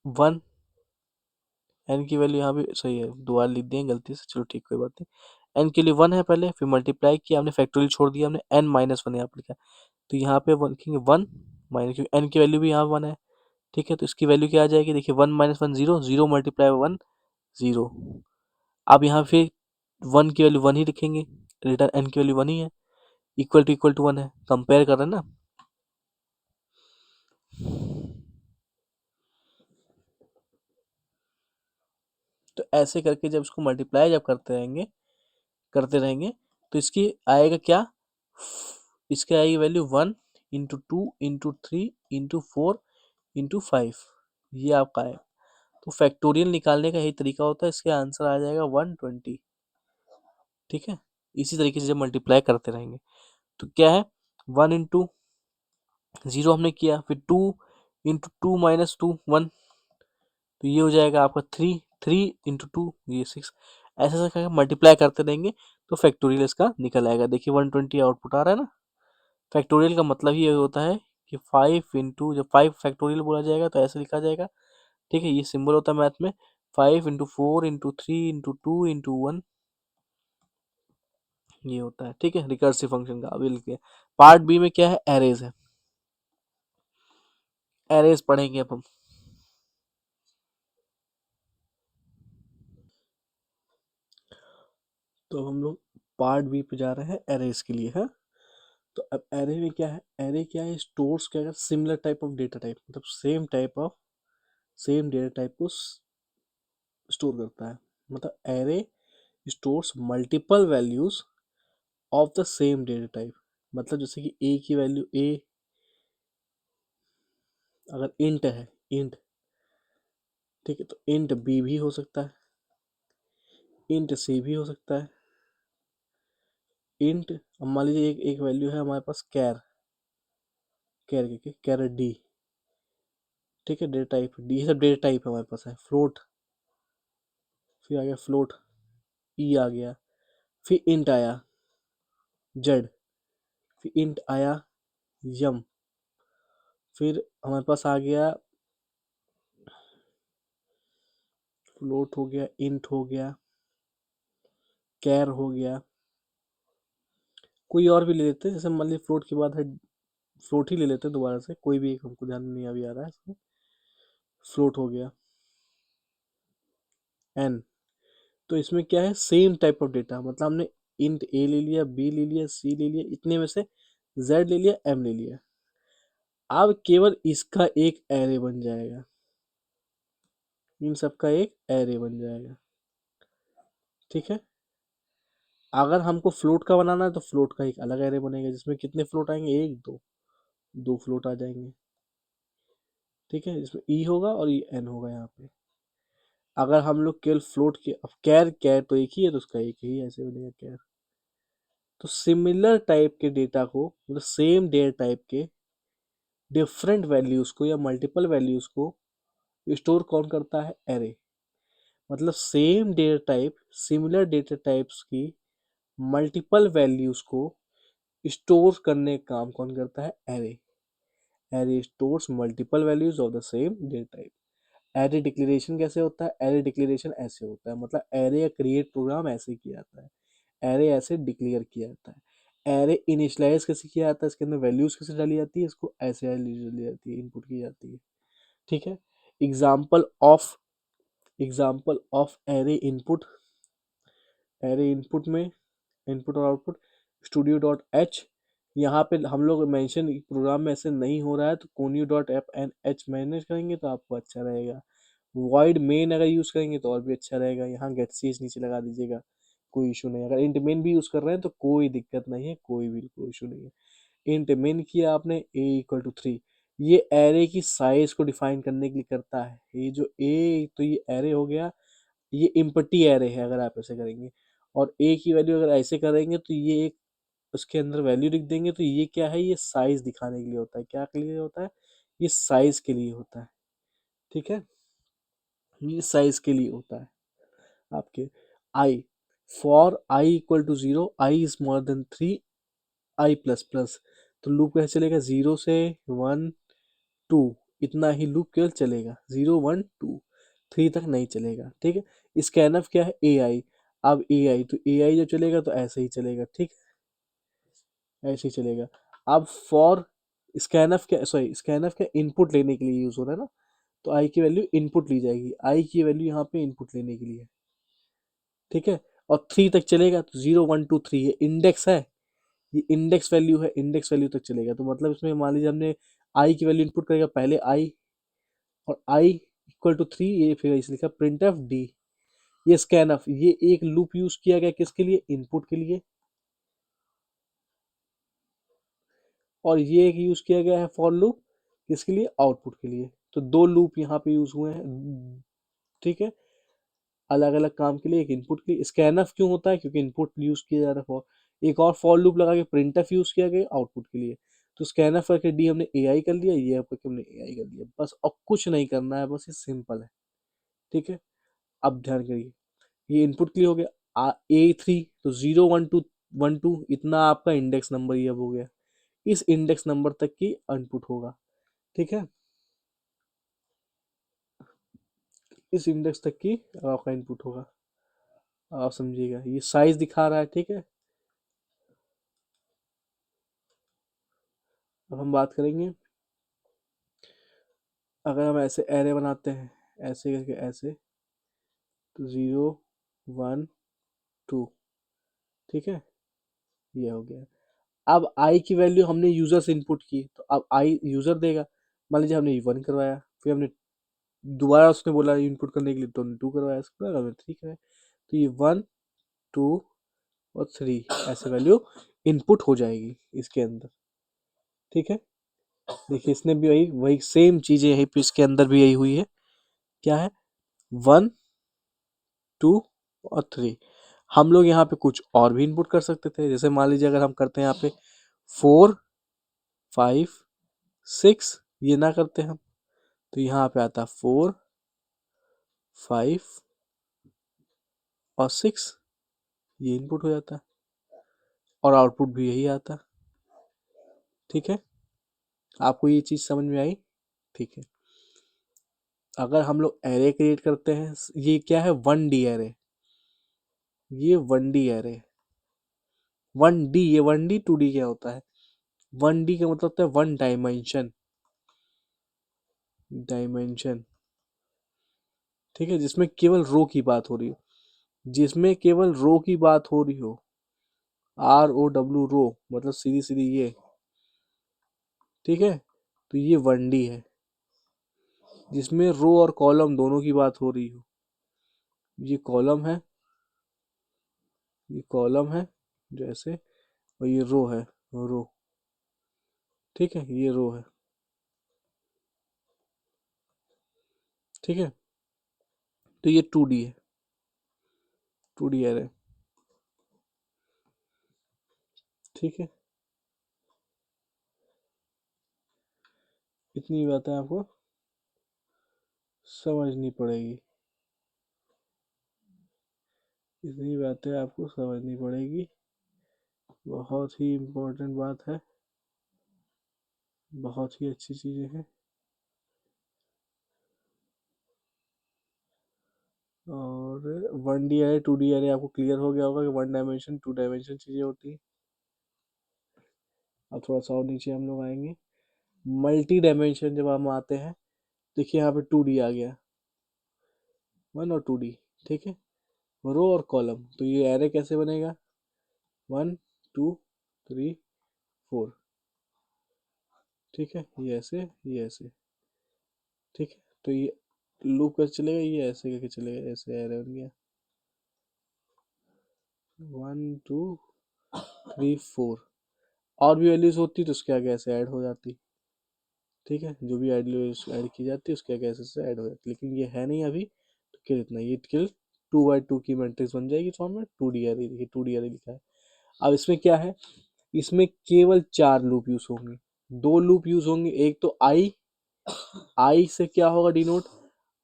1, n की वैल्यू यहाँ पे सही है, दो बार लिख दिए गलती से, चलो ठीक, कोई बात नहीं। n के लिए 1 है पहले, फिर मल्टीप्लाई किया हमने, फैक्टोरियल छोड़ दिया हमने, n माइनस 1 यहाँ पे लिखा, तो यहाँ पे लिखेंगे 1 माइनस, क्योंकि n की वैल्यू भी यहाँ 1 है। ठीक है, तो इसकी वैल्यू क्या आ जाएगी, देखिए 1 minus 1 zero, zero multiply 1 zero. अब यहाँ फिर 1 की वैल्यू 1 ही लिखेंगे, रिटर्न n की वैल्यू 1 ही है, इक्वल टू 1 है, कंपेयर कर रहे हैं ना। तो ऐसे करके जब इसको मल्टीप्लाई जब करते रहेंगे तो इसकी आएगा क्या, इसकी आएगी value 1 into 2 into 3 into 4 into 5, ये आपका है। तो फैक्टोरियल निकालने का यही तरीका होता है, इसके आंसर आ जाएगा 120। ठीक है, इसी तरीके से जब मल्टीप्लाई करते रहेंगे तो क्या है, 1 इंटू जीरो हमने किया, फिर 2 इंटू 2 माइनस 2 1, तो ये हो जाएगा आपका 3, 3 इंटू 2 ये 6, ऐसे ऐसे करके मल्टीप्लाई करते रहेंगे तो फैक्टोरियल इसका निकल आएगा। देखिए 120 आउटपुट आ रहा है ना, फैक्टोरियल का मतलब ही ये होता है कि 5 इंटू, जब 5 फैक्टोरियल बोला जाएगा तो ऐसे लिखा जाएगा, ठीक है। ये सिंबल होता है मैथ में, 5 इंटू 4 इंटू 3 इंटू 2 इंटू 1, ये होता है, ठीक है, रिकर्सिव फंक्शन का। अभी लिखते हैं पार्ट बी में क्या है, एरेज है। एरेज पढ़ेंगे अब हम। तो हम लोग पार्ट बी पे जा रहे हैं एरेज के लिए, है। तो अब एरे में क्या है, एरे क्या है, स्टोर्स क्या है, similar type of data type, मतलब सेम डेटा टाइप को स्टोर करता है। मतलब array stores multiple values of the same data type. मतलब जैसे कि ए की वैल्यू ए अगर इंट है, इंट, ठीक है, तो इंट बी भी हो सकता है, इंट सी भी हो सकता है, इंट, अब मान लीजिए एक वैल्यू है हमारे पास कैर, कैर डी, ठीक है, डेटा टाइप डी, सब डेटा टाइप हमारे पास है। फ्लोट, फिर आ गया फ्लोट, ई आ गया, फिर इंट आया जेड, फिर इंट आया यम, फिर हमारे पास आ गया फ्लोट, हो गया इंट, हो गया कैर, हो गया। कोई और भी ले लेते हैं, जैसे मान लीजिए फ्लोट के बाद है, फ्लोट ही ले लेते हैं दोबारा से, कोई भी एक हमको ध्यान में नहीं अभी आ रहा है इसमें। फ्लोट हो गया एन। तो इसमें क्या है, सेम टाइप ऑफ डेटा, मतलब हमने इंट ए ले लिया, बी ले लिया, सी ले लिया, इतने में से जेड ले लिया, एम ले लिया। अब केवल इसका एक एरे बन जाएगा, इन सब का एक एरे बन जाएगा, ठीक है। अगर हमको फ्लोट का बनाना है तो फ्लोट का एक अलग एरे बनेगा, जिसमें कितने फ्लोट आएंगे, एक दो, दो फ्लोट आ जाएंगे, ठीक है। इसमें ई होगा और ये एन होगा यहाँ पे। अगर हम लोग केवल फ्लोट के, अब कैर, कैर तो एक ही है तो उसका एक ही ऐसे बनेगा कैर। तो सिमिलर टाइप के डेटा को, मतलब सेम डेटा टाइप के डिफरेंट वैल्यूज को या मल्टीपल वैल्यूज को स्टोर कौन करता है, एरे। मतलब same data type, similar data types की मल्टीपल वैल्यूज को स्टोर करने का काम कौन करता है, array. Array stores multiple values of the same data type. Array declaration कैसे होता है, एरे डिक्लेरेशन ऐसे होता है, मतलब एरे या क्रिएट प्रोग्राम ऐसे किया जाता है, एरे ऐसे डिक्लेयर किया जाता है। एरे इनिशियलाइज कैसे किया जाता है, इसके अंदर वैल्यूज कैसे डाली जाती है, इसको ऐसे डाली जाती है, इनपुट की जाती है, ठीक है। Example of example of array input, array input में इनपुट और आउटपुट, स्टूडियो डॉट एच, यहाँ पे हम लोग मेंशन प्रोग्राम में ऐसे नहीं हो रहा है तो कोनियो डॉट एप एन एच मैनेज करेंगे तो आपको अच्छा रहेगा। वॉइड मेन अगर यूज़ करेंगे तो और भी अच्छा रहेगा, यहाँ गेट सीज नीचे लगा दीजिएगा, कोई इशू नहीं। अगर इंट मेन भी यूज़ कर रहे हैं तो कोई दिक्कत नहीं है, कोई भी कोई इशू नहीं है। इंट मेन किया आपने ए इक्वल टू 3, ये एरे की साइज को डिफाइन करने के लिए करता है। ये जो ए, तो ये एरे हो गया, ये इम्पटी एरे है अगर आप ऐसे करेंगे। और ए की वैल्यू अगर ऐसे करेंगे तो ये एक उसके अंदर वैल्यू लिख देंगे, तो ये क्या है, ये साइज दिखाने के लिए होता है। क्या के लिए होता है, ये साइज के लिए होता है, ठीक है, ये साइज के लिए होता है आपके। I, for I equal to 0, I is more than 3, I plus plus, तो लूप कैसे चलेगा, 0 से 1 2, इतना ही लूप केवल चलेगा, 0 1 2 3 तक नहीं चलेगा, ठीक है। स्कैनफ क्या है, ए आई। अब ए आई, तो ए आई जब चलेगा तो ऐसे ही चलेगा, ठीक, ऐसे ही चलेगा। अब फॉर स्कैनफ क्या, सॉरी, स्कैनफ क्या, इनपुट लेने के लिए यूज हो रहा है ना, तो आई की वैल्यू इनपुट ली जाएगी, आई की वैल्यू यहाँ पे इनपुट लेने के लिए, ठीक है। और 3 तक चलेगा, तो 0 1 2 3, ये इंडेक्स है, ये इंडेक्स वैल्यू है, इंडेक्स वैल्यू तक चलेगा। तो मतलब इसमें मान लीजिए हमने आई की वैल्यू इनपुट करेगा पहले आई, और आई इक्वल टू 3, ये फिर इसे लिखा प्रिंट एफ डी। ये स्कैनफ, ये एक लूप यूज किया गया किसके लिए, इनपुट के लिए, और ये एक यूज किया गया है फॉर लूप किसके लिए, आउटपुट के लिए। तो दो लूप यहाँ पे यूज हुए हैं, ठीक है, अलग अलग काम के लिए। एक इनपुट के लिए स्कैनफ क्यों होता है, क्योंकि इनपुट यूज किया जा रहा है फॉर। एक और फॉर लूप लगा के प्रिंटफ यूज किया गया आउटपुट के लिए। तो स्कैनफ करके डी हमने ए आई कर लिया, ये करके हमने ए आई कर लिया, बस और कुछ नहीं करना है, बस ये सिंपल है, ठीक है। अब ध्यान करिए, ये इनपुट के लिए हो गया, ए 3, तो 0 1 2 1 2, इतना आपका इंडेक्स नंबर ये अब हो गया। इस इंडेक्स नंबर तक की इनपुट होगा। ठीक है, इस इंडेक्स तक की आपका इनपुट होगा। आप समझिएगा, ये साइज दिखा रहा है। ठीक है, अब हम बात करेंगे, अगर हम ऐसे एरे बनाते हैं, ऐसे करके ऐसे, तो 0 1 2, ठीक है, ये हो गया। अब आई की वैल्यू हमने यूजर से इनपुट की, तो अब आई यूजर देगा। मान लीजिए हमने 1 करवाया, फिर हमने दोबारा उसने बोला इनपुट करने के लिए, तो हमने 2 करवाया, इसको हमने 3 करवाया। तो ये 1 2 और 3 ऐसे वैल्यू इनपुट हो जाएगी इसके अंदर। ठीक है, देखिए इसने भी वही वही सेम चीजें यहीं पे इसके अंदर भी यही हुई है। क्या है, 1 2 और 3। हम लोग यहाँ पे कुछ और भी इनपुट कर सकते थे, जैसे मान लीजिए अगर हम करते हैं यहाँ पे 4 5 6, ये ना करते हम, तो यहाँ पे आता 4 5 और 6, ये इनपुट हो जाता और आउटपुट भी यही आता। ठीक है, आपको ये चीज समझ में आई? ठीक है, अगर हम लोग एरे क्रिएट करते हैं, ये क्या है, 1D एरे, ये 1D एरे, 1D, ये 1D 2D क्या होता है, 1D का मतलब होता है 1 डायमेंशन, डायमेंशन। ठीक है, जिसमें केवल रो की बात हो रही हो, जिसमें केवल रो की बात हो रही हो, ROW, रो मतलब सीधी सीधी ये। ठीक है, तो ये 1D है, जिसमें रो और कॉलम दोनों की बात हो रही हो। ये कॉलम है, ये कॉलम है जैसे, और ये रो है, रो। ठीक है, ये रो है। ठीक है, तो ये 2D है, 2D एरे। ठीक है, इतनी बातें आपको समझनी पड़ेगी, इतनी बातें आपको समझनी पड़ेगी, बहुत ही इम्पोर्टेंट बात है, बहुत ही अच्छी चीजें हैं। और 1D एरे 2D एरे आपको क्लियर हो गया होगा कि 1 डायमेंशन 2 डायमेंशन चीजें होती है। अब थोड़ा सा और नीचे हम लोग आएंगे, मल्टी डायमेंशन जब हम आते हैं, देखिए यहाँ पे 2D आ गया, 1 और 2D। ठीक है, रो और कॉलम, तो ये एरे कैसे बनेगा, 1 2 3 4। ठीक है, ये ऐसे, ये ऐसे। ठीक है, तो ये लूप कैसे चलेगा, ये ऐसे करके चलेगा, ऐसे एरे बन गया, 1 2 3 4। और भी वैल्यूज होती तो उसके आगे ऐसे ऐड हो जाती। ठीक है, जो भी वैल्यूज ऐड की जाती है उसके आगे ऐसे से ऐड हो जाती, लेकिन ये है नहीं अभी, तो केवल इतना, ये केवल 2 by 2 की मैट्रिक्स बन जाएगी फॉर्म में, 2D एरे, देखिए 2D एरे लिखा है। अब इसमें क्या है, इसमें केवल 4 लूप यूज होंगे, 2 लूप यूज होंगे, एक तो आई से क्या होगा डिनोट,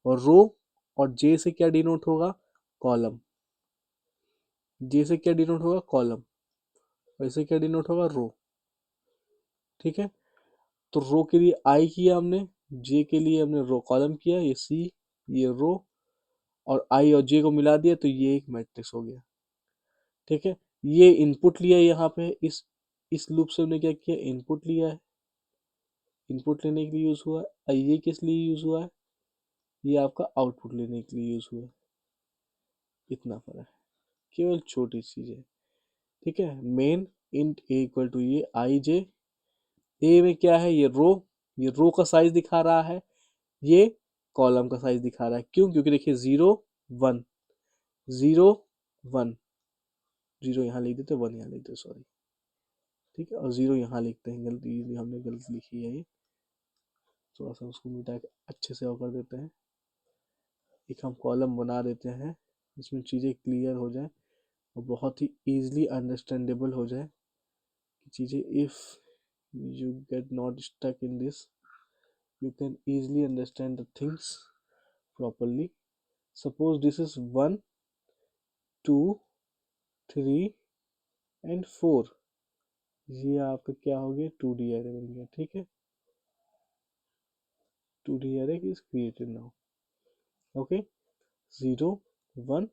और रो, और जे से क्या डिनोट होगा, कॉलम। जे से क्या डिनोट होगा, कॉलम, और इसे क्या डिनोट होगा, रो। ठीक है, तो रो के लिए आई किया हमने, जे के लिए हमने रो कॉलम किया, ये सी, ये रो, और आई और जे को मिला दिया, तो ये एक मैट्रिक्स हो गया। ठीक है, ये इनपुट लिया यहाँ पे, इस लूप से हमने क्या किया, इनपुट लिया है, इनपुट लेने के लिए यूज हुआ है। और ये किस लिए यूज हुआ है, ये आपका आउटपुट लेने के लिए यूज हुआ है। इतना फर्क है, केवल छोटी चीज है। ठीक है, main int A equal to ये आई जे, ए में क्या है, ये रो का साइज दिखा रहा है, ये कॉलम का साइज दिखा रहा है। क्यों, क्योंकि देखिए 0 1, 0 1, 0 यहाँ लिख देते, 1 यहाँ लिख देते, सॉरी। ठीक है, और 0 यहाँ लिखते हैं, गलती हमने गलत लिखी है, ये थोड़ा सा उसको मिटा के अच्छे से और कर देते हैं। एक हम कॉलम बना देते हैं जिसमें चीज़ें क्लियर हो जाए और बहुत ही easily अंडरस्टैंडेबल हो जाए कि चीज़ें, if you get not stuck in this, you can easily understand the things properly. Suppose this is 1 2 3 and 4, ये आपका क्या हो गया, 2D एरे बन गया। ठीक है, 2D array is created now. Okay, 0 1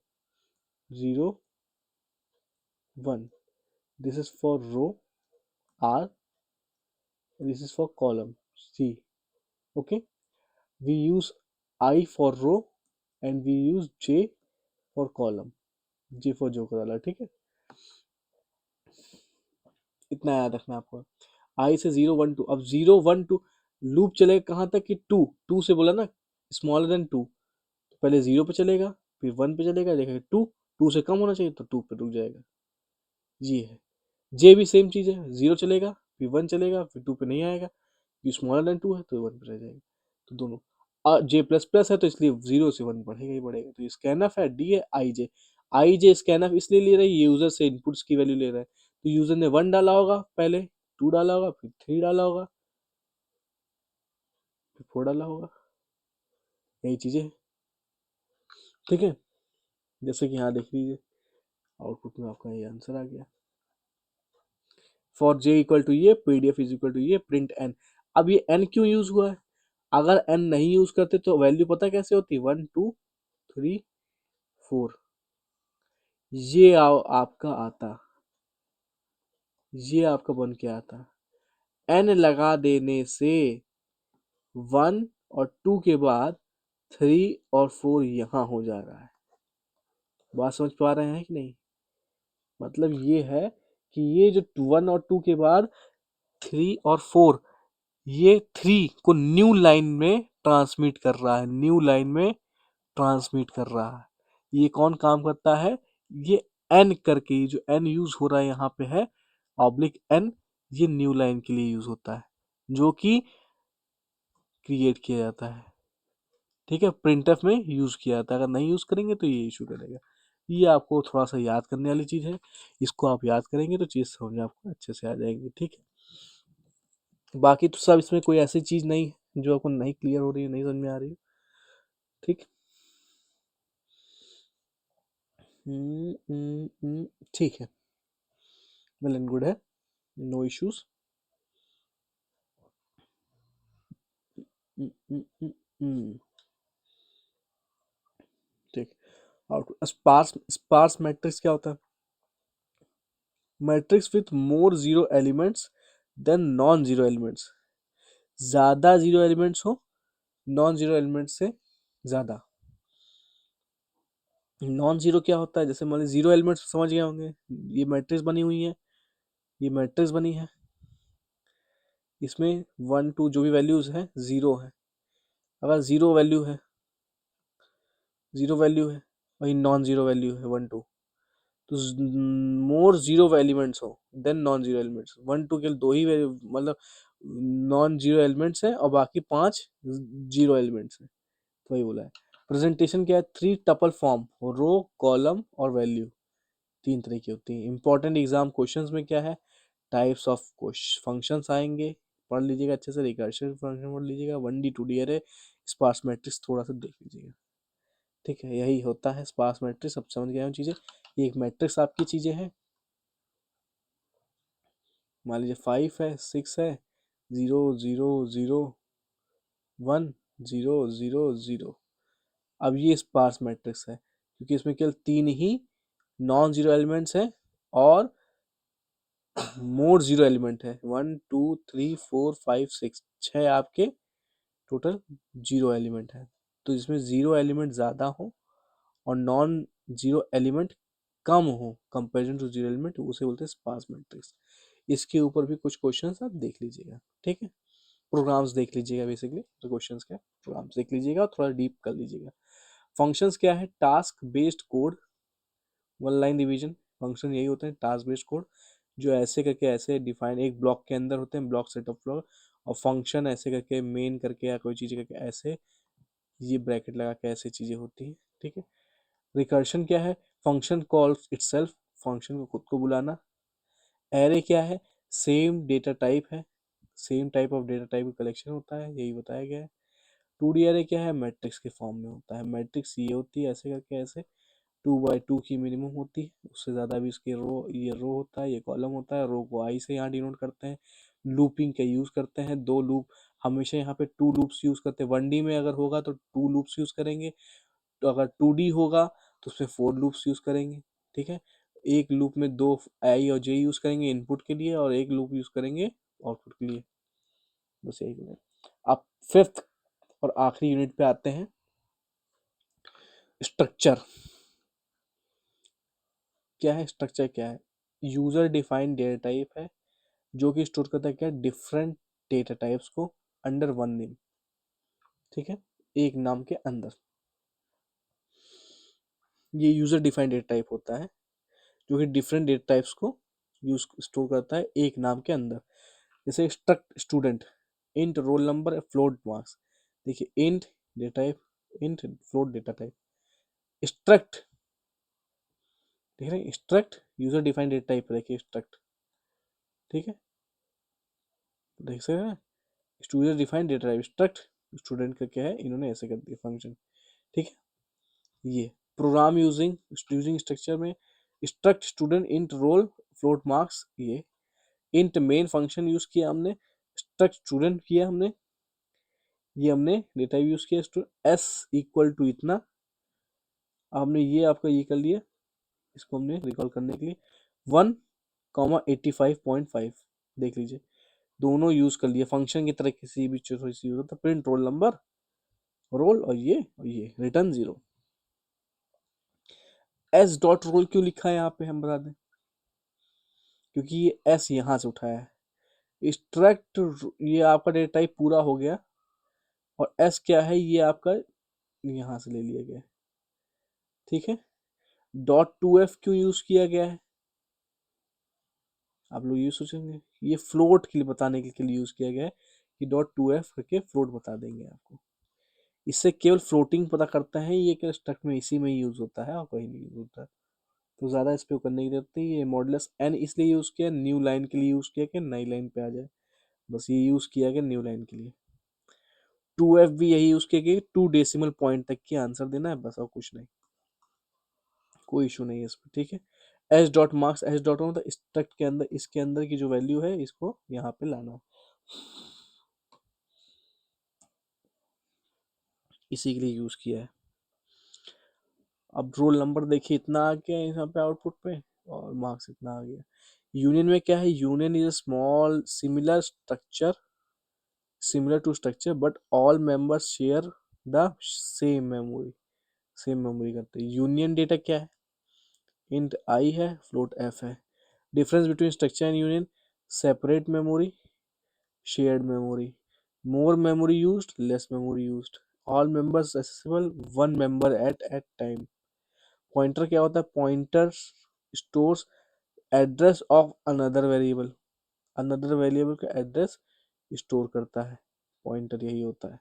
0 1, this is for row R, this is for column C. Okay, we use I for row and we use J for column, J for joker वाला। ठीक है, इतना याद रखना आपको। आई से 0 1 2, अब 0 1 2 loop चलेगा कहाँ तक कि 2 से बोला ना, स्मॉलर देन 2, तो पहले 0 पे चलेगा, फिर 1 पे चलेगा, देखेगा 2 से कम होना चाहिए तो 2 पे रुक जाएगा। ये है। जे भी सेम चीज़ है, 0 चलेगा, फिर 1 चलेगा, फिर 2 पे नहीं आएगा, ये स्मॉलर देन 2 है तो 1 पे रह जाएगा। तो दोनों जे प्लस प्लस है तो इसलिए 0 से 1 बढ़ेगा ही बढ़ेगा। तो ये स्कैनफ है, डी है, आई जे स्कैनफ इसलिए ले रहा है, यूजर से इनपुट्स की वैल्यू ले रहा है। तो यूजर ने 1 डाला होगा, पहले 2 डाला होगा, फिर 3 डाला होगा, फिर 4 डाला होगा, यही चीजें हैं। ठीक है, जैसे कि यहाँ देख लीजिए आउटपुट में आपका ये आंसर आ गया। फॉर जे इक्वल टू ये, पीडीएफ इज इक्वल टू ये, प्रिंट एन। अब ये एन क्यों यूज हुआ है? अगर एन नहीं यूज करते तो वैल्यू पता कैसे होती, 1 2 3 4, ये आपका आता, ये आपका बन के आता। एन लगा देने से 1 और 2 के बाद 3 और 4 यहाँ हो जा रहा है। बात समझ पा रहे हैं कि नहीं? मतलब ये है कि ये जो 1 और 2 के बाद 3 और 4, ये 3 को न्यू लाइन में ट्रांसमिट कर रहा है, न्यू लाइन में ट्रांसमिट कर रहा है। ये कौन काम करता है? ये एन करके, ये जो एन यूज हो रहा है यहाँ पे है ऑब्लिक एन, ये न्यू लाइन के लिए यूज होता है, जो कि क्रिएट किया जाता है। ठीक है, प्रिंटफ में यूज किया जाता है। अगर नहीं यूज करेंगे तो ये इशू करेगा। ये आपको थोड़ा सा याद करने वाली चीज है, इसको आप याद करेंगे तो चीज समझ में आपको अच्छे से आ जाएगी। ठीक है, बाकी तो सब इसमें कोई ऐसी चीज नहीं है जो आपको नहीं क्लियर हो रही है, नहीं समझ में आ रही है। ठीक। ठीक है, वेल एंड गुड है, नो इश्यूज। ठीक। आउट स्पार्स, स्पार्स मैट्रिक्स क्या होता है? Matrix with more zero elements than non zero elements. ज्यादा जीरो एलिमेंट्स हो नॉन जीरो एलिमेंट्स से ज्यादा। नॉन जीरो क्या होता है? जैसे मान लीजिए जीरो एलिमेंट्स समझ गए होंगे, ये मैट्रिक्स बनी हुई है, ये मैट्रिक्स बनी है, इसमें 1 2 जो भी वैल्यूज है जीरो है। अगर जीरो वैल्यू है, वही नॉन जीरो वैल्यू है 1 2, तो मोर जीरो एलिमेंट्स हो देन नॉन जीरो एलिमेंट्स। 1 2 के दो ही मतलब नॉन जीरो एलिमेंट्स हैं और बाकी 5 जीरो एलिमेंट्स हैं, तो वही बोला है। प्रेजेंटेशन क्या है? 3 टपल फॉर्म, रो, कॉलम और वैल्यू, 3 तरह की होती है। इंपॉर्टेंट एग्जाम क्वेश्चंस में क्या है, टाइप्स ऑफ फंक्शंस आएंगे, पढ़ लीजिएगा अच्छे से। रिकर्सिव फंक्शन पढ़ लीजिएगा, 1D 2D अरे, स्पार्स मैट्रिक्स थोड़ा सा देख लीजिएगा। ठीक है, यही होता है स्पार्स मैट्रिक्स। अब समझ गए हो चीजें। ये एक मैट्रिक्स आपकी चीजें हैं, मान लीजिए 5 है 6 है, 0 0 0 1 0 0 0। अब ये स्पार्स मैट्रिक्स है क्योंकि इसमें केवल 3 ही नॉन जीरो एलिमेंट्स हैं और मोर जीरो एलिमेंट है, 1 2 3 4 5 6, 6 आपके टोटल जीरो एलिमेंट है। तो इसमें जीरो एलिमेंट ज़्यादा हो और नॉन जीरो एलिमेंट कम हो कंपेरिजन टू जीरो एलिमेंट, उसे बोलते हैं स्पार्स मैट्रिक्स। इसके ऊपर भी कुछ क्वेश्चंस आप देख लीजिएगा। ठीक है, प्रोग्राम्स देख लीजिएगा, बेसिकली तो क्वेश्चंस क्या प्रोग्राम्स देख लीजिएगा और थोड़ा डीप कर लीजिएगा। फंक्शंस क्या है? Task based code, one line division. Function यही होते हैं, टास्क बेस्ड कोड, जो ऐसे करके ऐसे डिफाइन एक ब्लॉक के अंदर होते हैं, ब्लॉक सेट ऑफ ब्लॉक। और फंक्शन ऐसे करके मेन करके या कोई चीज़ करके ऐसे, ये ब्रैकेट लगा के ऐसे चीज़ें होती हैं। ठीक है, रिकर्शन क्या है? फंक्शन कॉल्स इटसेल्फ, फंक्शन को खुद को बुलाना। एरे क्या है? सेम डेटा टाइप है, same type of data type का कलेक्शन होता है, यही बताया गया है। 2D एरे क्या है? मैट्रिक्स के फॉर्म में होता है। मैट्रिक्स ये होती है ऐसे करके ऐसे, 2/2 की मिनिमम होती है, उससे ज़्यादा भी इसके ये रो होता है, ये कॉलम होता है। रो को आई से यहाँ डिनोट करते हैं। लूपिंग का यूज़ करते हैं, 2 लूप, हमेशा यहाँ पे 2 लूप्स यूज़ करते हैं। 1D में अगर होगा तो 2 लूप्स यूज़ करेंगे, तो अगर 2D होगा तो उसमें 4 लूप्स यूज़ करेंगे। ठीक है, एक लूप में 2 आई और जे यूज़ करेंगे इनपुट के लिए, और एक लूप यूज़ करेंगे आउटपुट के लिए। बस यही है। अब फिफ्थ और आखिरी यूनिट पे आते हैं, स्ट्रक्चर। क्या है स्ट्रक्चर? क्या है? यूजर डिफाइंड डेटा टाइप है, जो कि स्टोर करता है क्या, डिफरेंट डेटा टाइप्स को अंडर वन नेम। ठीक है, एक नाम के अंदर। ये यूजर डिफाइंड डेटा टाइप होता है, जो कि डिफरेंट डेटा टाइप्स को यूज स्टोर करता है एक नाम के अंदर। जैसे struct student, int roll number, float marks. देखिए int data type, int float data type. Struct, देख रहे हैं, struct user defined data type रखिए स्ट्रक्ट। ठीक है, देख सकते हैं, user defined data type struct. Student का क्या है, इन्होंने ऐसे कर दिया फंक्शन। ठीक है, ये प्रोग्राम यूजिंग यूजिंग स्ट्रक्चर में struct student int roll float marks. ये इंट मेन फंक्शन यूज किया हमने, स्ट्रक्ट स्टूडेंट किया हमने, ये हमने डेटा यूज किया स्टूडेंट एस इक्वल टू इतना। हमने ये आपका ये कर लिया, इसको हमने रिकॉल करने के लिए 1,85.5 देख लीजिए, दोनों यूज कर लिए फंक्शन की तरह। किसी भी चीज यूज होता है, प्रिंट रोल नंबर, रोल, और ये रिटर्न 0। एस डॉट रोल क्यों लिखा है यहाँ पे, हम बता दें, क्योंकि ये एस यहाँ से उठाया है। स्ट्रक्ट, ये आपका डेटा टाइप पूरा हो गया, और एस क्या है, ये आपका यहाँ से ले लिया गया है। ठीक है, डॉट टू एफ क्यों यूज किया गया है, आप लोग ये सोचेंगे, ये फ्लोट के लिए बताने के लिए यूज किया गया है, कि डॉट टू एफ करके फ्लोट बता देंगे आपको। इससे केवल फ्लोटिंग पता करता है, ये केवल स्ट्रक्ट में इसी में यूज होता है और कहीं नहीं यूज होता है। तो ज़्यादा इस पे करने की जरूरत नहीं। ये मॉडुलस एन इसलिए यूज़ किया, न्यू लाइन के लिए यूज़ किया कि नई लाइन पे आ जाए, बस ये यूज़ किया गया न्यू लाइन के लिए। 2F भी यही यूज़ किया कि 2 डेसिमल पॉइंट तक की आंसर देना है, बस और कुछ नहीं, कोई इशू नहीं है इस पर। ठीक है, S dot marks, S dot मतलब स्ट्रक्ट के अंदर, इसके अंदर की जो वैल्यू है इसको यहाँ पे लाना है, इसी के लिए यूज़ किया है। अब रोल नंबर देखिए इतना आ गया यहाँ पे आउटपुट पे, और मार्क्स इतना आ गया। यूनियन में क्या है, union is a small similar structure, similar to structure but all members share the same memory, same memory करते हैं। यूनियन डेटा क्या है, इंट आई है, फ्लोट एफ है। Difference between structure and union, separate memory, shared memory, more memory used, less memory used, all members accessible, one member at time. Pointer क्या होता है, pointer stores address of another variable, another variable का address store करता है, pointer यही होता है।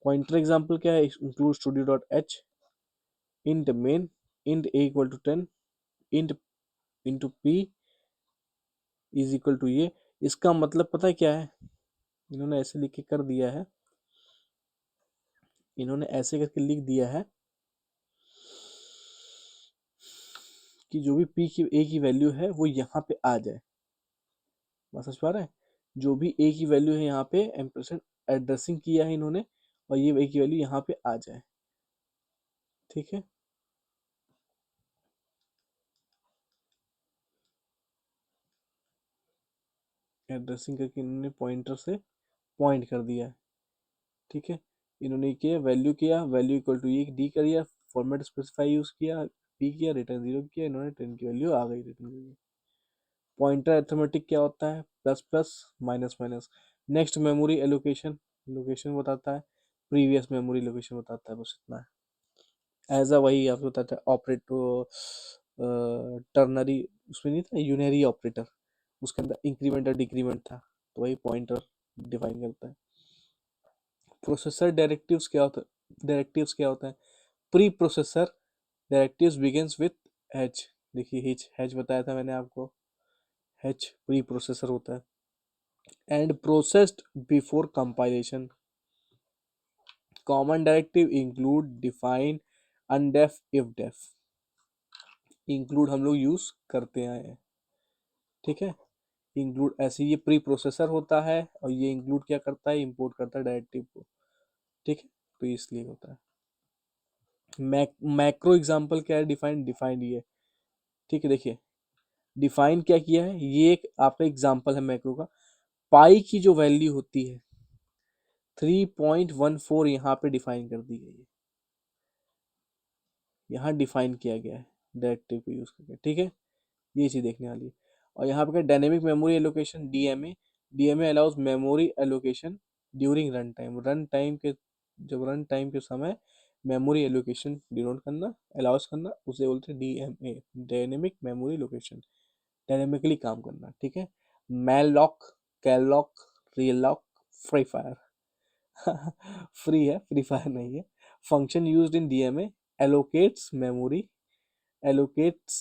Pointer example क्या है, include studio dot H, int main, int A equal to 10, int into P is equal to ये। इसका मतलब पता है क्या है, इन्होंने ऐसे लिख के कर दिया है, इन्होंने ऐसे करके लिख दिया है कि जो भी पी की ए की वैल्यू है वो यहाँ पे आ जाए। बात समझ पा रहे हैं, जो भी ए की वैल्यू है यहाँ पे एम्परसेंड एड्रेसिंग किया है इन्होंने, और ये ए की वैल्यू यहाँ पे आ जाए। ठीक है, एड्रेसिंग करके इन्होंने पॉइंटर से पॉइंट कर दिया है। ठीक है, इन्होंने किया वैल्यू, किया वैल्यू इक्वल टू ये डी करिए, फॉर्मेट स्पेसिफाई यूज किया, पी किया, रिटर्न 0 किया, इन्होंने 10 की वैल्यू आ गई रिटर्न करके। पॉइंटर अर्थमेटिक क्या होता है, plus plus minus minus. Next memory allocation, location बताता है, प्रीवियस मेमोरी लोकेशन बताता है, बस इतना है। एज अ वही आपको बताता है ऑपरेटर, टर्नरी, उसमें नहीं था यूनरी ऑपरेटर, उसके अंदर इंक्रीमेंट और डिक्रीमेंट था, तो वही पॉइंटर डिफाइन करता है। प्रोसेसर डायरेक्टिव्स क्या होता है, डायरेक्टिव्स क्या होता है, preprocessor directives begins with H. देखिए एच हैच बताया था मैंने आपको, एच प्री प्रोसेसर होता है। And processed before compilation, common directive include define, undef, ifdef. Include हम लोग यूज करते आए हैं, ठीक है। इंक्लूड ऐसे ये प्री प्रोसेसर होता है, और ये इंक्लूड क्या करता है, इंपोर्ट करता है डायरेक्टिव को, ठीक है। तो ये इसलिए होता है। मैक्रो एग्जांपल क्या है, डिफाइन, डिफाइंड ये, ठीक है। देखिए डिफाइन क्या किया है, ये एक आपका एग्जांपल है मैक्रो का। पाई की जो वैल्यू होती है 3.14 यहाँ पे डिफाइन कर दी गई है, यहाँ डिफाइन किया गया है डायरेक्टिव को यूज करके, ठीक है। ये चीज देखने वाली है। और यहाँ पे क्या, dynamic memory allocation, DMA, DMA allows memory allocation during run time, run time के, जब रन टाइम के समय मेमोरी एलोकेशन डिनोट करना, अलाउज करना, उसे बोलते हैं DMA, dynamic memory location, dynamically काम करना, ठीक है। Malloc, calloc, realloc, free fire free है, फ्री फायर नहीं है। Function used in DMA, allocates memory, allocates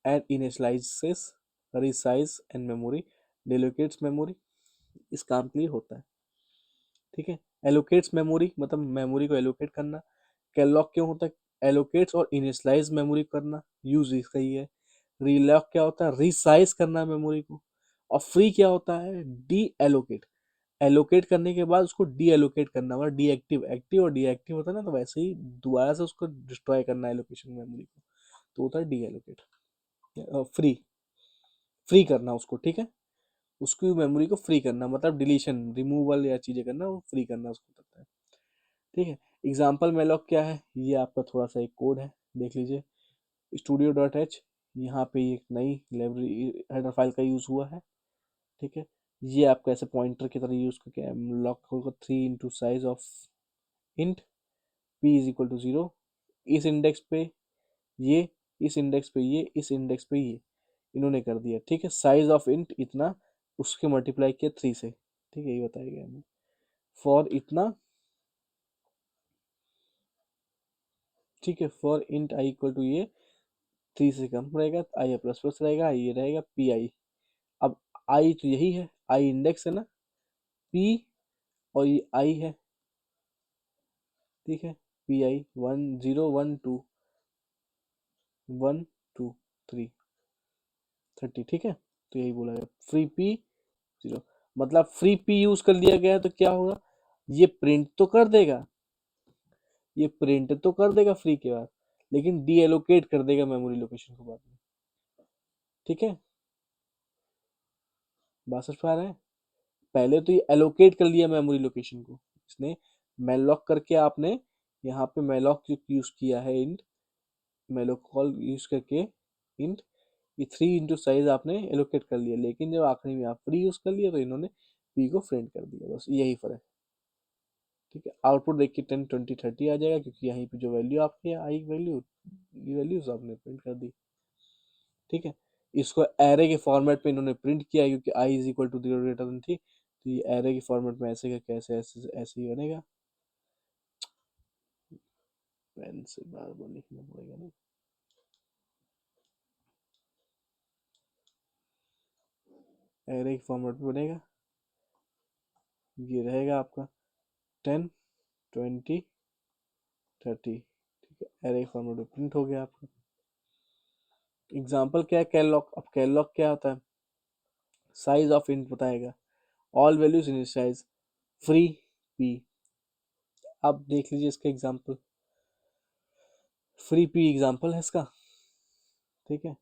and initializes, resize and memory, delocates memory, इस काम के लिए होता है, ठीक है। एलोकेट्स मेमोरी मतलब मेमोरी को एलोकेट करना। कैलॉक क्यों होता है, एलोकेट्स और इनिशलाइज मेमोरी करना, यूज इसका ही है। रीलॉक क्या होता है, रिसाइज करना मेमोरी को। और फ्री क्या होता है, डी एलोकेट, एलोकेट करने के बाद उसको डी एलोकेट करना, मतलब डीएक्टिव, एक्टिव और डीएक्टिव होता है ना, तो वैसे ही दोबारा से उसको डिस्ट्रॉय करना एलोकेशन मेमोरी को, तो होता है डी एलोकेट। फ्री, फ्री करना उसको, ठीक है। उसकी मेमोरी को फ्री करना मतलब डिलीशन, रिमूवल या चीजें करना, वो फ्री करना उसको करता है, ठीक है। एग्जाम्पल मेलॉक क्या है, ये आपका थोड़ा सा एक कोड है, देख लीजिए। स्टूडियो डॉट एच, यहाँ पे एक नई लाइब्रेरी हेडर फाइल का यूज हुआ है, ठीक है। ये आपका ऐसे पॉइंटर की तरह यूज करके लॉक होगा 3 into size of int P is equal to 0, इस इंडेक्स पे ये, इस इंडेक्स पे ये, इस इंडेक्स पे ये, इन्होंने कर दिया, ठीक है। साइज ऑफ इंट इतना, उसके मल्टीप्लाई किया 3 से, ठीक है, ये बताया गया हमें। फॉर इतना, ठीक है, for int I equal to ये 3 से कम रहेगा, आई प्लस प्लस रहेगा, ये रहेगा पी आई। अब आई तो यही है, आई इंडेक्स है ना, पी और ये आई है, ठीक है। पी आई 10 1 2 1 2 3 ठीक है। तो यही बोला गया, फ्री पी 0, मतलब फ्री पी यूज कर लिया गया है तो क्या होगा, ये प्रिंट तो कर देगा, ये प्रिंट तो कर देगा फ्री के बाद, लेकिन डी एलोकेट कर देगा मेमोरी लोकेशन को बाद में, ठीक है। बात समझ पा रहे हैं, पहले तो ये एलोकेट कर लिया मेमोरी लोकेशन को इसने, मेलॉक करके आपने यहाँ पे मेलॉक यूज किया है इंट, मेलॉक कॉल यूज करके इंट, ये 3 इंटू साइज आपने एलोकेट कर लिया, लेकिन जब आखिरी में आप फ्री यूज कर लिया तो इन्होंने पी को प्रिंट कर दिया, बस यही फर्क है, ठीक है। आउटपुट देखिए 10 20 30 आ जाएगा, क्योंकि यहीं पे जो वैल्यू आपकी है आई वैल्यू, ये वैल्यूज आपने प्रिंट कर दी, ठीक है। इसको एरे के फॉर्मेट में इन्होंने प्रिंट किया, क्योंकि आई इज इक्वल टू 0 थी, तो ये एरे के फॉर्मेट में ऐसे का कैसे, ऐसे ऐसे ही बनेगा। पेन से बार बार लिखना पड़ेगा ना, एरे के फॉर्मेट में बनेगा, ये रहेगा आपका 10 20 30, ठीक है। एरे के फॉर्मेट में प्रिंट हो गया आपका। एग्जाम्पल क्या है, कैलॉक, अब कैलॉक क्या होता है, साइज ऑफ इंट बताएगा, all values initialise, free P. अब देख लीजिए इसका एग्जाम्पल, फ्री पी एग्जाम्पल है इसका, ठीक है।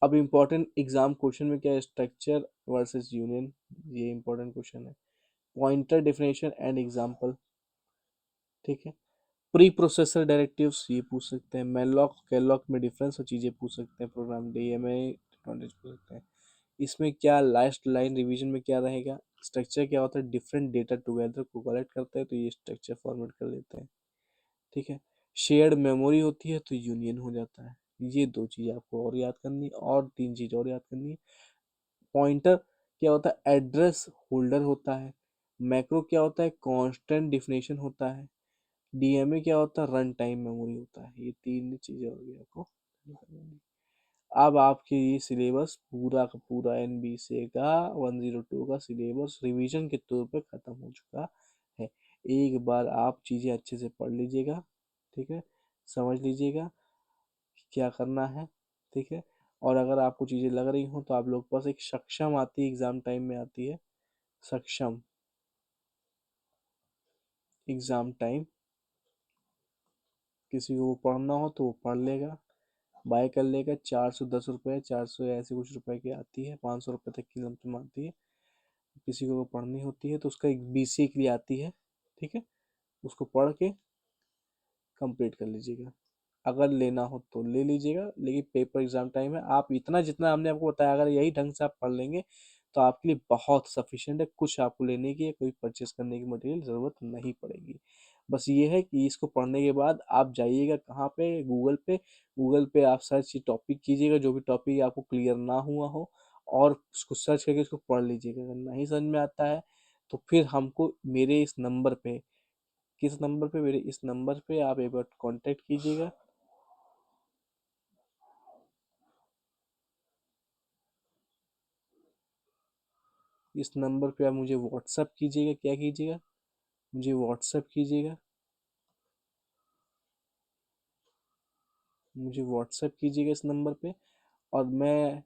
अब इम्पोर्टेंट एग्जाम क्वेश्चन में क्या है, स्ट्रक्चर वर्सेस यूनियन, ये इंपॉर्टेंट क्वेश्चन है। पॉइंटर डेफिनेशन एंड एग्जाम्पल, ठीक है। प्री प्रोसेसर डायरेक्टिव्स ये पूछ सकते हैं, मैलॉक कैलॉक में डिफरेंस और चीज़ें पूछ सकते हैं, प्रोग्राम डीएमए नॉलेज पूछ सकते हैं। इसमें क्या लास्ट लाइन रिवीजन में क्या रहेगा, स्ट्रक्चर क्या होता है, डिफरेंट डेटा टुगेदर को कलेक्ट करते हैं तो ये स्ट्रक्चर फॉर्मेट कर देते हैं, ठीक है। शेयर्ड मेमोरी होती है तो यूनियन हो जाता है। ये दो चीज़ आपको और याद करनी है, और तीन चीज़ और याद करनी है। पॉइंटर क्या होता है, एड्रेस होल्डर होता है। मैक्रो क्या होता है, कांस्टेंट डिफिनेशन होता है। डीएमए क्या होता है, रन टाइम मेमोरी होता है। ये तीन चीज़ें हो गई आपको। अब आपके ये सिलेबस पूरा का पूरा एनबीसी का 102 का सिलेबस रिवीजन के तौर पे ख़त्म हो चुका है। एक बार आप चीज़ें अच्छे से पढ़ लीजिएगा, ठीक है, समझ लीजिएगा। क्या करना है, ठीक है। और अगर आपको चीज़ें लग रही हो तो आप लोग के पास एक सक्षम आती है, एग्ज़ाम टाइम में आती है सक्षम एग्ज़ाम टाइम। किसी को वो पढ़ना हो तो वो पढ़ लेगा, बाय कर लेगा। 410 रुपये, 400 ऐसे कुछ रुपए की आती है, 500 रुपये तक की लमसम आती है। किसी को पढ़नी होती है तो उसका एक BCA के लिए आती है, ठीक है। उसको पढ़ के कंप्लीट कर लीजिएगा। अगर लेना हो तो ले लीजिएगा, लेकिन पेपर एग्जाम टाइम है। आप इतना जितना हमने आपको बताया अगर यही ढंग से आप पढ़ लेंगे तो आपके लिए बहुत सफिशिएंट है। कुछ आपको लेने की या कोई परचेस करने की मटेरियल ज़रूरत नहीं पड़ेगी। बस ये है कि इसको पढ़ने के बाद आप जाइएगा कहाँ पे, गूगल पे। गूगल पे आप सर्च टॉपिक कीजिएगा, जो भी टॉपिक आपको क्लियर ना हुआ हो, और उसको सर्च करके उसको पढ़ लीजिएगा। अगर नहीं समझ में आता है तो फिर हमको मेरे इस नंबर पे, किस नंबर पे, मेरे इस नंबर पे आप एक बार कांटेक्ट कीजिएगा। इस नंबर पे आप मुझे व्हाट्सअप कीजिएगा। क्या कीजिएगा? मुझे व्हाट्सअप कीजिएगा। मुझे व्हाट्सअप कीजिएगा इस नंबर पे, और मैं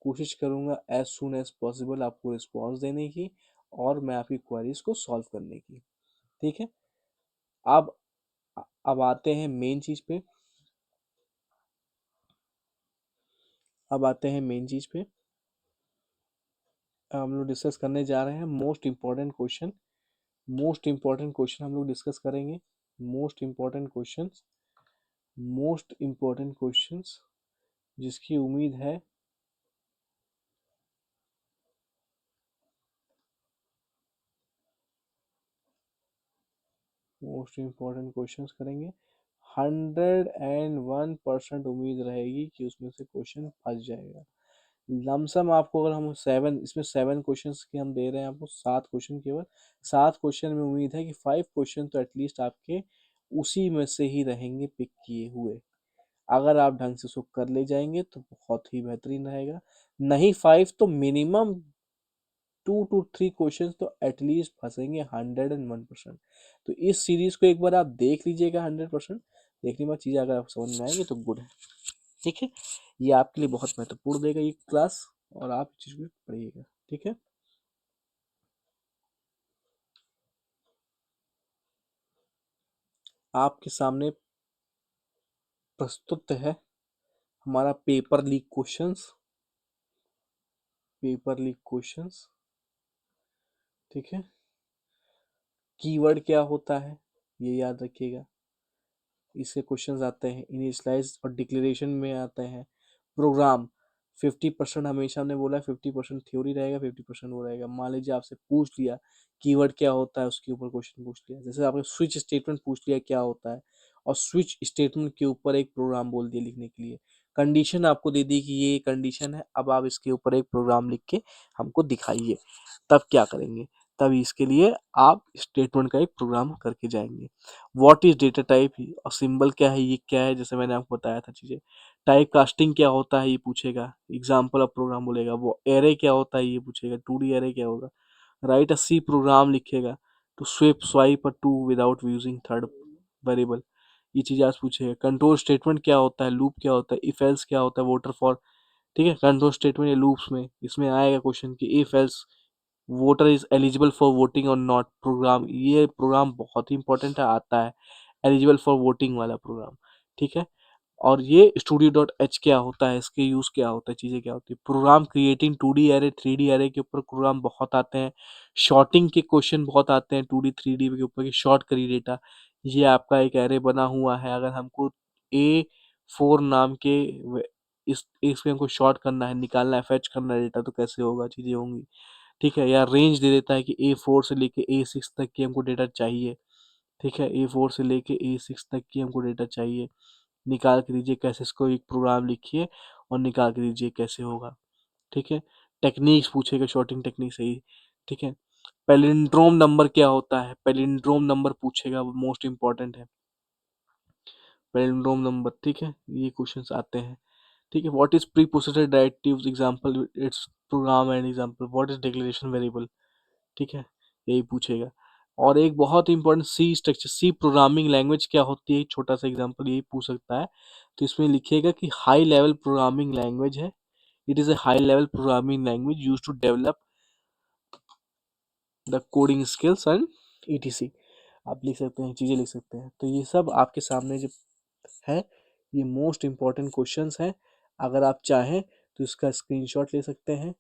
कोशिश करूँगा एज सुन एज पॉसिबल आपको रिस्पॉन्स देने की, और मैं आपकी क्वारीज को सॉल्व करने की, ठीक है। अब अब आते हैं मेन चीज़ पे। अब आते हैं मेन चीज़ पे। हम लोग डिस्कस करने जा रहे हैं most important question. Most important question हम लोग डिस्कस करेंगे। Most important questions, most important questions जिसकी उम्मीद है मोस्ट इम्पॉर्टेंट क्वेश्चंस करेंगे। 101% उम्मीद रहेगी कि उसमें से क्वेश्चन फंस जाएगा। लमसम आपको अगर हम सेवन, इसमें 7 क्वेश्चंस के हम दे रहे हैं आपको, 7 क्वेश्चन केवल। 7 क्वेश्चन में उम्मीद है कि 5 क्वेश्चन तो एटलीस्ट आपके उसी में से ही रहेंगे पिक किए हुए। अगर आप ढंग से उसको कर ले जाएंगे तो बहुत ही बेहतरीन रहेगा। नहीं 5 तो मिनिमम 2 to 3 क्वेश्चन तो एटलीस्ट फंसेंगे 101%। तो इस सीरीज को एक बार आप देख लीजिएगा 100%। देखने के बाद चीज़ें अगर आप समझ में आएंगी तो गुड है, ठीक है। ये आपके लिए बहुत महत्वपूर्ण देगा ये क्लास, और आप इस चीज़ को पढ़िएगा, ठीक है। आपके सामने प्रस्तुत है हमारा paper leak questions. Paper leak questions, ठीक है। कीवर्ड क्या होता है ये याद रखिएगा। इसके क्वेश्चंस आते हैं इनिशियलाइज और डिक्लेरेशन में आते हैं। प्रोग्राम 50% हमेशा हमने बोला 50% थ्योरी रहेगा, 50% वो रहेगा। मान लीजिए आपसे पूछ लिया कीवर्ड क्या होता है, उसके ऊपर क्वेश्चन पूछ लिया। जैसे आपने स्विच स्टेटमेंट पूछ लिया क्या होता है, और स्विच स्टेटमेंट के ऊपर एक प्रोग्राम बोल दिया लिखने के लिए। कंडीशन आपको दे दी कि ये कंडीशन है, अब आप इसके ऊपर एक प्रोग्राम लिख के हमको दिखाइए। तब क्या करेंगे? तब इसके लिए आप स्टेटमेंट का एक प्रोग्राम करके जाएंगे। व्हाट इज डेटा टाइप, और सिंबल क्या है, ये क्या है, जैसे मैंने आपको बताया था चीजें। टाइप कास्टिंग क्या होता है ये पूछेगा, एग्जाम्पल ऑफ प्रोग्राम बोलेगा। वो एरे क्या होता है ये पूछेगा, 2D एरे क्या होगा। राइट अ सी प्रोग्राम लिखेगा to swap swipe two without using third variable, ये चीज आज पूछेगा। कंट्रोल स्टेटमेंट क्या होता है, लूप क्या होता है, इफ एल्स क्या होता है, वोटर फॉर, ठीक है। कंट्रोल स्टेटमेंट या लूप्स में इसमें आएगा क्वेश्चन कि if else voter is eligible for voting और नॉट। प्रोग्राम, ये प्रोग्राम बहुत ही इंपॉर्टेंट है, आता है एलिजिबल फॉर वोटिंग वाला प्रोग्राम, ठीक है। और ये स्टूडियो डॉट एच क्या होता है, इसके यूज़ क्या होता है, चीज़ें क्या होती है। Programme creating 2D array 3D array के ऊपर प्रोग्राम बहुत आते हैं। शॉर्टिंग के क्वेश्चन बहुत आते हैं 2D 3D के ऊपर, कि शॉर्ट करिए डेटा। ये आपका एक एरे बना हुआ है, अगर हमको A4 नाम के इस इसमें हमको शॉर्ट करना है, निकालना है, फेच करना है डेटा, तो कैसे होगा, चीज़ें होंगी, ठीक है। या रेंज दे देता है कि A4 से लेके A6 तक की हमको डेटा चाहिए, ठीक है। A4 से लेके A6 तक की हमको डेटा चाहिए, निकाल के दीजिए कैसे, इसको एक प्रोग्राम लिखिए और निकाल के दीजिए कैसे होगा, ठीक है। टेक्निक्स पूछेगा, शॉर्टिंग टेक्निक सही, ठीक है। पैलिंड्रोम नंबर क्या होता है, पैलिंड्रोम नंबर पूछेगा, वो मोस्ट इंपॉर्टेंट है पैलिंड्रोम नंबर, ठीक है। ये क्वेश्चंस आते हैं, ठीक है। What is preprocessor directives, example its program and example. What is declaration variable, ठीक है, यही पूछेगा। और एक बहुत important C structure, C programming language क्या होती है, छोटा सा एग्जांपल यही पूछ सकता है। तो इसमें लिखिएगा कि हाई लेवल प्रोग्रामिंग लैंग्वेज है, it is a high level programming language use to develop the coding skills and etc. आप लिख सकते हैं, चीजें लिख सकते हैं। तो ये सब आपके सामने जो है, ये मोस्ट इंपॉर्टेंट क्वेश्चंस हैं। अगर आप चाहें तो इसका स्क्रीनशॉट ले सकते हैं,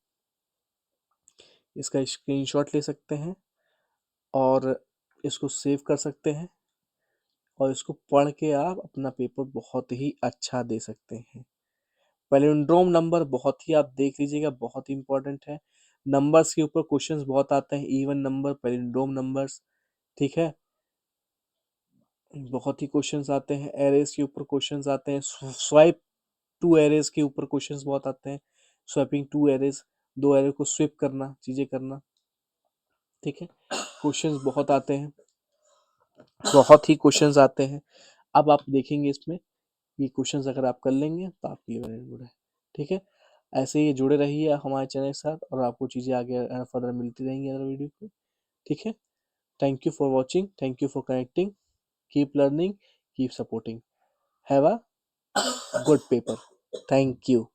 इसका स्क्रीनशॉट ले सकते हैं और इसको सेव कर सकते हैं, और इसको पढ़ के आप अपना पेपर बहुत ही अच्छा दे सकते हैं। पैलिंड्रोम नंबर बहुत ही आप देख लीजिएगा, बहुत ही इंपॉर्टेंट है। नंबर्स के ऊपर क्वेश्चंस बहुत आते हैं, इवन नंबर, पैलिंड्रोम नंबर्स, ठीक है। बहुत ही क्वेश्चंस आते हैं, एरेज के ऊपर क्वेश्चंस आते हैं, स्वाइप टू एरेज के ऊपर क्वेश्चंस बहुत आते हैं, स्वैपिंग टू एरेज, दो एरे को स्विप करना, चीजें करना, ठीक है। क्वेश्चंस बहुत आते हैं, बहुत ही क्वेश्चंस आते हैं। अब आप देखेंगे इसमें ये क्वेश्चंस अगर आप कर लेंगे तो आपके लिए वेरी गुड है, ठीक है। ऐसे ही जुड़े रहिए हमारे चैनल के साथ, और आपको चीज़ें आगे फर्दर मिलती रहेंगी अदर वीडियो पे, ठीक है। Thank you for watching, thank you for connecting, keep learning, keep supporting, have a good paper, thank you.